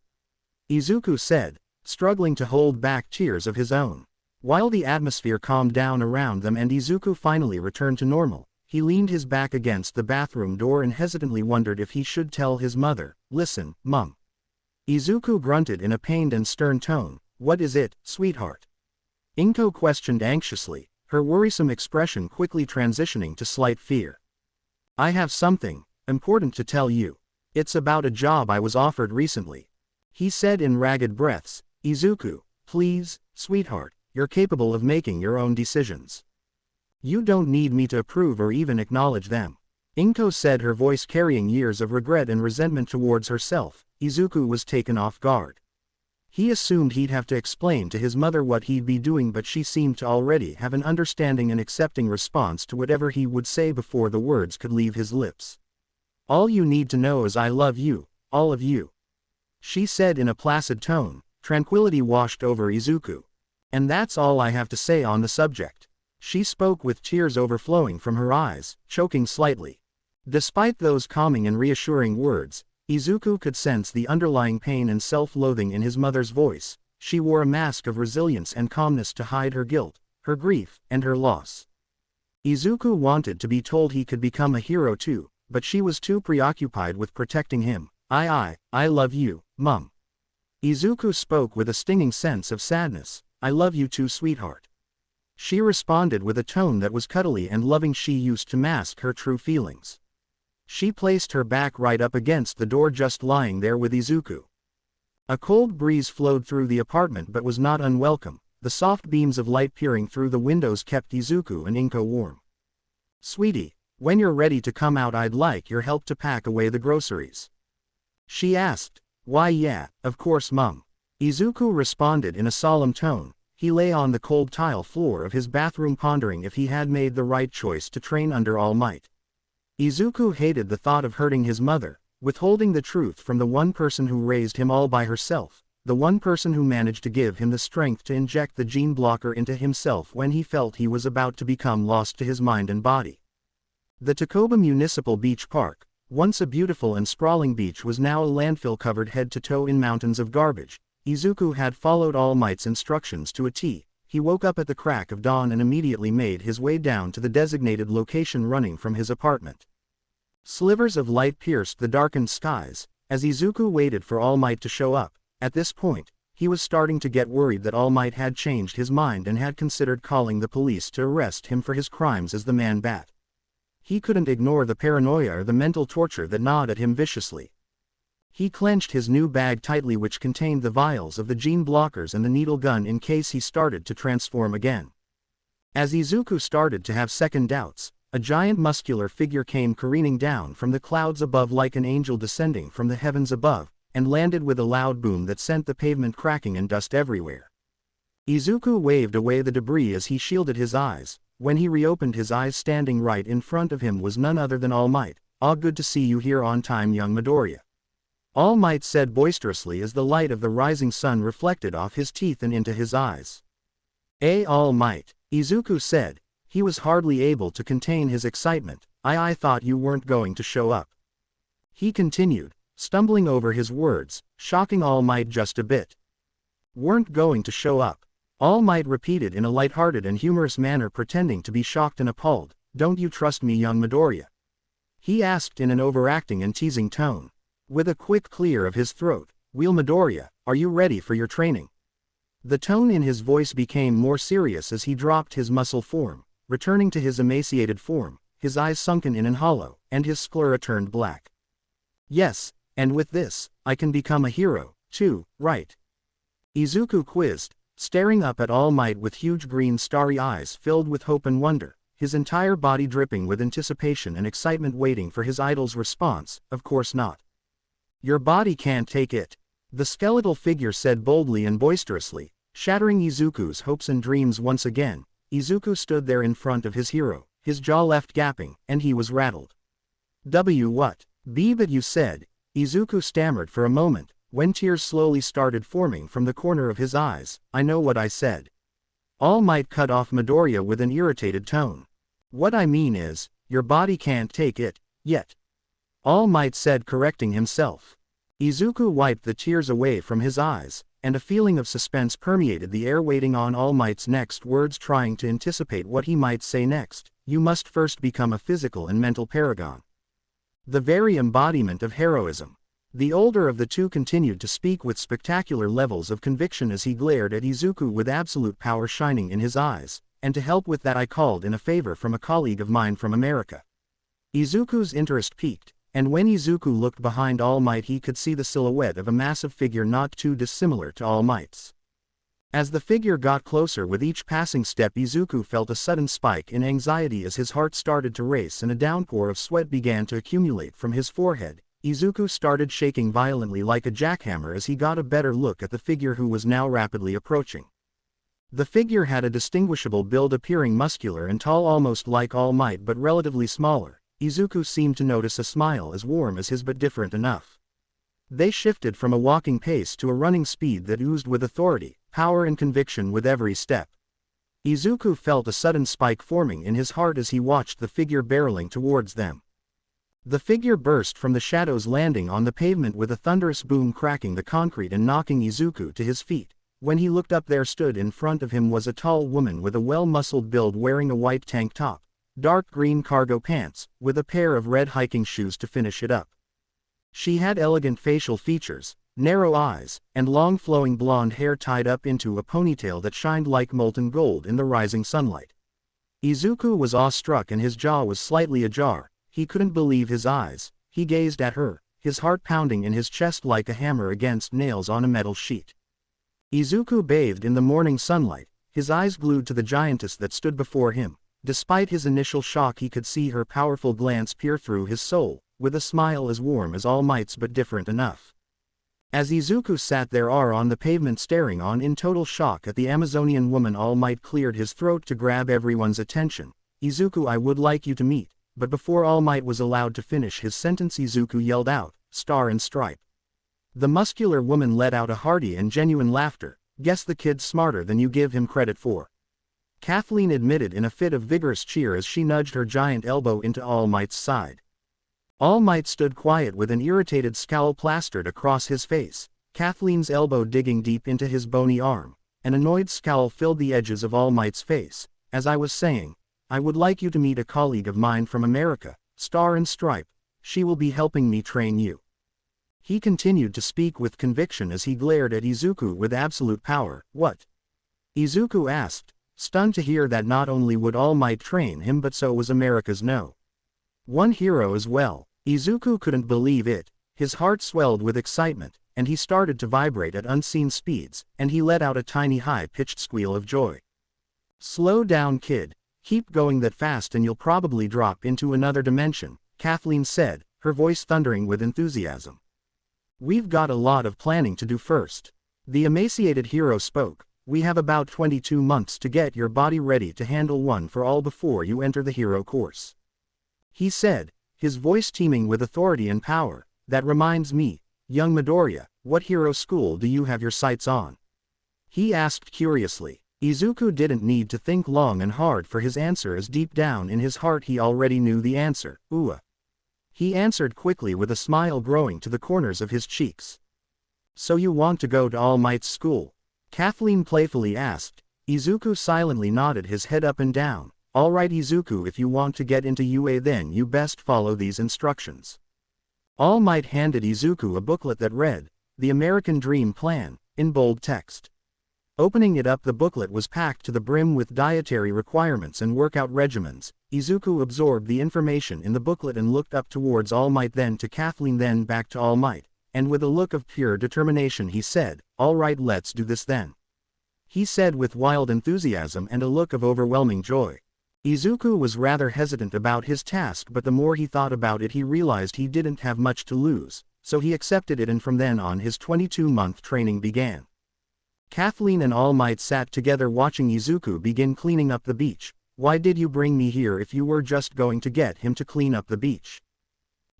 Izuku said, struggling to hold back tears of his own. While the atmosphere calmed down around them and Izuku finally returned to normal, he leaned his back against the bathroom door and hesitantly wondered if he should tell his mother. "Listen, Mum." Izuku grunted in a pained and stern tone. "What is it, sweetheart?" Inko questioned anxiously, her worrisome expression quickly transitioning to slight fear. "I have something important to tell you. It's about a job I was offered recently," he said in ragged breaths. "Izuku, please, sweetheart, you're capable of making your own decisions. You don't need me to approve or even acknowledge them," Inko said, her voice carrying years of regret and resentment towards herself. Izuku was taken off guard. He assumed he'd have to explain to his mother what he'd be doing, but she seemed to already have an understanding and accepting response to whatever he would say before the words could leave his lips. "All you need to know is I love you, all of you," she said in a placid tone. Tranquility washed over Izuku. "And that's all I have to say on the subject." She spoke with tears overflowing from her eyes, choking slightly. Despite those calming and reassuring words, Izuku could sense the underlying pain and self-loathing in his mother's voice. She wore a mask of resilience and calmness to hide her guilt, her grief, and her loss. Izuku wanted to be told he could become a hero too, but she was too preoccupied with protecting him. I love you, Mum." Izuku spoke with a stinging sense of sadness. "I love you too, sweetheart." She responded with a tone that was cuddly and loving. She used to mask her true feelings. She placed her back right up against the door, just lying there with Izuku. A cold breeze flowed through the apartment but was not unwelcome. The soft beams of light peering through the windows kept Izuku and Inko warm. "Sweetie, when you're ready to come out, I'd like your help to pack away the groceries," she asked. "Why, yeah, of course, Mum," Izuku responded in a solemn tone. He lay on the cold tile floor of his bathroom, pondering if he had made the right choice to train under All Might. Izuku hated the thought of hurting his mother, withholding the truth from the one person who raised him all by herself, the one person who managed to give him the strength to inject the gene blocker into himself when he felt he was about to become lost to his mind and body. The Takoba Municipal Beach Park, once a beautiful and sprawling beach, was now a landfill covered head to toe in mountains of garbage. Izuku had followed All Might's instructions to a T. He woke up at the crack of dawn and immediately made his way down to the designated location, running from his apartment. Slivers of light pierced the darkened skies, as Izuku waited for All Might to show up. At this point, he was starting to get worried that All Might had changed his mind and had considered calling the police to arrest him for his crimes as the Man-Bat. He couldn't ignore the paranoia or the mental torture that gnawed at him viciously. He clenched his new bag tightly, which contained the vials of the gene blockers and the needle gun, in case he started to transform again. As Izuku started to have second doubts, a giant muscular figure came careening down from the clouds above like an angel descending from the heavens above, and landed with a loud boom that sent the pavement cracking and dust everywhere. Izuku waved away the debris as he shielded his eyes. When he reopened his eyes, standing right in front of him was none other than All Might. "Ah, good to see you here on time, young Midoriya," All Might said boisterously as the light of the rising sun reflected off his teeth and into his eyes. All Might," Izuku said. He was hardly able to contain his excitement. I thought you weren't going to show up," he continued, stumbling over his words, shocking All Might just a bit. "Weren't going to show up," All Might repeated in a light-hearted and humorous manner, pretending to be shocked and appalled. "Don't you trust me, young Midoriya?" he asked in an overacting and teasing tone. With a quick clear of his throat, "Wheel Midoriya, are you ready for your training?" The tone in his voice became more serious as he dropped his muscle form, returning to his emaciated form, his eyes sunken in and hollow, and his sclera turned black. "Yes, and with this, I can become a hero, too, right?" Izuku quizzed, staring up at All Might with huge green starry eyes filled with hope and wonder, his entire body dripping with anticipation and excitement, waiting for his idol's response. "Of course not. Your body can't take it," the skeletal figure said boldly and boisterously, shattering Izuku's hopes and dreams once again. Izuku stood there in front of his hero, his jaw left gaping, and he was rattled. What? But you said," Izuku stammered for a moment, when tears slowly started forming from the corner of his eyes. "I know what I said." All Might cut off Midoriya with an irritated tone. "What I mean is, your body can't take it, yet," All Might said, correcting himself. Izuku wiped the tears away from his eyes, and a feeling of suspense permeated the air, waiting on All Might's next words, trying to anticipate what he might say next. "You must first become a physical and mental paragon. The very embodiment of heroism." The older of the two continued to speak with spectacular levels of conviction as he glared at Izuku with absolute power shining in his eyes. "And to help with that, I called in a favor from a colleague of mine from America." Izuku's interest peaked, and when Izuku looked behind All Might, he could see the silhouette of a massive figure not too dissimilar to All Might's. As the figure got closer with each passing step, Izuku felt a sudden spike in anxiety as his heart started to race and a downpour of sweat began to accumulate from his forehead. Izuku started shaking violently like a jackhammer as he got a better look at the figure who was now rapidly approaching. The figure had a distinguishable build, appearing muscular and tall, almost like All Might but relatively smaller. Izuku seemed to notice a smile as warm as his but different enough. They shifted from a walking pace to a running speed that oozed with authority, power and conviction with every step. Izuku felt a sudden spike forming in his heart as he watched the figure barreling towards them. The figure burst from the shadows, landing on the pavement with a thunderous boom, cracking the concrete and knocking Izuku to his feet. When he looked up, there stood in front of him was a tall woman with a well-muscled build, wearing a white tank top, dark green cargo pants, with a pair of red hiking shoes to finish it up. She had elegant facial features, narrow eyes, and long flowing blonde hair tied up into a ponytail that shined like molten gold in the rising sunlight. Izuku was awestruck and his jaw was slightly ajar. He couldn't believe his eyes. He gazed at her, his heart pounding in his chest like a hammer against nails on a metal sheet. Izuku bathed in the morning sunlight, his eyes glued to the giantess that stood before him. Despite his initial shock, he could see her powerful glance peer through his soul, with a smile as warm as All Might's but different enough. As Izuku sat there on the pavement staring on in total shock at the Amazonian woman, All Might cleared his throat to grab everyone's attention. "Izuku, I would like you to meet." But before All Might was allowed to finish his sentence, Izuku yelled out, "Star and Stripe." The muscular woman let out a hearty and genuine laughter. "Guess the kid's smarter than you give him credit for," Kathleen admitted in a fit of vigorous cheer as she nudged her giant elbow into All Might's side. All Might stood quiet with an irritated scowl plastered across his face, Kathleen's elbow digging deep into his bony arm. An annoyed scowl filled the edges of All Might's face. "As I was saying, I would like you to meet a colleague of mine from America, Star and Stripe. She will be helping me train you." He continued to speak with conviction as he glared at Izuku with absolute power. "What?" Izuku asked, stunned to hear that not only would All Might train him but so was America's #1 hero as well. Izuku couldn't believe it. His heart swelled with excitement, and he started to vibrate at unseen speeds, and he let out a tiny high-pitched squeal of joy. "Slow down, kid. Keep going that fast and you'll probably drop into another dimension," Kathleen said, her voice thundering with enthusiasm. We've got a lot of planning to do first. The emaciated hero spoke. We have about 22 months to get your body ready to handle one for all before you enter the hero course. He said, his voice teeming with authority and power. That reminds me, young Midoriya, what hero school do you have your sights on? He asked curiously. Izuku didn't need to think long and hard for his answer, as deep down in his heart he already knew the answer. Ua. He answered quickly with a smile growing to the corners of his cheeks. So you want to go to All Might's school? Kathleen playfully asked. Izuku silently nodded his head up and down. Alright Izuku, if you want to get into UA then you best follow these instructions. All Might handed Izuku a booklet that read, The American Dream Plan, in bold text. Opening it up, the booklet was packed to the brim with dietary requirements and workout regimens. Izuku absorbed the information in the booklet and looked up towards All Might, then to Kathleen, then back to All Might, and with a look of pure determination he said, Alright, let's do this then. He said with wild enthusiasm and a look of overwhelming joy. Izuku was rather hesitant about his task, but the more he thought about it he realized he didn't have much to lose, so he accepted it, and from then on his 22-month training began. Kathleen and All Might sat together watching Izuku begin cleaning up the beach. Why did you bring me here if you were just going to get him to clean up the beach?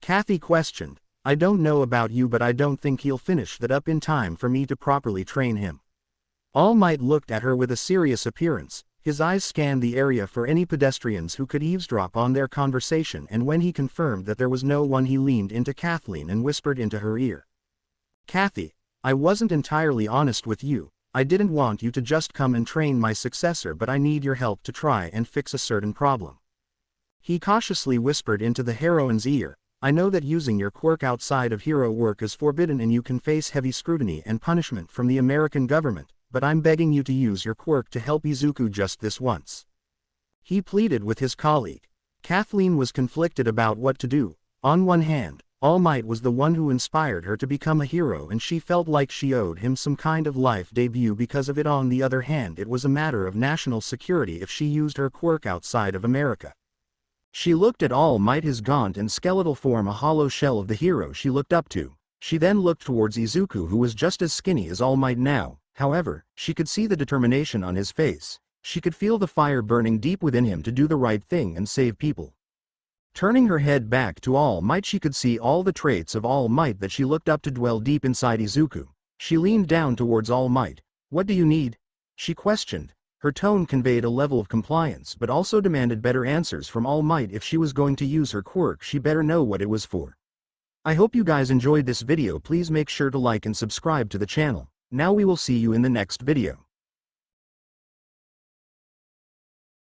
Kathy questioned. I don't know about you, but I don't think he'll finish that up in time for me to properly train him. All Might looked at her with a serious appearance. His eyes scanned the area for any pedestrians who could eavesdrop on their conversation, and when he confirmed that there was no one he leaned into Kathleen and whispered into her ear. Kathy, I wasn't entirely honest with you. I didn't want you to just come and train my successor, but I need your help to try and fix a certain problem. He cautiously whispered into the heroine's ear. I know that using your quirk outside of hero work is forbidden and you can face heavy scrutiny and punishment from the American government, but I'm begging you to use your quirk to help Izuku just this once. He pleaded with his colleague. Kathleen was conflicted about what to do. On one hand, All Might was the one who inspired her to become a hero and she felt like she owed him some kind of life debut because of it. On the other hand, it was a matter of national security if she used her quirk outside of America. She looked at All Might, his gaunt and skeletal form a hollow shell of the hero she looked up to. She then looked towards Izuku, who was just as skinny as All Might now. However, she could see the determination on his face. She could feel the fire burning deep within him to do the right thing and save people. Turning her head back to All Might, she could see all the traits of All Might that she looked up to dwell deep inside Izuku. She leaned down towards All Might. What do you need? She questioned. Her tone conveyed a level of compliance but also demanded better answers from All Might. If she was going to use her quirk, she better know what it was for. I hope you guys enjoyed this video. Please make sure to like and subscribe to the channel. Now we will see you in the next video.